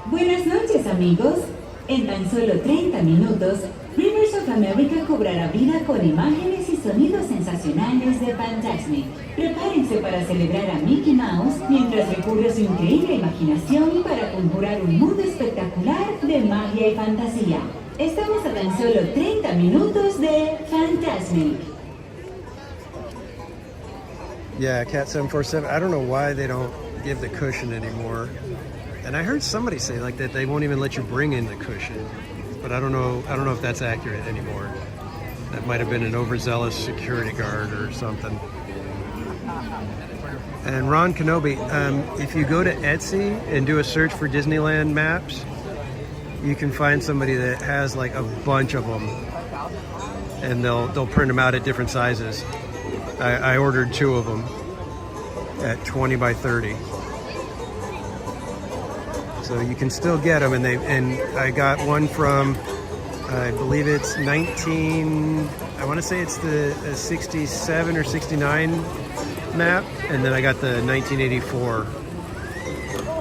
Buenas noches, amigos. En tan solo 30 minutos, Rivers of America cobrará vida con imágenes y sonidos sensacionales de Fantasmic. Prepárense para celebrar a Mickey Mouse mientras recurre a su increíble imaginación para conjurar un mundo espectacular de magia y fantasía. Estamos a tan solo 30 minutos de Fantasmic. Yeah, Cat 747. I don't know why they don't give the cushion anymore. And I heard somebody say like that they won't even let you bring in the cushion. But I don't know if that's accurate anymore. That might have been an overzealous security guard or something. And Ron Kenobi, if you go to Etsy and do a search for Disneyland maps, you can find somebody that has like a bunch of them, and they'll print them out at different sizes. I ordered 2 of them at 20 by 30. So you can still get them, and I got one from, I believe it's I want to say it's the 67 or 69 map, and then I got the 1984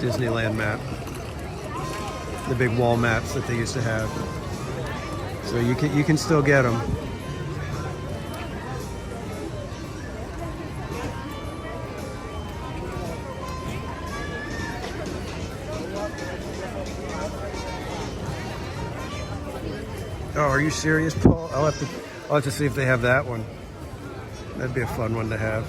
Disneyland map, the big wall maps that they used to have. So you can still get them. Oh, are you serious, Paul? I'll have to see if they have that one. That'd be a fun one to have.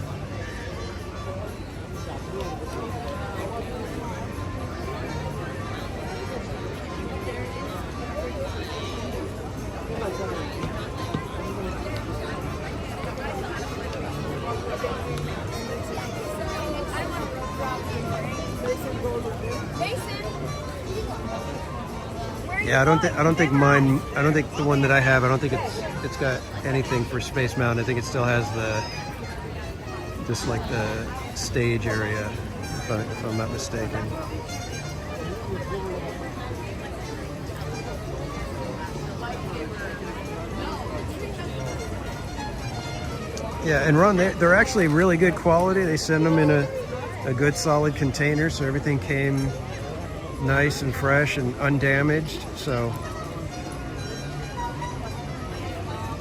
Yeah, I don't think the one that I have, I don't think it's got anything for Space Mountain. I think it still has just like the stage area, if I'm not mistaken. Yeah, and Ron, they're actually really good quality. They send them in a good solid container, so everything came nice and fresh and undamaged. So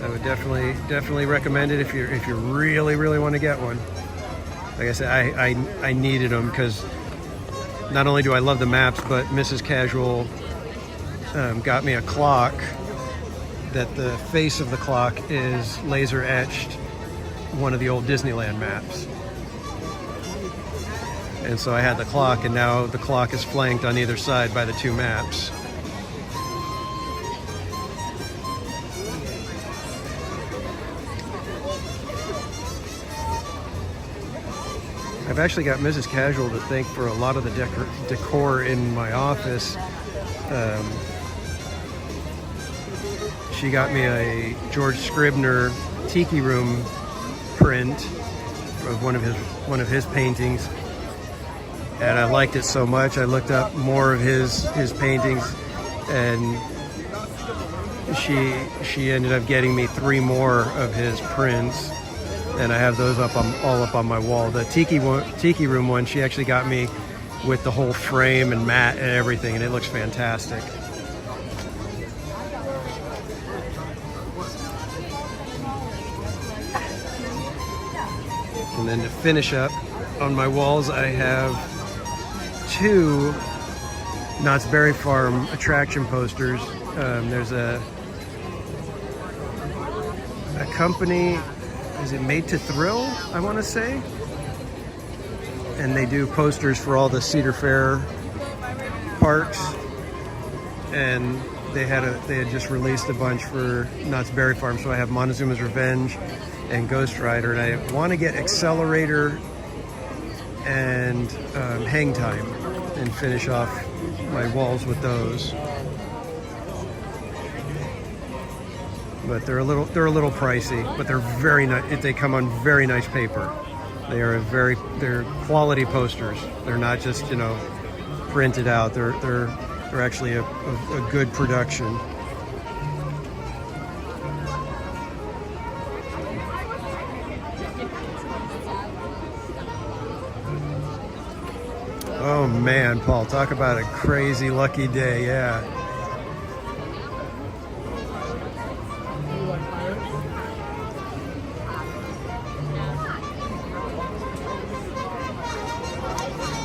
I would definitely recommend it if you really want to get one. Like I said, I needed them because not only do I love the maps, but Mrs. Casual got me a clock that the face of the clock is laser etched one of the old Disneyland maps. And so I had the clock, and now the clock is flanked on either side by the two maps. I've actually got Mrs. Casual to thank for a lot of the decor in my office. She got me a George Scribner Tiki Room print of one of his paintings, and I liked it so much I looked up more of his paintings, and she ended up getting me 3 more of his prints, and I have those all up on my wall. The Tiki Room one, she actually got me with the whole frame and mat and everything, and it looks fantastic. And then to finish up, on my walls I have 2 Knott's Berry Farm attraction posters. There's a company, is it Made to Thrill, I want to say? And they do posters for all the Cedar Fair parks. And they had just released a bunch for Knott's Berry Farm, so I have Montezuma's Revenge and Ghost Rider, and I want to get Accelerator and Hang Time and finish off my walls with those. But they're a little pricey, but they're very nice. They come on very nice paper. They're quality posters. They're not just, you know, printed out. They're actually a good production. Oh man, Paul, talk about a crazy lucky day, yeah.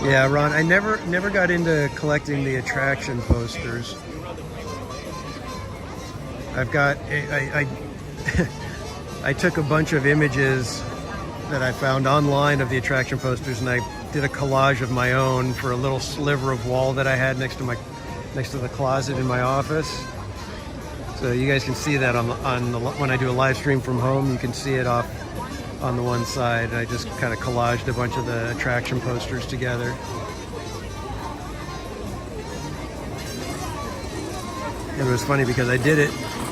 Yeah, Ron, I never got into collecting the attraction posters. I've got I took a bunch of images that I found online of the attraction posters, and I did a collage of my own for a little sliver of wall that I had next to the closet in my office. So you guys can see that when I do a live stream from home. You can see it off on the one side. I just kind of collaged a bunch of the attraction posters together. It was funny because I did it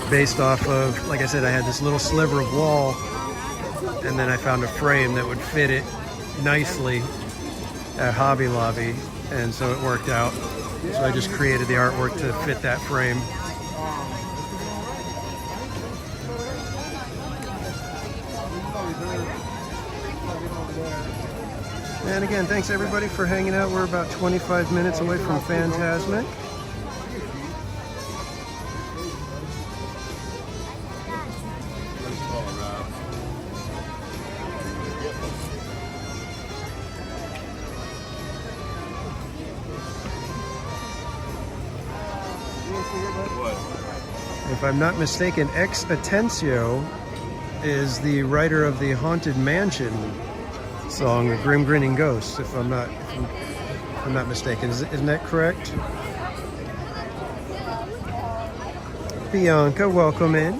based off of, like I said, I had this little sliver of wall, and then I found a frame that would fit it nicely at Hobby Lobby, and so it worked out. So I just created the artwork to fit that frame. And again, thanks everybody for hanging out. We're about 25 minutes away from Fantasmic. If I'm not mistaken, Ex Atencio is the writer of the Haunted Mansion song, Grim Grinning Ghosts, if I'm not mistaken. Isn't that correct? Bianca, welcome in.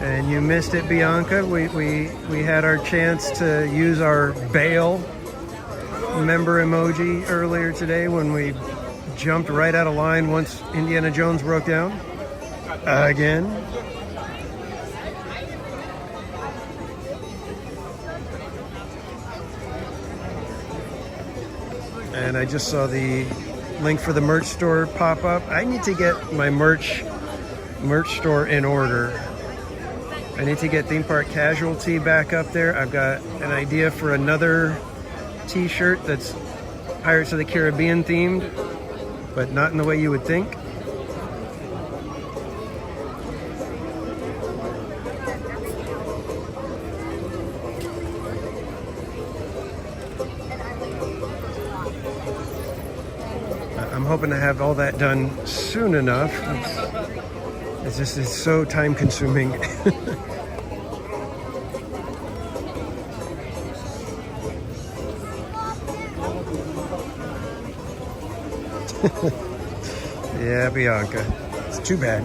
And you missed it, Bianca. We had our chance to use our bail member emoji earlier today when we jumped right out of line once Indiana Jones broke down. Again. And I just saw the link for the merch store pop up. I need to get my merch store in order. I need to get Theme Park Casualty back up there. I've got an idea for another t-shirt that's Pirates of the Caribbean themed, but not in the way you would think. I'm hoping to have all that done soon enough. It's so time consuming. Yeah, Bianca. It's too bad.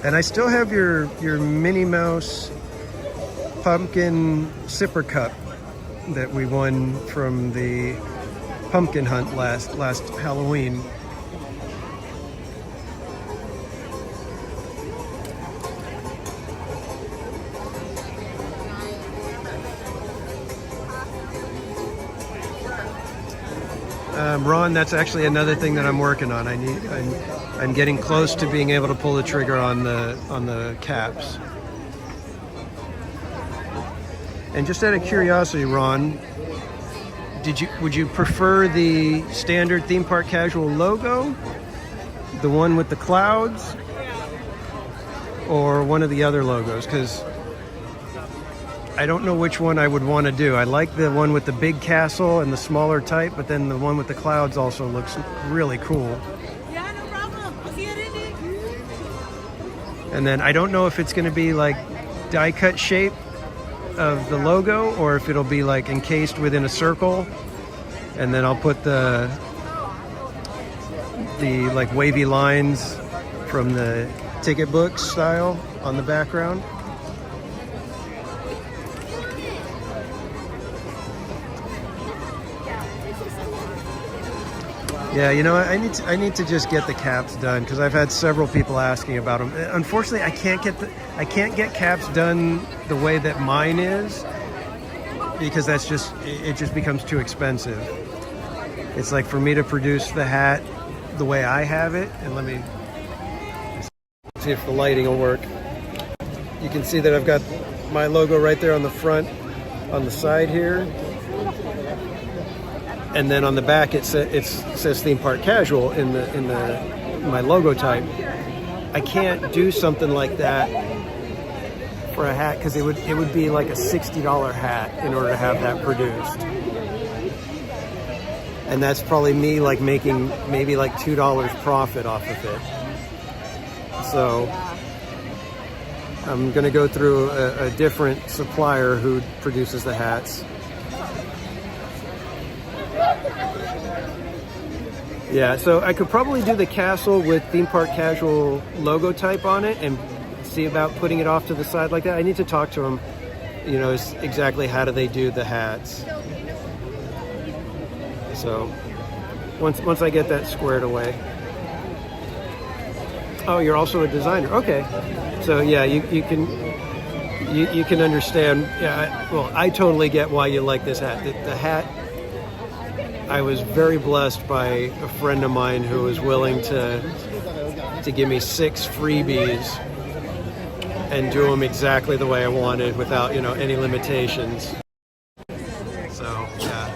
And I still have your Minnie Mouse pumpkin sipper cup that we won from the pumpkin hunt last Halloween. Ron, that's actually another thing that I'm working on. I'm getting close to being able to pull the trigger on the caps. And just out of curiosity, Ron, would you prefer the standard theme park casual logo, the one with the clouds, or one of the other logos? Because I don't know which one I would want to do. I like the one with the big castle and the smaller type, but then the one with the clouds also looks really cool. Yeah, no problem. I'll see you at Indy. And then I don't know if it's going to be like die cut shape of the logo or if it'll be like encased within a circle, and then I'll put the like wavy lines from the ticket book style on the background. Yeah, you know, I need to just get the caps done because I've had several people asking about them. Unfortunately, I can't get caps done the way that mine is because it just becomes too expensive. It's like for me to produce the hat the way I have it, and let me see if the lighting will work. You can see that I've got my logo right there on the front, on the side here. And then on the back it says Theme Park Casual in my logo type. I can't do something like that for a hat because it would be like a $60 hat in order to have that produced. And that's probably me like making maybe like $2 profit off of it. So I'm gonna go through a different supplier who produces the hats. Yeah, so I could probably do the castle with Theme Park Casual logo type on it and see about putting it off to the side like that. I need to talk to them, you know, exactly how do they do the hats. So once I get that squared away. Oh, you're also a designer. Okay. So yeah, you can understand. Yeah, I totally get why you like this hat. The hat, I was very blessed by a friend of mine who was willing to give me 6 freebies and do them exactly the way I wanted without, you know, any limitations. So yeah,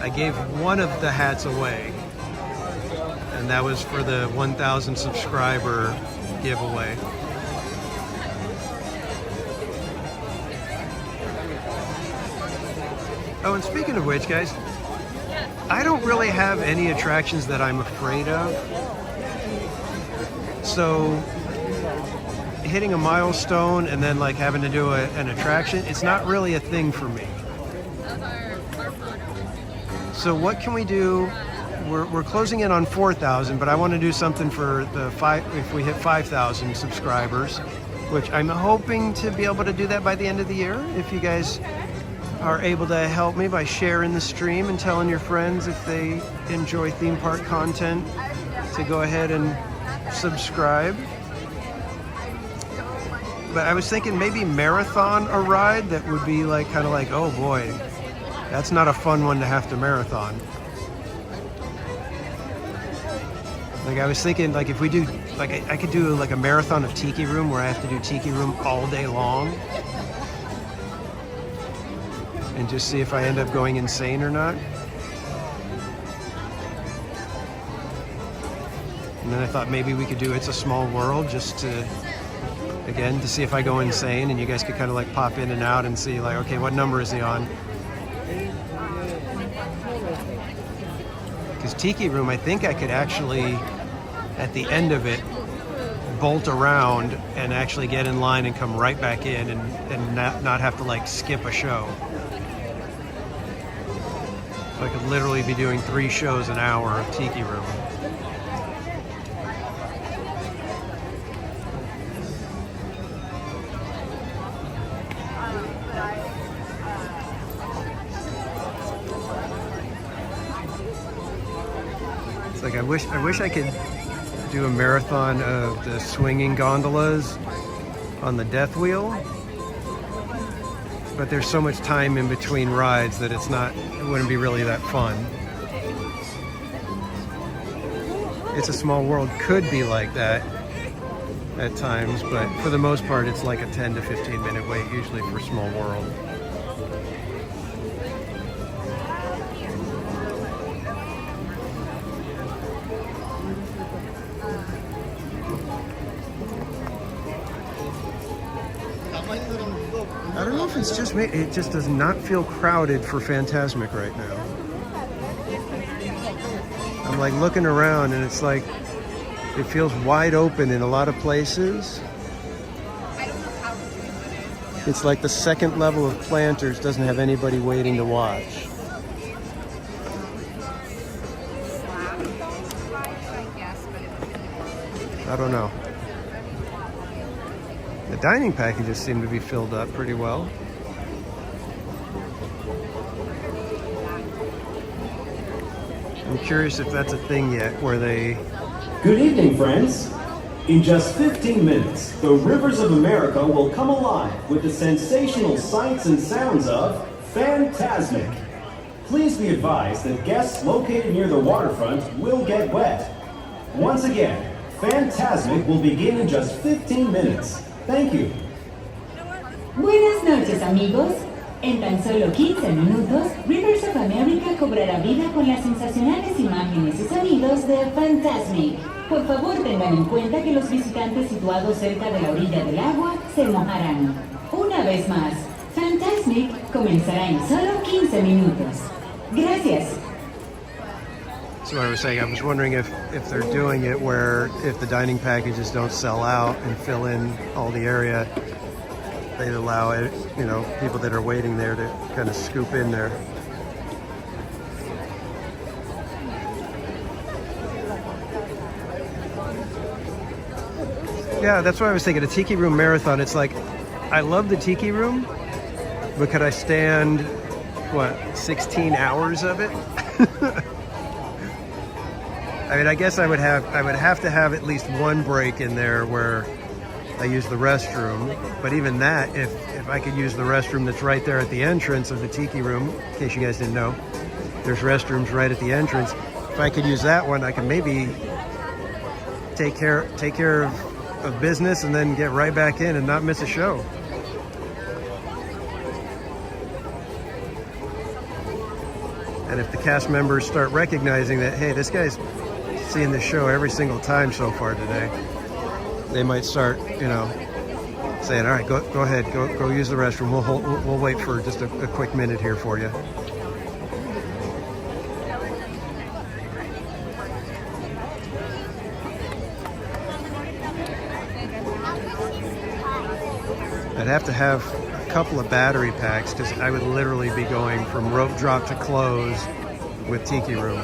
I gave one of the hats away, and that was for the 1,000 subscriber giveaway. Oh, and speaking of which, guys, I don't really have any attractions that I'm afraid of. So hitting a milestone and then like having to do an attraction, it's not really a thing for me. So what can we do? We're closing in on 4,000, but I want to do something for if we hit 5,000 subscribers, which I'm hoping to be able to do that by the end of the year. If you guys are able to help me by sharing the stream and telling your friends if they enjoy theme park content to go ahead and subscribe. But I was thinking maybe marathon a ride that would be like kind of like, oh boy, that's not a fun one to have to marathon. Like I was thinking like if we do, like I could do like a marathon of Tiki Room where I have to do Tiki Room all day long. And just see if I end up going insane or not. And then I thought maybe we could do It's a Small World just to, again, to see if I go insane and you guys could kind of like pop in and out and see like, okay, what number is he on? Because Tiki Room, I think I could actually, at the end of it, bolt around and actually get in line and come right back in and not have to like skip a show. So I could literally be doing 3 shows an hour of Tiki Room. It's like I wish I could do a marathon of the swinging gondolas on the Death Wheel, but there's so much time in between rides that it wouldn't be really that fun. It's a Small World could be like that at times, but for the most part it's like a 10 to 15 minute wait usually for Small World. I don't know if it's just me, it just does not feel crowded for Fantasmic right now. I'm like looking around and it's like, it feels wide open in a lot of places. It's like the second level of planters doesn't have anybody waiting to watch. I don't know. The dining packages seem to be filled up pretty well. I'm curious if that's a thing yet, where they... Good evening, friends. In just 15 minutes, the rivers of America will come alive with the sensational sights and sounds of Fantasmic. Please be advised that guests located near the waterfront will get wet. Once again, Fantasmic will begin in just 15 minutes. Thank you. Buenas noches, amigos. En tan solo 15 minutos, Rivers of America cobrará vida con las sensacionales imágenes y sonidos de Fantasmic. Por favor, tengan en cuenta que los visitantes situados cerca de la orilla del agua se mojarán. Una vez más, Fantasmic comenzará en solo 15 minutos. Gracias. So I was saying, I was wondering if they're doing it where if the dining packages don't sell out and fill in all the area, they'd allow it, you know, people that are waiting there to kind of scoop in there. Yeah, that's what I was thinking. A Tiki Room marathon. It's like, I love the Tiki Room, but could I stand, what, 16 hours of it? I mean, I guess I would have to have at least one break in there where I use the restroom. But even that, if I could use the restroom that's right there at the entrance of the Tiki Room, in case you guys didn't know, there's restrooms right at the entrance. If I could use that one, I could maybe take care of business and then get right back in and not miss a show. And if the cast members start recognizing that, hey, this guy's seeing this show every single time so far today, they might start, you know, saying, all right, go ahead, go use the restroom. We'll wait for just a quick minute here for you. I'd have to have a couple of battery packs because I would literally be going from rope drop to close with Tiki Room.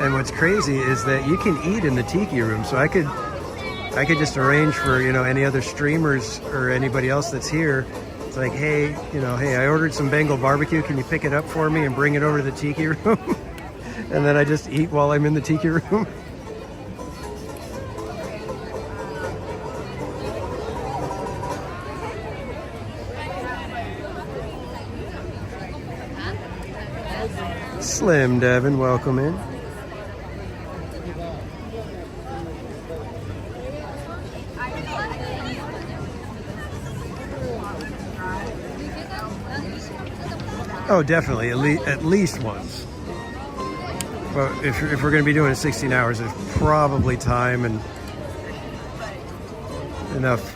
And what's crazy is that you can eat in the Tiki Room, so I could just arrange for, you know, any other streamers or anybody else that's here. It's like, hey, you know, hey, I ordered some Bengal barbecue. Can you pick it up for me and bring it over to the Tiki Room? And then I just eat while I'm in the Tiki Room. Slim Devin, welcome in. Oh, definitely, at least once. But if we're going to be doing it 16 hours, there's probably time, and enough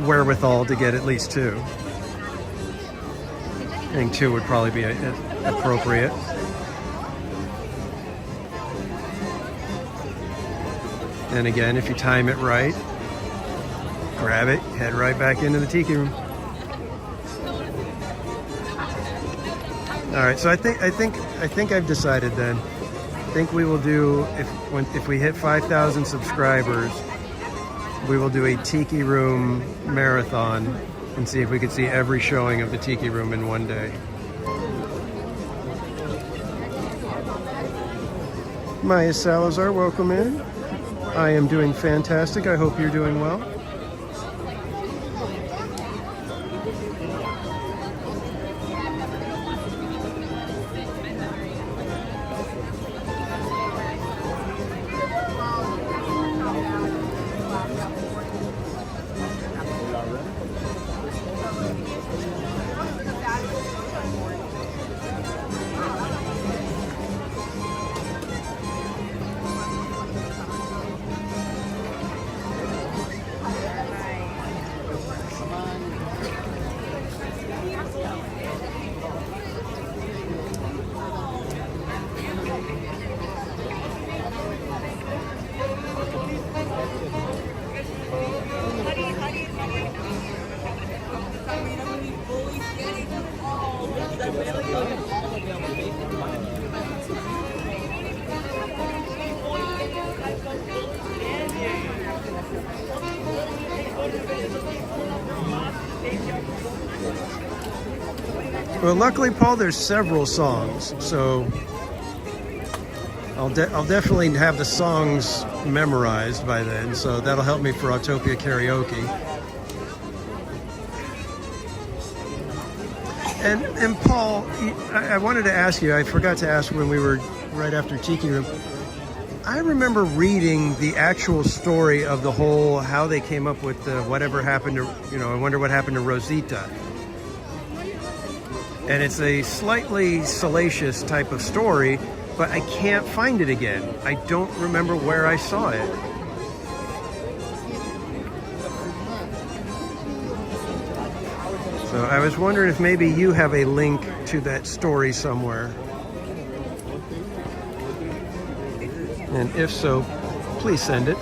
wherewithal to get at least 2. I think 2 would probably be appropriate. And again, if you time it right, grab it, head right back into the tiki room. All right, so I think I've decided then. I think we will do, if we hit 5,000 subscribers, we will do a tiki room marathon and see if we can see every showing of the tiki room in one day. Maya Salazar, welcome in. I am doing fantastic. I hope you're doing well. Well, luckily, Paul, there's several songs, so I'll definitely have the songs memorized by then, so that'll help me for Autopia karaoke. And Paul, I wanted to ask you, I forgot to ask when we were right after Tiki Room, I remember reading the actual story of the whole, how they came up with the whatever happened to, I wonder what happened to Rosita. And it's a slightly salacious type of story, but I can't find it again. I don't remember where I saw it. So I was wondering if maybe you have a link to that story somewhere. And if so, please send it.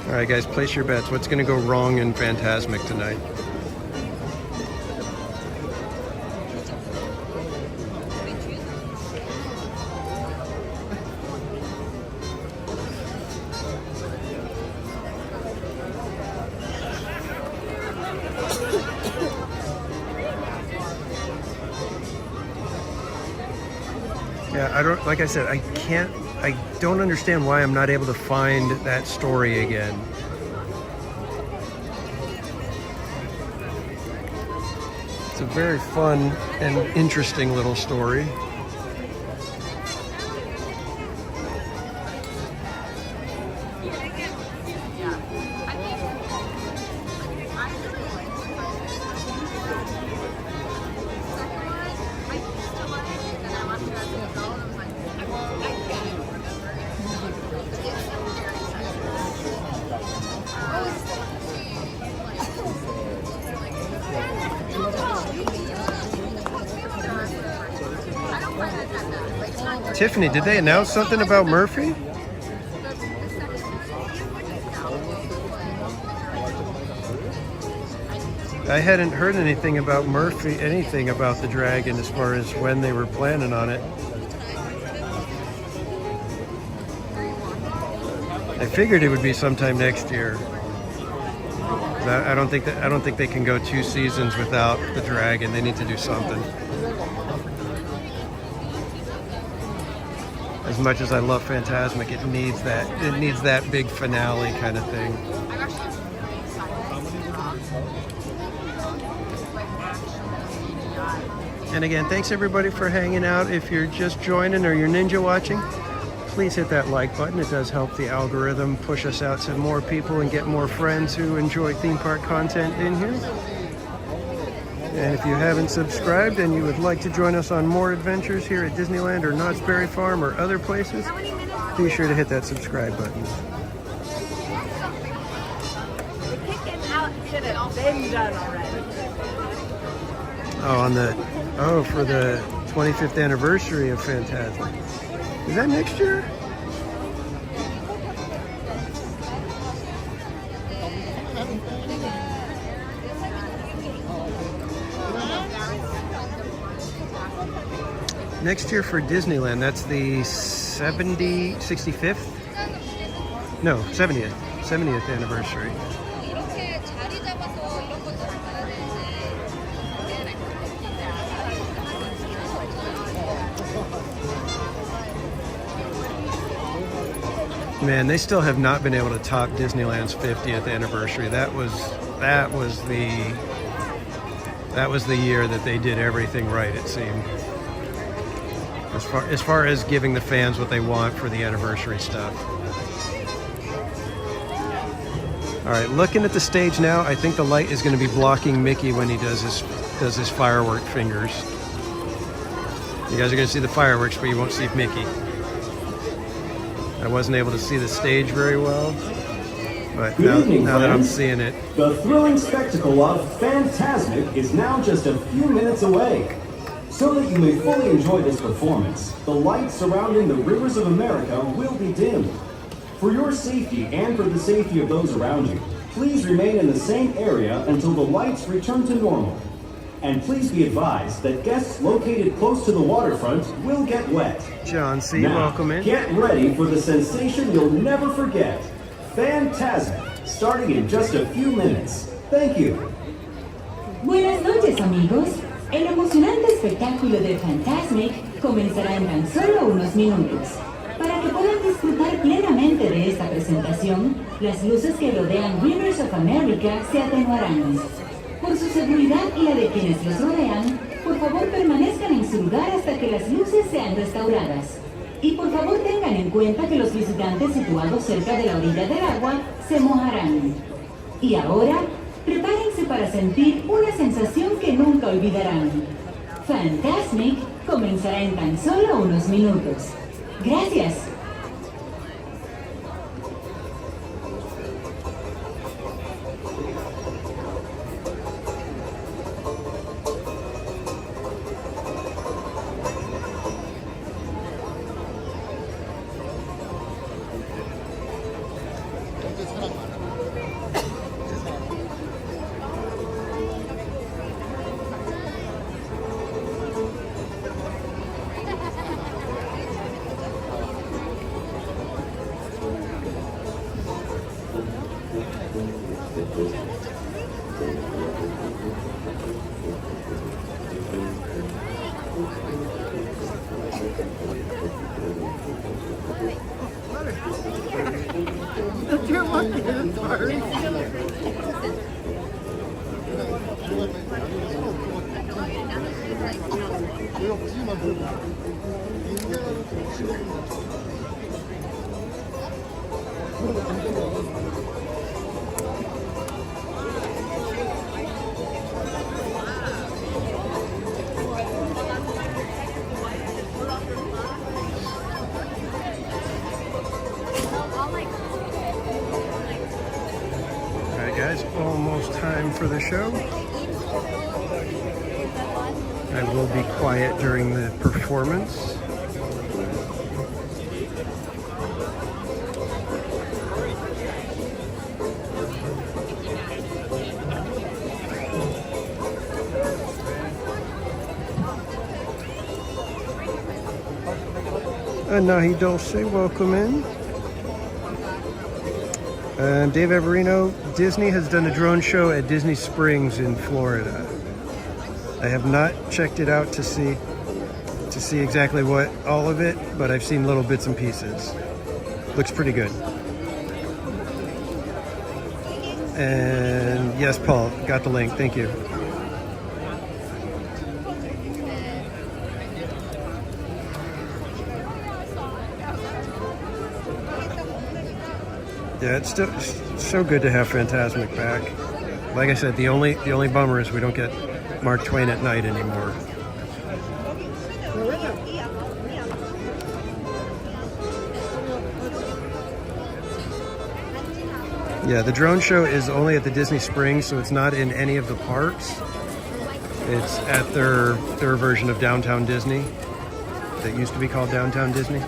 All right, guys, place your bets. What's going to go wrong in Fantasmic tonight? Yeah, I don't, like I said, I don't understand why I'm not able to find that story again. It's a very fun and interesting little story. Tiffany, did they announce something about Murphy? I hadn't heard anything about Murphy, anything about the dragon as far as when they were planning on it. I figured it would be sometime next year. I don't think they can go 2 seasons without the dragon. They need to do something. As much as I love Fantasmic, it needs that big finale kind of thing. And again, thanks everybody for hanging out. If you're just joining or you're ninja watching, please hit that like button. It does help the algorithm push us out to more people and get more friends who enjoy theme park content in here. And if you haven't subscribed and you would like to join us on more adventures here at Disneyland or Knott's Berry Farm or other places, be sure to hit that subscribe button. The kicking out should have been done already. For the 25th anniversary of Fantasmic. Is that next year? Next year for Disneyland, that's the 65th? No, 70th anniversary. Man, they still have not been able to top Disneyland's 50th anniversary. That was the year that they did everything right, it seemed. As far as giving the fans what they want for the anniversary stuff. All right, looking at the stage now, I think the light is going to be blocking Mickey when he does his firework fingers. You guys are going to see the fireworks, but you won't see Mickey. I wasn't able to see the stage very well, but now that I'm seeing it. The thrilling spectacle of Fantasmic is now just a few minutes away. So that you may fully enjoy this performance, the lights surrounding the rivers of America will be dimmed. For your safety and for the safety of those around you, please remain in the same area until the lights return to normal. And please be advised that guests located close to the waterfront will get wet. John C., now, welcome in. Get ready for the sensation you'll never forget. Fantasmic, starting in just a few minutes. Thank you. Buenas noches, amigos. El emocionante espectáculo de Fantasmic comenzará en tan solo unos minutos. Para que puedan disfrutar plenamente de esta presentación, las luces que rodean Rivers of America se atenuarán. Por su seguridad y la de quienes los rodean, por favor permanezcan en su lugar hasta que las luces sean restauradas. Y por favor tengan en cuenta que los visitantes situados cerca de la orilla del agua se mojarán. Y ahora, prepárense para sentir una sensación que nunca olvidarán. Fantasmic comenzará en tan solo unos minutos. Gracias. Almost time for the show. I will be quiet during the performance. Nahi Dulce, welcome in. Dave Everino, Disney has done a drone show at Disney Springs in Florida. I have not checked it out to see exactly what all of it, but I've seen little bits and pieces. Looks pretty good. And yes, Paul, got the link. Thank you. Yeah, it's still so good to have Fantasmic back. Like I said, the only bummer is we don't get Mark Twain at night anymore. Yeah, the drone show is only at the Disney Springs, so it's not in any of the parks. It's at their version of Downtown Disney that used to be called Downtown Disney.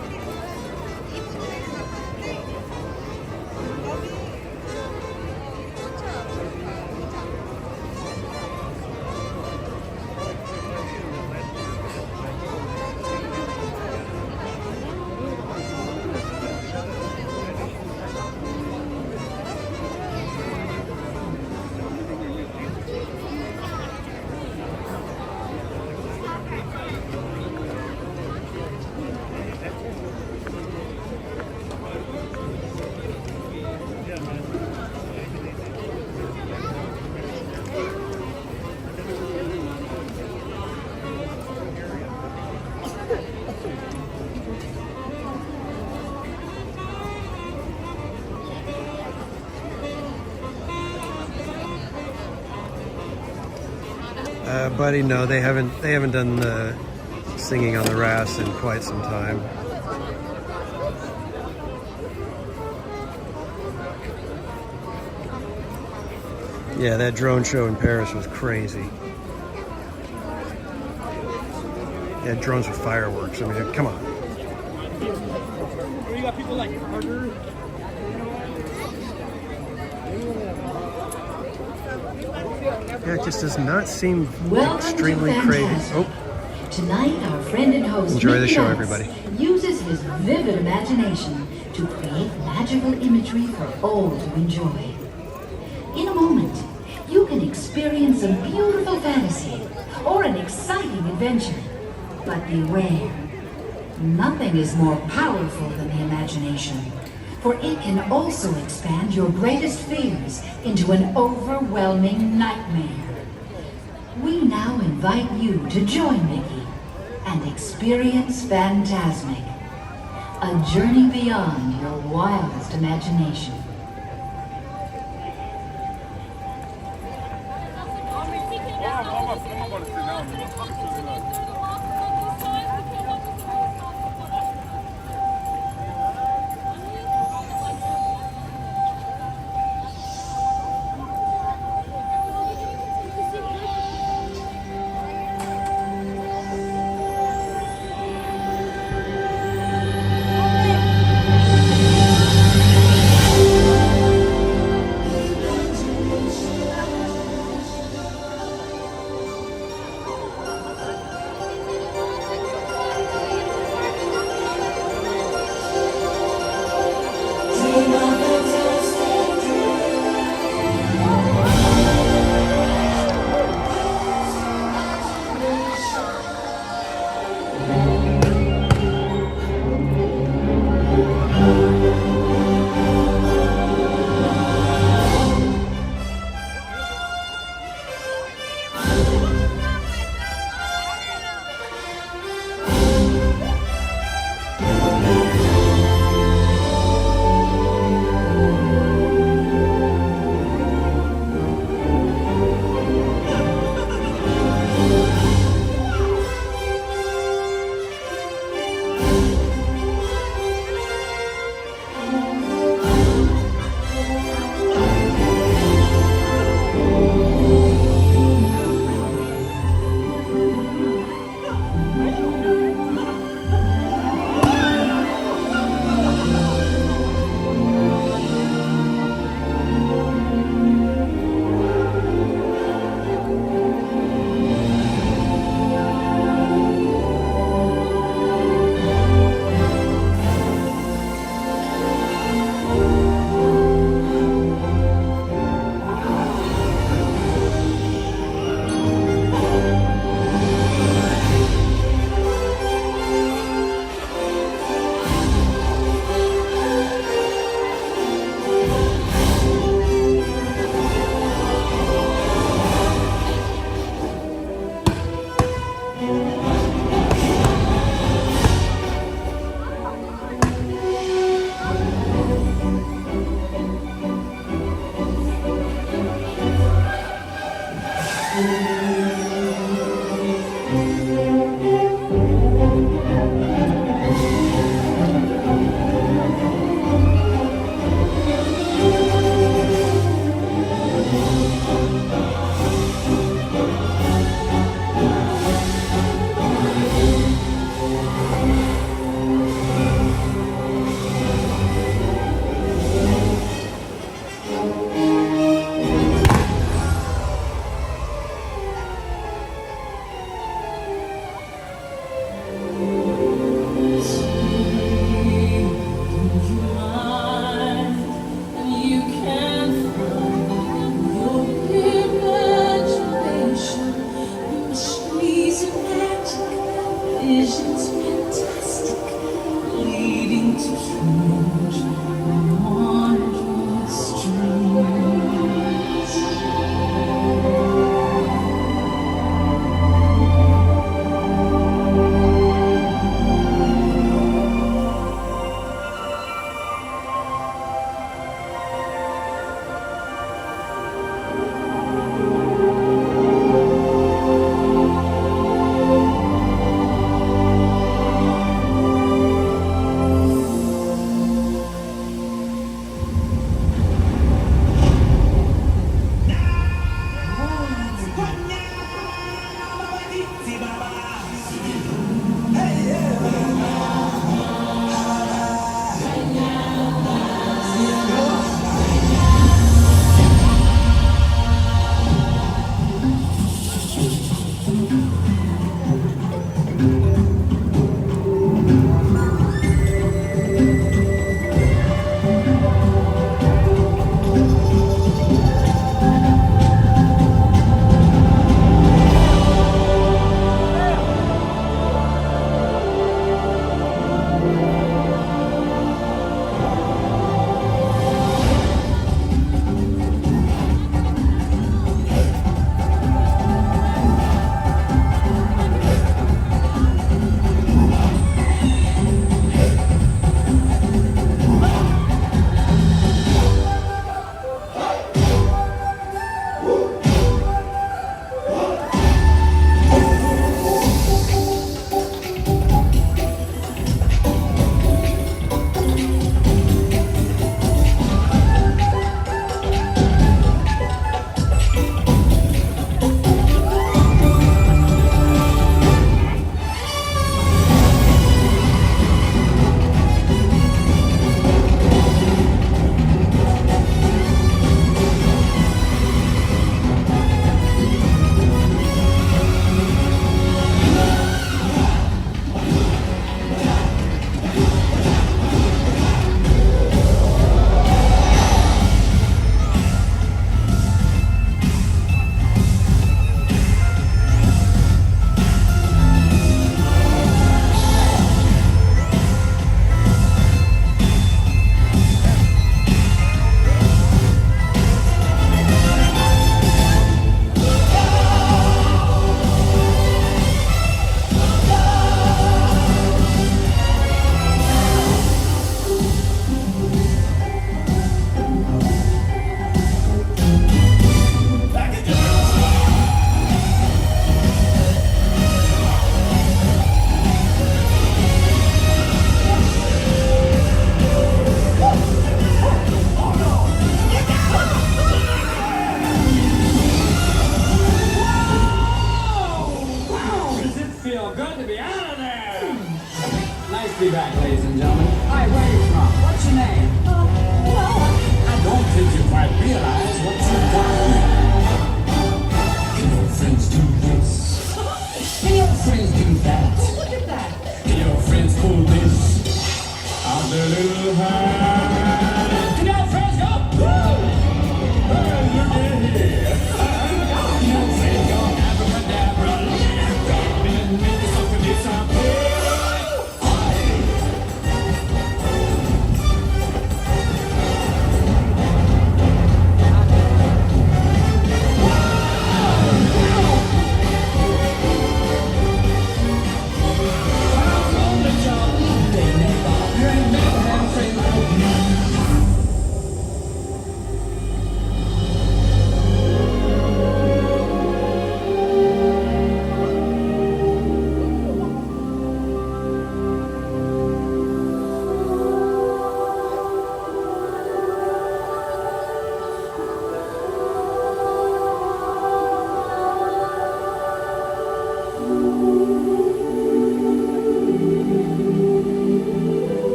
Buddy, no, they haven't done the singing on the RAS in quite some time. Yeah, that drone show in Paris was crazy. Yeah, drones with fireworks. I mean, come on. You got people like Carter. Yeah, it just does not seem Welcome extremely to crazy. Fantasmic. Oh, Tonight, our friend and host enjoy the Mickey show, Mouse everybody. uses his vivid imagination to create magical imagery for all to enjoy. In a moment, you can experience a beautiful fantasy or an exciting adventure. But beware, nothing is more powerful than the imagination, for it can also expand your greatest fears into an overwhelming nightmare. We now invite you to join Mickey and experience Fantasmic, a journey beyond your wildest imagination.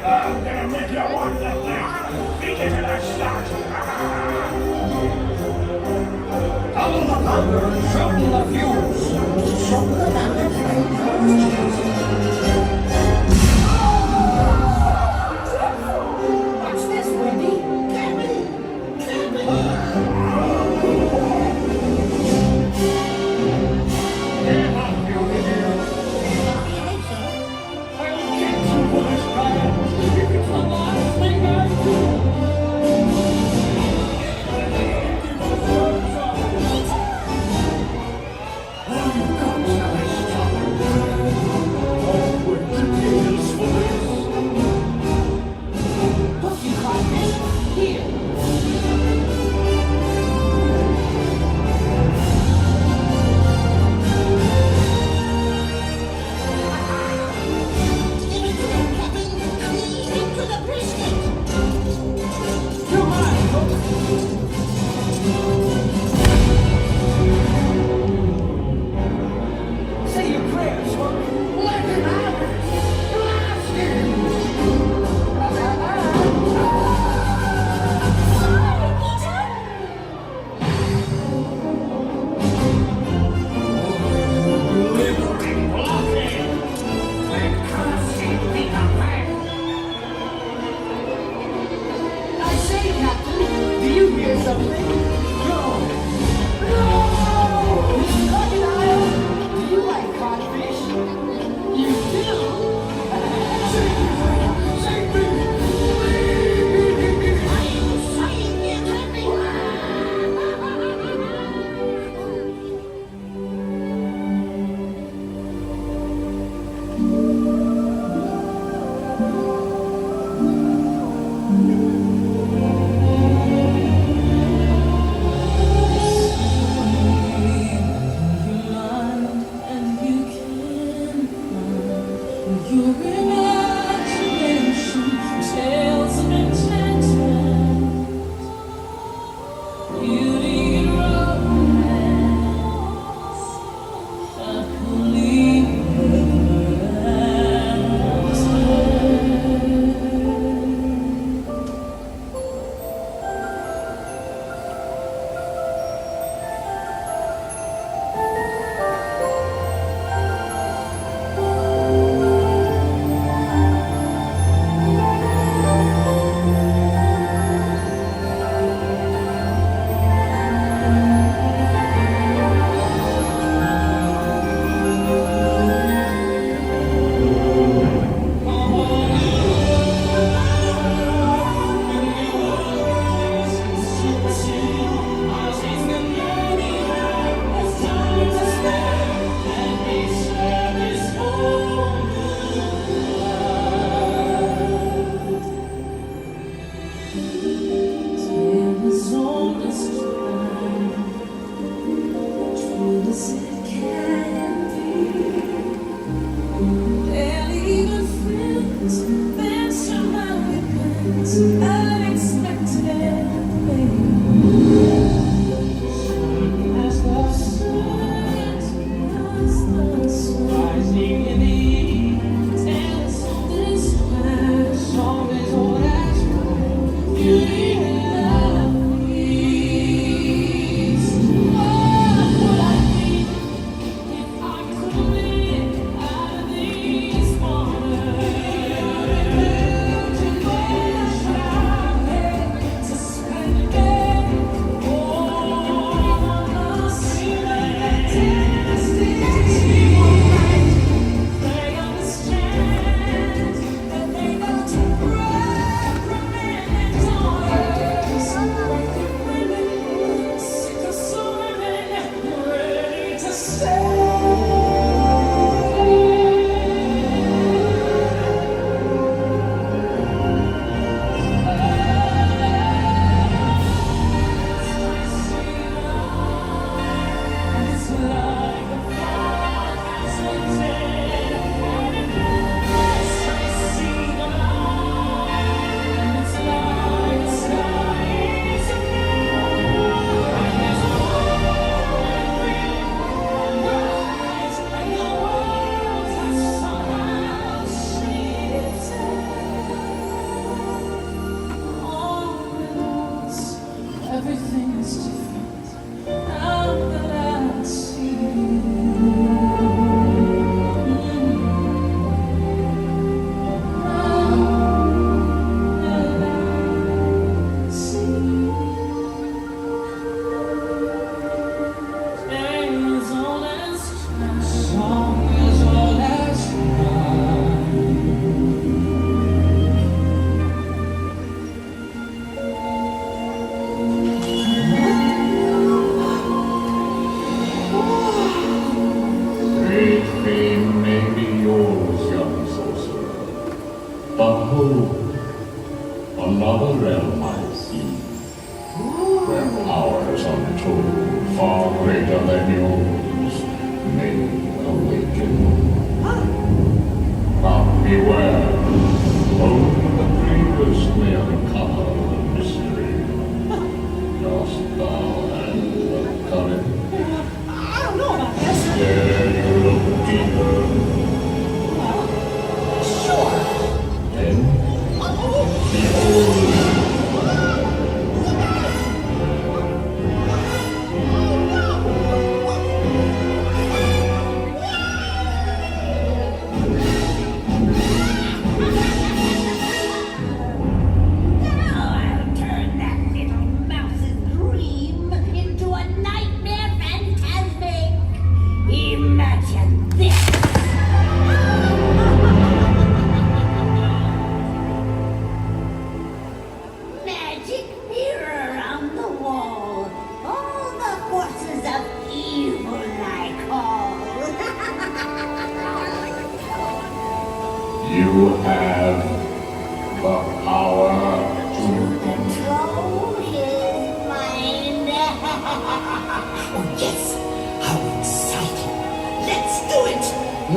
I'm gonna make you want the thing. Beat it to the shot. Follow the thunder and shovel the fuse. Shovel the damage flamethrowers. What's this, Wendy? Candy! Say your prayers, let him out! Blast him! I say, Captain, do you hear something? No! No! Crocodile! Do you like codfish? You do? Save me! I am saying it everywhere! Your image Behold, another realm I see, where powers untold, far greater than yours, may awaken. But beware, only the bravest may uncover the mystery. Dost thou have the courage? I don't know about this. Dare you look deeper? Sure. Then, behold. Imagine this! Magic mirror on the wall. All the forces of evil I call. You have the power To control his mind. Oh, yes. How exciting. Let's do it. I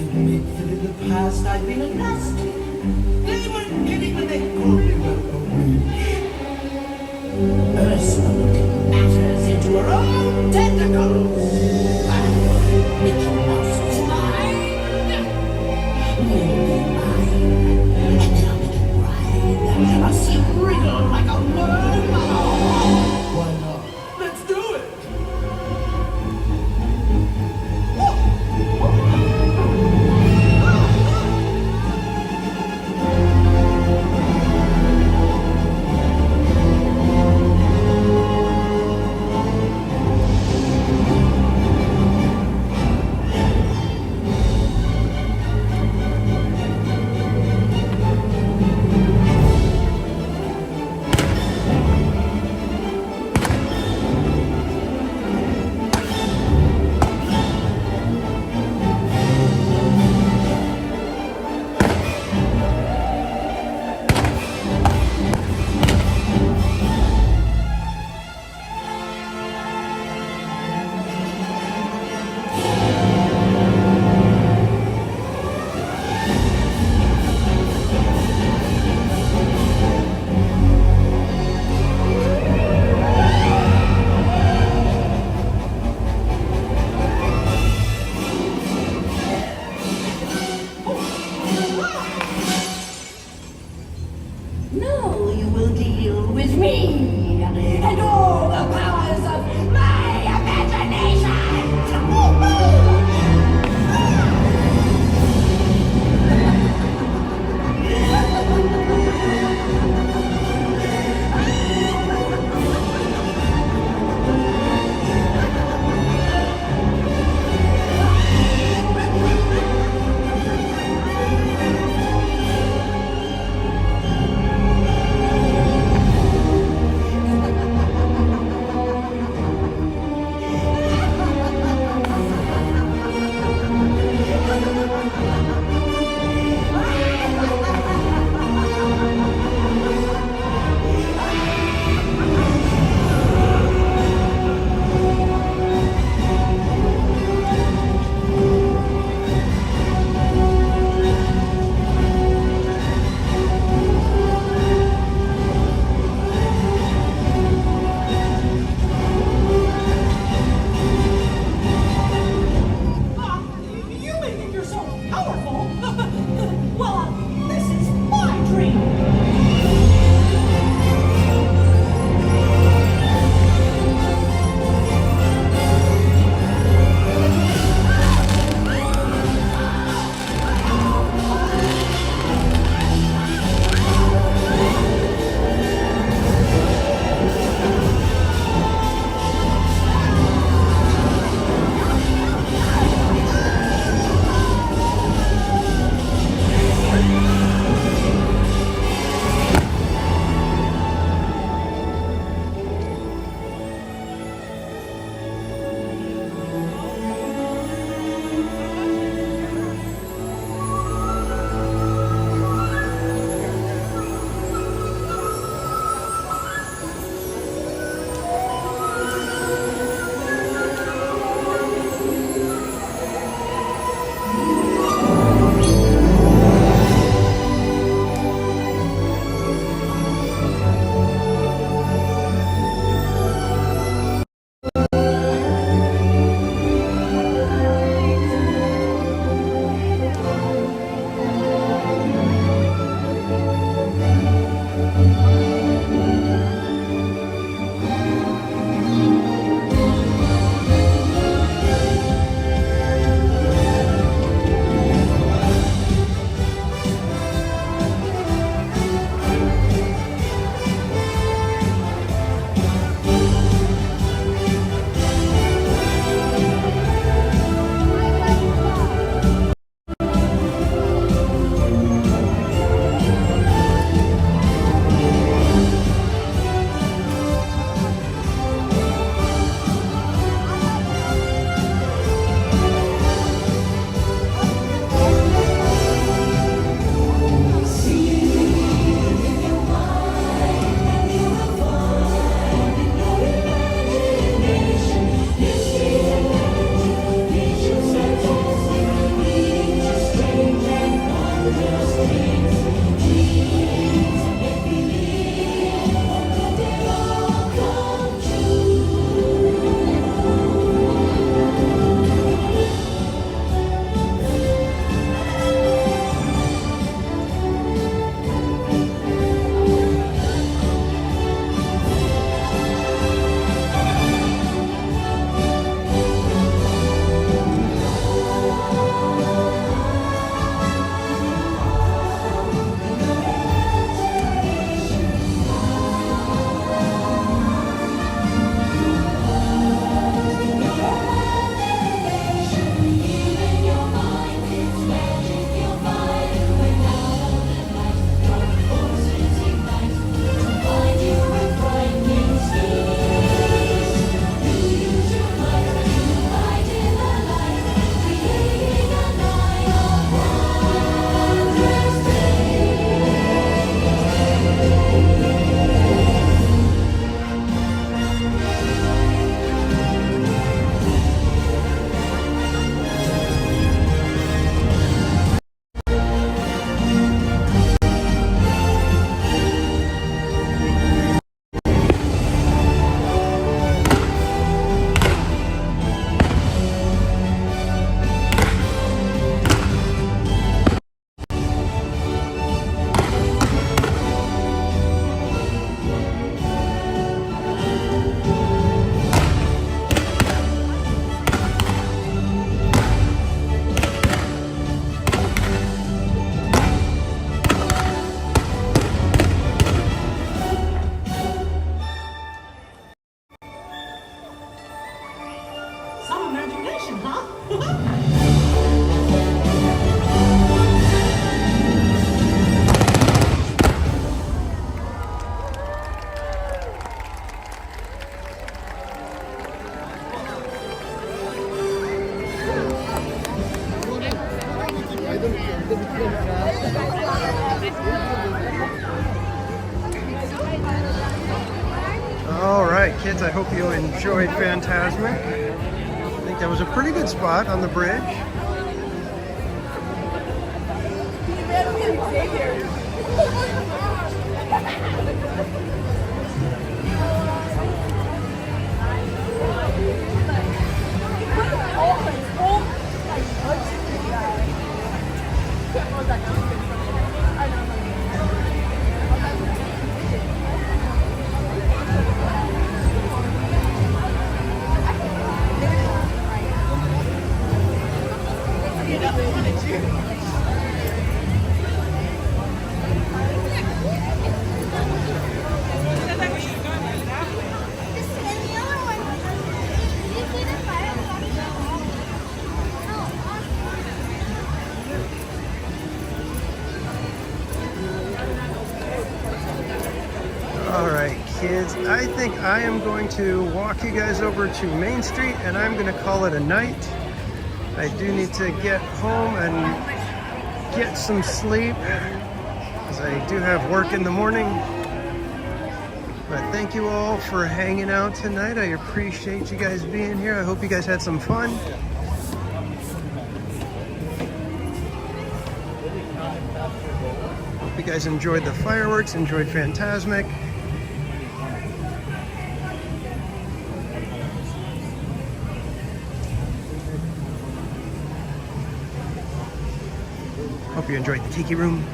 admit that in the past I've been a nasty. They weren't kidding when they called me a witch. Ursula looking matters into her own tentacles. And Mickey Mouse's mind will be mine. And then I'll make it ride. I'll see it wriggle like a worm. Why not? Let's do it. kids, I hope you enjoyed Fantasmic. I think that was a pretty good spot on the bridge. Alright kids, I think I am going to walk you guys over to Main Street and I'm going to call it a night. I do need to get home and get some sleep because I do have work in the morning. But thank you all for hanging out tonight. I appreciate you guys being here. I hope you guys had some fun. Hope you guys enjoyed the fireworks, enjoyed Fantasmic. Hope you enjoyed the Tiki Room.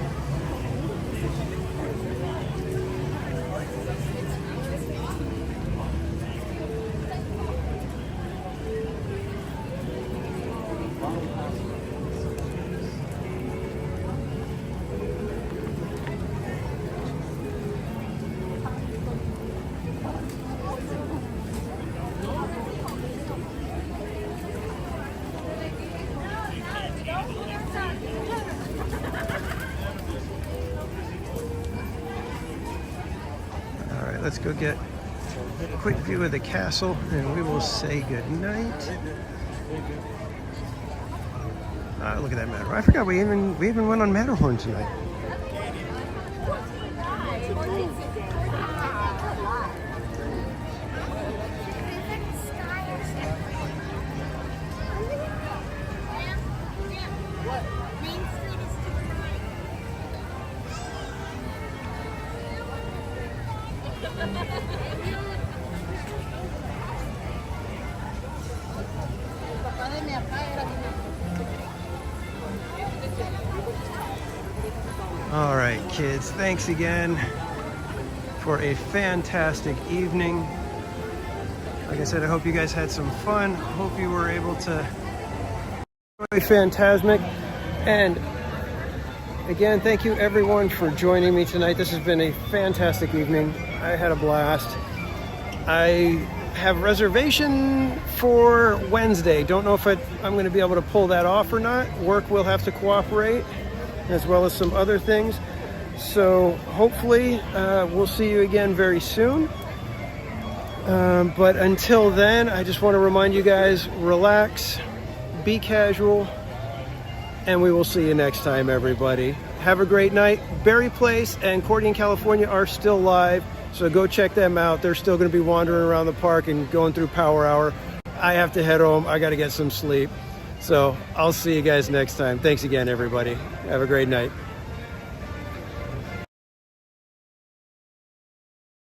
Let's go get a quick view of the castle and we will say good night. Look at that Matterhorn. I forgot we even went on Matterhorn tonight. All right, kids, thanks again for a fantastic evening. Like I said, I hope you guys had some fun. Hope you were able to enjoy Fantasmic. And again, thank you everyone for joining me tonight. This has been a fantastic evening. I had a blast. I have reservation for Wednesday. Don't know if I'm going to be able to pull that off or not. Work will have to cooperate, as well as some other things. So hopefully we'll see you again very soon. But until then, I just want to remind you guys, relax, be casual, and we will see you next time, everybody. Have a great night. Berry Place and Cordy in California are still live, so go check them out. They're still going to be wandering around the park and going through Power Hour. I have to head home. I got to get some sleep. So I'll see you guys next time. Thanks again, everybody. Have a great night.